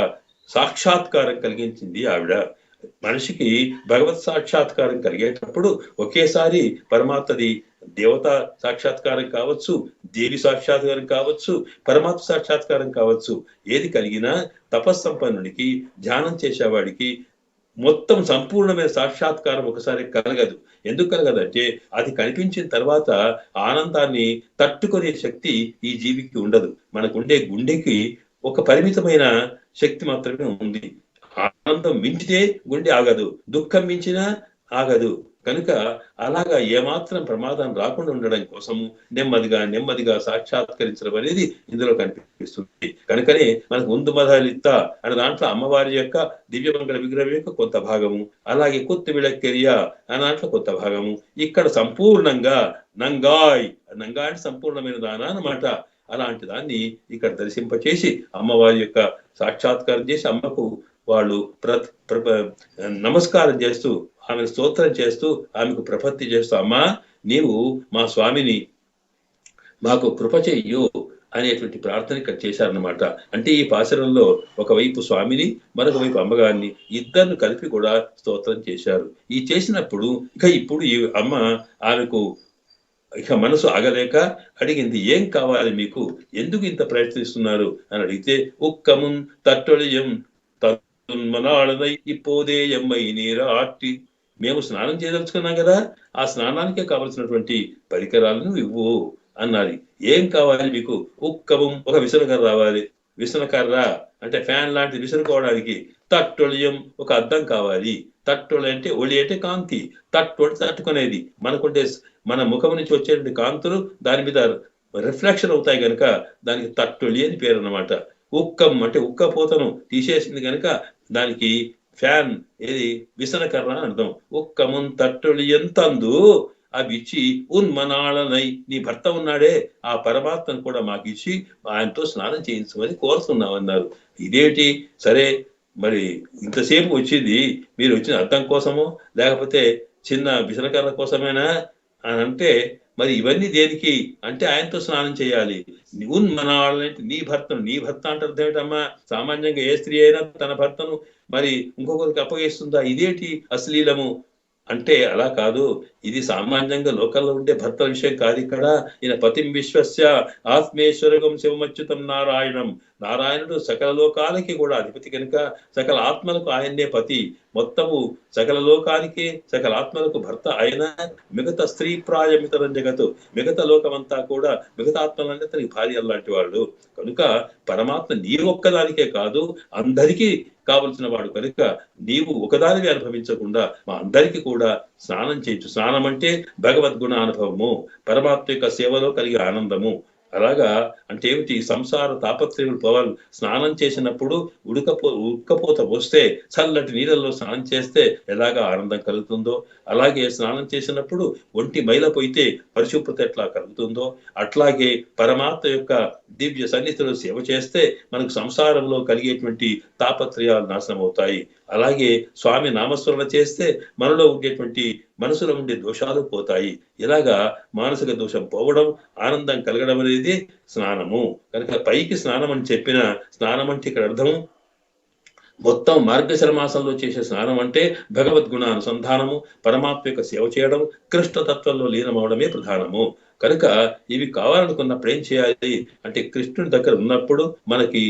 సాక్షాత్కారం కలిగించింది ఆవిడ. మనిషికి భగవత్ సాక్షాత్కారం కలిగేటప్పుడు ఒకేసారి పరమాత్మది దేవత సాక్షాత్కారం కావచ్చు, దేవి సాక్షాత్కారం కావచ్చు, పరమాత్మ సాక్షాత్కారం కావచ్చు. ఏది కలిగినా తపస్సంపన్నుడికి, ధ్యానం చేసేవాడికి మొత్తం సంపూర్ణమైన సాక్షాత్కారం ఒకసారి కలగదు. ఎందుకు కలగదంటే అది కనిపించిన తర్వాత ఆనందాన్ని తట్టుకునే శక్తి ఈ జీవికి ఉండదు. మనకుండే గుండెకి ఒక పరిమితమైన శక్తి మాత్రమే ఉంది. ఆనందం మించితే గుండె ఆగదు, దుఃఖం మించినా ఆగదు. కనుక అలాగా ఏమాత్రం ప్రమాదం రాకుండా ఉండడం కోసము నెమ్మదిగా నెమ్మదిగా సాక్షాత్కరించడం అనేది ఇందులో కనిపిస్తుంది. కనుకనే మనకు ముందు మదలిత్త అనే దాంట్లో అమ్మవారి యొక్క దివ్యమంగళ విగ్రహం యొక్క కొంత భాగము, అలాగే కొత్త విళక్కెరియా అనే దాంట్లో కొంత భాగము, ఇక్కడ సంపూర్ణంగా నంగాయ్, నంగాయ్ అంటే సంపూర్ణమైన దాన అన్నమాట. అలాంటి దాన్ని ఇక్కడ దర్శింపచేసి అమ్మవారి యొక్క సాక్షాత్కారం చేసి అమ్మకు వాళ్ళు నమస్కారం చేస్తూ ఆమెను స్తోత్రం చేస్తూ ఆమెకు ప్రపత్తి చేస్తూ, అమ్మా నీవు మా స్వామిని మాకు కృప చెయ్యు అనేటువంటి ప్రార్థన ఇక్కడ చేశారన్నమాట. అంటే ఈ పాశరంలో ఒకవైపు స్వామిని మరొక వైపు అమ్మగారిని ఇద్దరిని కలిపి కూడా స్తోత్రం చేశారు. ఈ చేసినప్పుడు ఇప్పుడు ఈ అమ్మ ఆమెకు మనసు ఆగలేక అడిగింది, ఏం కావాలి మీకు, ఎందుకు ఇంత ప్రయత్నిస్తున్నారు అని అడిగితే, ఉక్కమున్ తట్టొళియం తన్మనాళనై ఇప్పోదే ఎమ్మై నీరాటి, మేము స్నానం చేయదలుచుకున్నాం కదా, ఆ స్నానానికే కావలసినటువంటి పరికరాలను ఇవ్వు అన్నారు. ఏం కావాలి మీకు? ఉక్కవం, ఒక విసనకర్ర రావాలి. విసనకర్ర అంటే ఫ్యాన్ లాంటి విసురుకోవడానికి. తట్టొళియం, ఒక అద్దం కావాలి. తట్టొళి అంటే ఒళి అంటే కాంతి, తట్టు అంటే తట్టుకునేది. మనకుంటే మన ముఖం నుంచి వచ్చేటువంటి కాంతులు దాని మీద రిఫ్లెక్షన్ అవుతాయి కనుక దానికి తట్టొళి అని పేరు అన్నమాట. ఉక్కం అంటే ఉక్కపోతను తీసేసింది కనుక దానికి ఫ్యాన్, ఏది విసనకర్ర అని అర్థం. ఉక్కమున్ తట్టొళి ఎంతందు అవి ఇచ్చి ఉన్మనాళనై, నీ భర్త ఉన్నాడే ఆ పరమాత్మను కూడా మాకు ఇచ్చి ఆయనతో స్నానం చేయించమని కోరుతున్నామన్నారు. ఇదేంటి, సరే మరి ఇంతసేపు వచ్చింది మీరు వచ్చిన అర్థం కోసమో లేకపోతే చిన్న విసనకర్ర కోసమేనా అని అంటే, మరి ఇవన్నీ దేనికి అంటే ఆయనతో స్నానం చేయాలి. ఉన్మనాళనంటే నీ భర్తను, నీ భర్త అంటే అర్థం ఏంటమ్మా? సామాన్యంగా ఏ స్త్రీ అయినా తన భర్తను మరి ఇంకొకరికి అప్పగిస్తుందా? ఇదేంటి అశ్లీలము అంటే అలా కాదు. ఇది సామాన్యంగా లోకల్లో ఉండే భర్తల విషయం కాదు. ఇక్కడ ఈయన పతిం విశ్వస్య ఆత్మేశ్వరగం శివమచ్యుతం నారాయణం, నారాయణుడు సకల లోకాలకి కూడా అధిపతి కనుక సకల ఆత్మలకు ఆయన్నే పతి. మొత్తము సకల లోకానికి సకల ఆత్మలకు భర్త ఆయన. మిగతా స్త్రీ ప్రాయమితరం జగత్తు, మిగతా లోకమంతా కూడా మిగతా ఆత్మలంటే తనకి భార్య లాంటి వాడు కనుక పరమాత్మ నీ ఒక్కదానికే కాదు అందరికీ కావలసిన వాడు కనుక నీవు ఒకదానివి అనుభవించకుండా మా అందరికీ కూడా స్నానం చేయొచ్చు. స్నానం అంటే భగవద్గుణ అనుభవము, పరమాత్మ యొక్క సేవలో కలిగే ఆనందము. అంటే ఏమిటి, సంసార తాపత్రయులు పోవాలి. స్నానం చేసినప్పుడు ఉడకపోత వస్తే చల్లటి నీళ్ళల్లో స్నానం చేస్తే ఎలాగా ఆనందం కలుగుతుందో, అలాగే స్నానం చేసినప్పుడు ఒంటి మైలపోయితే పరిశుభ్రత ఎట్లా కలుగుతుందో, అట్లాగే పరమాత్మ యొక్క దివ్య సన్నిధిలో సేవ చేస్తే మనకు సంసారంలో కలిగేటువంటి తాపత్రయాలు నాశనం అవుతాయి. అలాగే స్వామి నామస్మరణ చేస్తే మనలో ఉండేటువంటి మనసులో ఉండే దోషాలు పోతాయి. ఇలాగా మానసిక దోషం పోవడం, ఆనందం కలగడం అనేది స్నానము. కనుక పైకి స్నానం అని చెప్పిన స్నానం అంటే ఇక్కడ అర్థము మొత్తం మార్గశిర మాసంలో చేసే స్నానం అంటే భగవద్గుణ అనుసంధానము, పరమాత్మ యొక్క సేవ చేయడం, కృష్ణతత్వంలో లీనమవడమే ప్రధానము. కనుక ఇవి కావాలనుకున్నప్పుడు ఏం చేయాలి అంటే కృష్ణుడి దగ్గర ఉన్నప్పుడు మనకి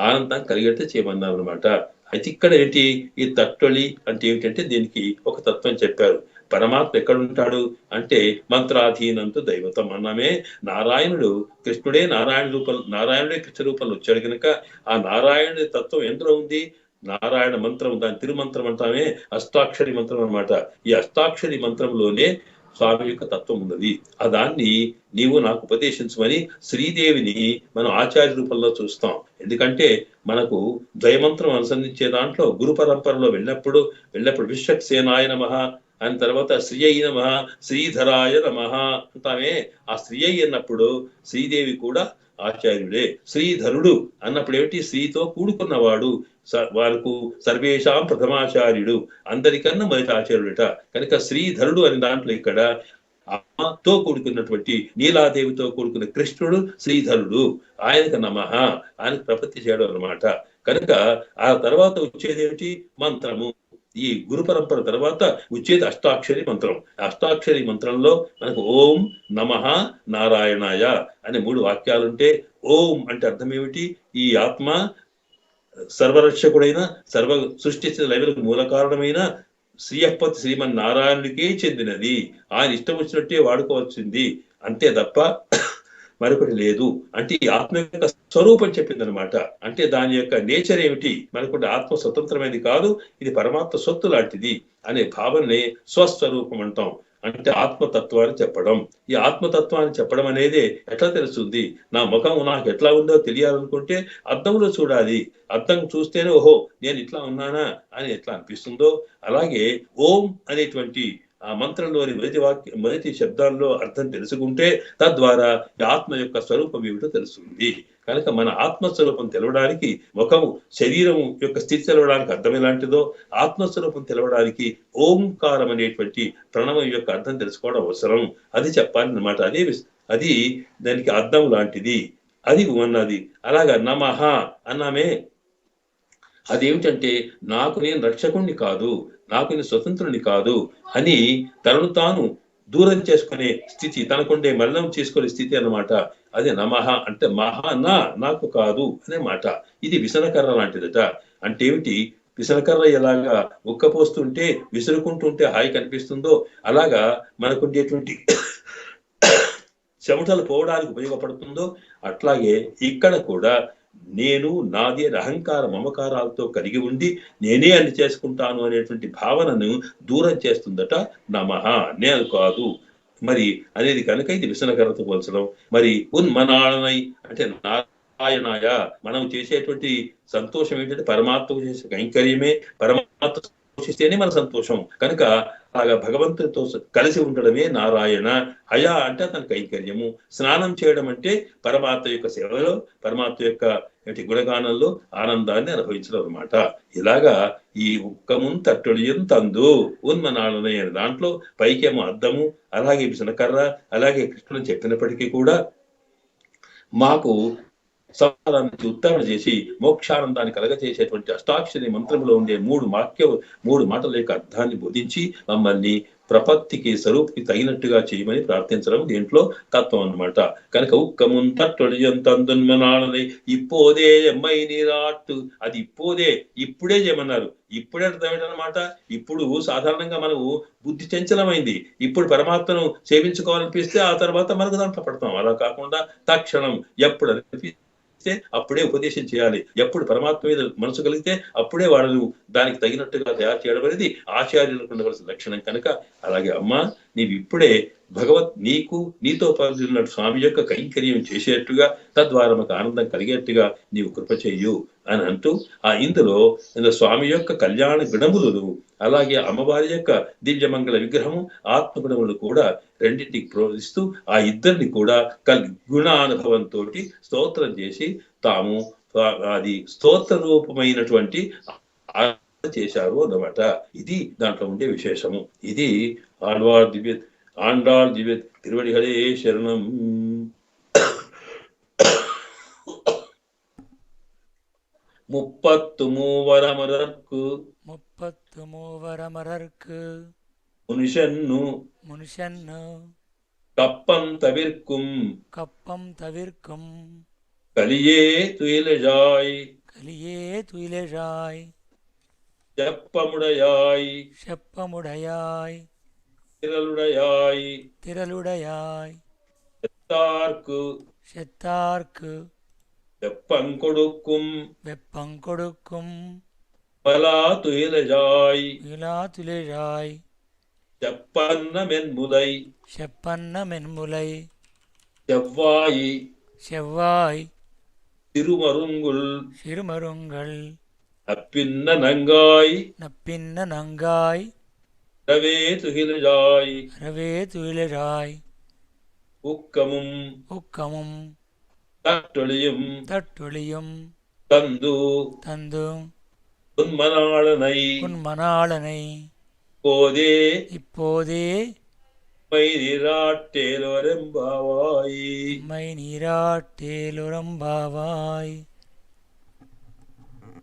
ఆనందం కలిగేట్టు చేయమన్నారు అనమాట. అయితే ఇక్కడ ఏంటి, ఈ తట్టొలి అంటే ఏమిటంటే దీనికి ఒక తత్వం చెప్పారు. పరమాత్మ ఎక్కడుంటాడు అంటే మంత్రాధీనంతో దైవతం అన్నమే. నారాయణుడు కృష్ణుడే నారాయణుడే కృష్ణ రూపంలో వచ్చాడు కనుక ఆ నారాయణుడి తత్వం ఎందులో ఉంది? నారాయణ మంత్రం, దాని తిరుమంత్రం అంటామే అష్టాక్షరి మంత్రం అన్నమాట. ఈ అష్టాక్షరి మంత్రంలోనే స్వామి యొక్క తత్వం ఉన్నది. ఆ దాన్ని నీవు నాకు ఉపదేశించమని శ్రీదేవిని మనం ఆచార్య రూపంలో చూస్తాం. ఎందుకంటే మనకు ద్వయమంత్రం అనుసంధించే దాంట్లో గురు పరంపరలో వెళ్ళినప్పుడు విశ్వక్సేనాయ నమః అని తర్వాత శ్రీయై నమః శ్రీధరాయ నమః అంటామే. ఆ శ్రీయై అన్నప్పుడు శ్రీదేవి కూడా ఆచార్యుడే. శ్రీధరుడు అన్నప్పుడు ఏమిటి, శ్రీతో కూడుకున్నవాడు, వారికి సర్వేషాం ప్రథమాచార్యుడు, అందరికన్నా మొదటి ఆచార్యుడట. కనుక శ్రీధరుడు అని దాంట్లో ఇక్కడ అమ్మతో కూడుకున్నటువంటి నీలాదేవితో కూడుకున్న కృష్ణుడు శ్రీధరుడు, ఆయనకు నమః, ఆయనకు ప్రపత్తి చేయడం అన్నమాట. కనుక ఆ తర్వాత వచ్చేది ఏమిటి, మంత్రము. ఈ గురు పరంపర తర్వాత వచ్చేది అష్టాక్షరి మంత్రం. అష్టాక్షరి మంత్రంలో మనకు ఓం నమః నారాయణాయ అనే 3 వాక్యాలుంటే, ఓం అంటే అర్థం ఏమిటి, ఈ ఆత్మ సర్వరక్షకుడైన సర్వ సృష్టి లైవలకు మూల కారణమైన శ్రీయప్పతి శ్రీమన్నారాయణుడికే చెందినది. ఆయన ఇష్టం వచ్చినట్టే వాడుకోవాల్సింది అంతే తప్ప మరొకటి లేదు. అంటే ఈ ఆత్మ యొక్క స్వరూపం చెప్పింది అనమాట. అంటే దాని యొక్క నేచర్ ఏమిటి, మనకుంటే ఆత్మ స్వతంత్రమైనది కాదు, ఇది పరమాత్మ సొత్తు లాంటిది అనే భావననే స్వస్వరూపం అంటాం. అంటే ఆత్మతత్వాన్ని చెప్పడం. ఈ ఆత్మతత్వాన్ని చెప్పడం అనేది ఎట్లా తెలుస్తుంది? నా ముఖం నాకు ఎట్లా ఉందో తెలియాలనుకుంటే అద్దంలో చూడాలి. అద్దం చూస్తేనే ఓహో నేను ఇట్లా ఉన్నానా అని ఎట్లా అనిపిస్తుందో, అలాగే ఓం అనేటువంటి ఆ మంత్రంలోని మొదటి శబ్దాల్లో అర్థం తెలుసుకుంటే తద్వారా ఈ ఆత్మ యొక్క స్వరూపం ఏమిటో తెలుస్తుంది. కనుక మన ఆత్మస్వరూపం తెలవడానికి ముఖము శరీరం యొక్క స్థితి తెలవడానికి అర్థం ఎలాంటిదో, ఆత్మస్వరూపం తెలవడానికి ఓంకారం అనేటువంటి ప్రణవం యొక్క అర్థం తెలుసుకోవడం అవసరం. అది చెప్పాలన్నమాట. అది దానికి అర్థం లాంటిది. అది ఉన్నది. అలాగా నమః అన్నామే, అదేమిటంటే నాకు నేను రక్షకుణ్ణి కాదు, నాకు నేను స్వతంత్రుని కాదు అని తనను తాను దూరం చేసుకునే స్థితి, తనకుండే మరణం చేసుకునే స్థితి అన్నమాట. అదే నమః అంటే మహా నాకు కాదు అనే మాట. ఇది విసనకర్ర లాంటిదట. అంటే ఏమిటి? విసనకర్ర ఎలాగా ఉక్కపోస్తుంటే విసురుకుంటుంటే హాయి కనిపిస్తుందో అలాగా మనకుండేటువంటి చెమటలు పోవడానికి ఉపయోగపడుతుందో అట్లాగే ఇక్కడ కూడా నేను నాది అహంకార మమకారాలతో కలిగి ఉండి నేనే అన్ని చేసుకుంటాను అనేటువంటి భావనను దూరం చేస్తుందట నమః, నేను కాదు మరి అనేది. కనుక ఇది విసనకర్రతో పోల్చడం. మరి ఉన్మనాళనై అంటే నారాయణాయ, మనం చేసేటువంటి సంతోషం ఏంటంటే పరమాత్మకు చేసే కైంకర్యమే. పరమాత్మ సంతోషిస్తేనే మన సంతోషం. కనుక అలాగా భగవంతుడితో కలిసి ఉండడమే నారాయణ. హయ అంటే అతని కైంకర్యము. స్నానం చేయడం అంటే పరమాత్మ యొక్క సేవలో, పరమాత్మ యొక్క గుణగానంలో ఆనందాన్ని అనుభవించడం అనమాట. ఇలాగా ఈ ఉక్కము తట్టొడియం తందు ఉన్మనాళనే అనే దాంట్లో పైకేమో అద్దము, అలాగే విసనకర్ర, అలాగే కృష్ణుడు చెప్పినప్పటికీ కూడా మాకు సంసారానికి ఉత్తరణ చేసి మోక్షానందాన్ని కలగజేసేటువంటి అష్టాక్షరి మంత్రంలో ఉండే మూడు మాటల యొక్క అర్థాన్ని బోధించి మమ్మల్ని ప్రపత్తికి స్వరూపికి తగినట్టుగా చేయమని ప్రార్థించడం దీంట్లో తత్వం అన్నమాట. కనుక ఉక్కమున్ తట్టొడియం తందున్మనాళనై ఇప్పోదే ఎమ్మై నీరాట్టు, అది ఇప్పోదే ఇప్పుడే చేయమన్నారు. ఇప్పుడే అర్థమేటన్నమాట. ఇప్పుడు సాధారణంగా మనము బుద్ధి చంచలమైంది. ఇప్పుడు పరమాత్మను సేవించుకోవాలనిపిస్తే ఆ తర్వాత మనకు దాంట్లో పడతాం. అలా కాకుండా తక్షణం ఎప్పుడు అనిపిస్తే అప్పుడే ఉపదేశం చేయాలి. ఎప్పుడు పరమాత్మ మీద మనసు కలిగితే అప్పుడే వాళ్ళను దానికి తగినట్టుగా తయారు చేయడం అనేది ఆచార్యులకు ఉండవలసిన లక్షణం. కనుక అలాగే అమ్మా నీవు ఇప్పుడే నీకు నీతో పాల్గొన్న స్వామి యొక్క కైంకర్యం చేసేట్టుగా, తద్వారా మాకు ఆనందం కలిగేట్టుగా నీవు కృప చెయ్యు అని అంటూ ఇందులో స్వామి యొక్క కళ్యాణ గుణములను, అలాగే అమ్మవారి యొక్క దివ్యమంగళ విగ్రహము, ఆత్మగుణములు కూడా రెండింటికి ప్రోత్సహిస్తూ ఆ ఇద్దరిని కూడా గుణానుభవంతో స్తోత్రం చేసి తాము అది స్తోత్ర రూపమైనటువంటి చేశారు అన్నమాట. ఇది దాంట్లో ఉండే విశేషము. ఇది ఆండాళ్ దివ్య తిరువడిகளே శరణం. முப்பத்து மூவரமரர்க்கு முனிஷன்னு கப்பம் தவிர்க்கும் கலியே துயிலெழாய் செப்பமுடையாய் திரளுடையாய் செத்தார்க்கு வெப்பங்கொடுக்கும் பலா துயிலெழாய் செப்பன்ன மென்முலை செவ்வாய் சிறுமருங்குல் நப்பின்ன நங்காய் ரவே துயிலெழாய் உக்கமும் தட்டொழியும் தந்து உன்மனாளனை இப்போதே மை நீராட்டேலொரம்பாவாய்.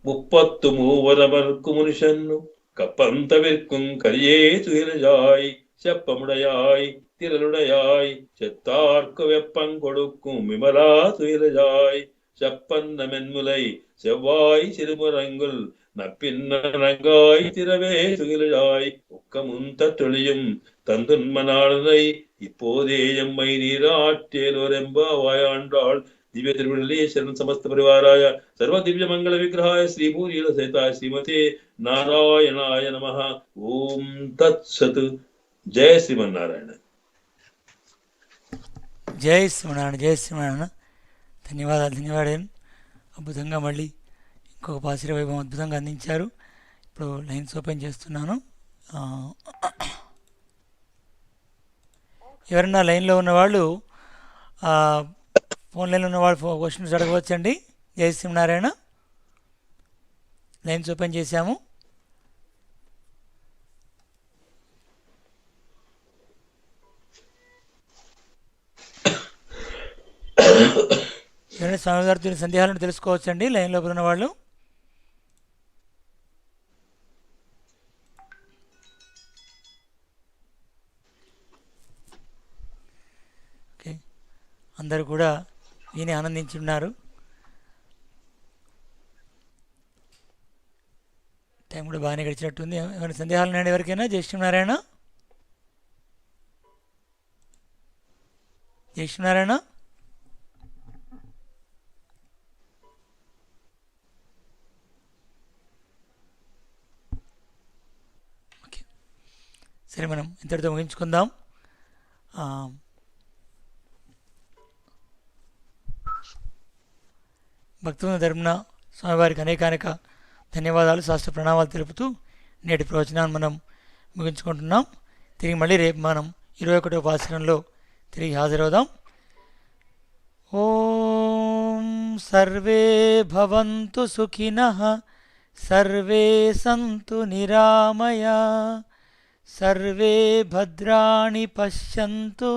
முப்பத்து மூவரமர்க்கு முனிஷன்னு கப்பந்தவிற்கும் கரியே துயிலெழாய் செப்பமுடையாய் திரளுடையாய் செத்தார்க்கு வெப்பங்கொடுக்கும் விமலா துயிலெழாய் செப்பன்ன மென்முலை செவ்வாய் சிறுமுரங்குல் நப்பின்னங்காய் திரவே துகிலாய் ஒக்கமும் தற்றொழியும் தந்துன்மனாளனை இப்போதே எம்மை நீராட்டேலோரெம்பாவாயாண்டாள் दिव्य तिरुवल्ली शरण समस्त परिवाराय सर्व दिव्य मंगल विग्रहाय श्री भूरील सहिताय श्रीमते नारायणाय नमः। ओम तत्सत। जय श्रीमन्नारायण। జై శ్రీమన్నారాయణ, జై శ్రీమన్నారాయణ. ధన్యవాదాలు. అద్భుతంగా మళ్ళీ ఇంకొక పాసిర వైభవం అద్భుతంగా అందించారు. ఇప్పుడు లైన్స్ ఓపెన్ చేస్తున్నాను. ఎవరన్నా లైన్లో ఉన్నవాళ్ళు ఫోన్ లైన్లో ఉన్నవాళ్ళు క్వశ్చన్స్ అడగవచ్చండి. జై శ్రీమన్నారాయణ. లైన్స్ ఓపెన్ చేశాము. ఎవరైనా స్వామివారి సందేహాలను తెలుసుకోవచ్చండి లైన్ లోపల ఉన్న వాళ్ళు. ఓకే, అందరూ కూడా విని ఆనందించి ఉన్నారు. టైం కూడా బాగానే గడిచినట్టుంది. ఏమైనా సందేహాలు ఉన్నాయండి ఎవరికైనా? జై శ్రీమన్నారాయణ. జై శ్రీమన్నారాయణ. ఓకే, సరే మనం ఇంతటితో ముగించుకుందాం. భక్తుల తరపున స్వామివారికి అనేక ధన్యవాదాలు, శాస్త్ర ప్రణామాలు తెలుపుతూ నేటి ప్రవచనాన్ని మనం ముగించుకుంటున్నాం. తిరిగి మళ్ళీ రేపు మనం 21వ పాసురంలో తిరిగి హాజరవుదాం. ఓం సర్వే భవంతు సుఖినః, సర్వే సంతు నిరామయా, సర్వే భద్రాణి పశ్యంతు,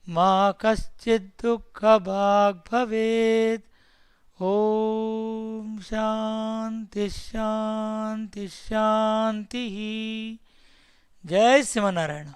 మా కశ్చిద్ దుఃఖభాగ్ భవేత్. ఓం శాంతి శాంతి శాంతి. జై శ్రీమన్నారాయణ.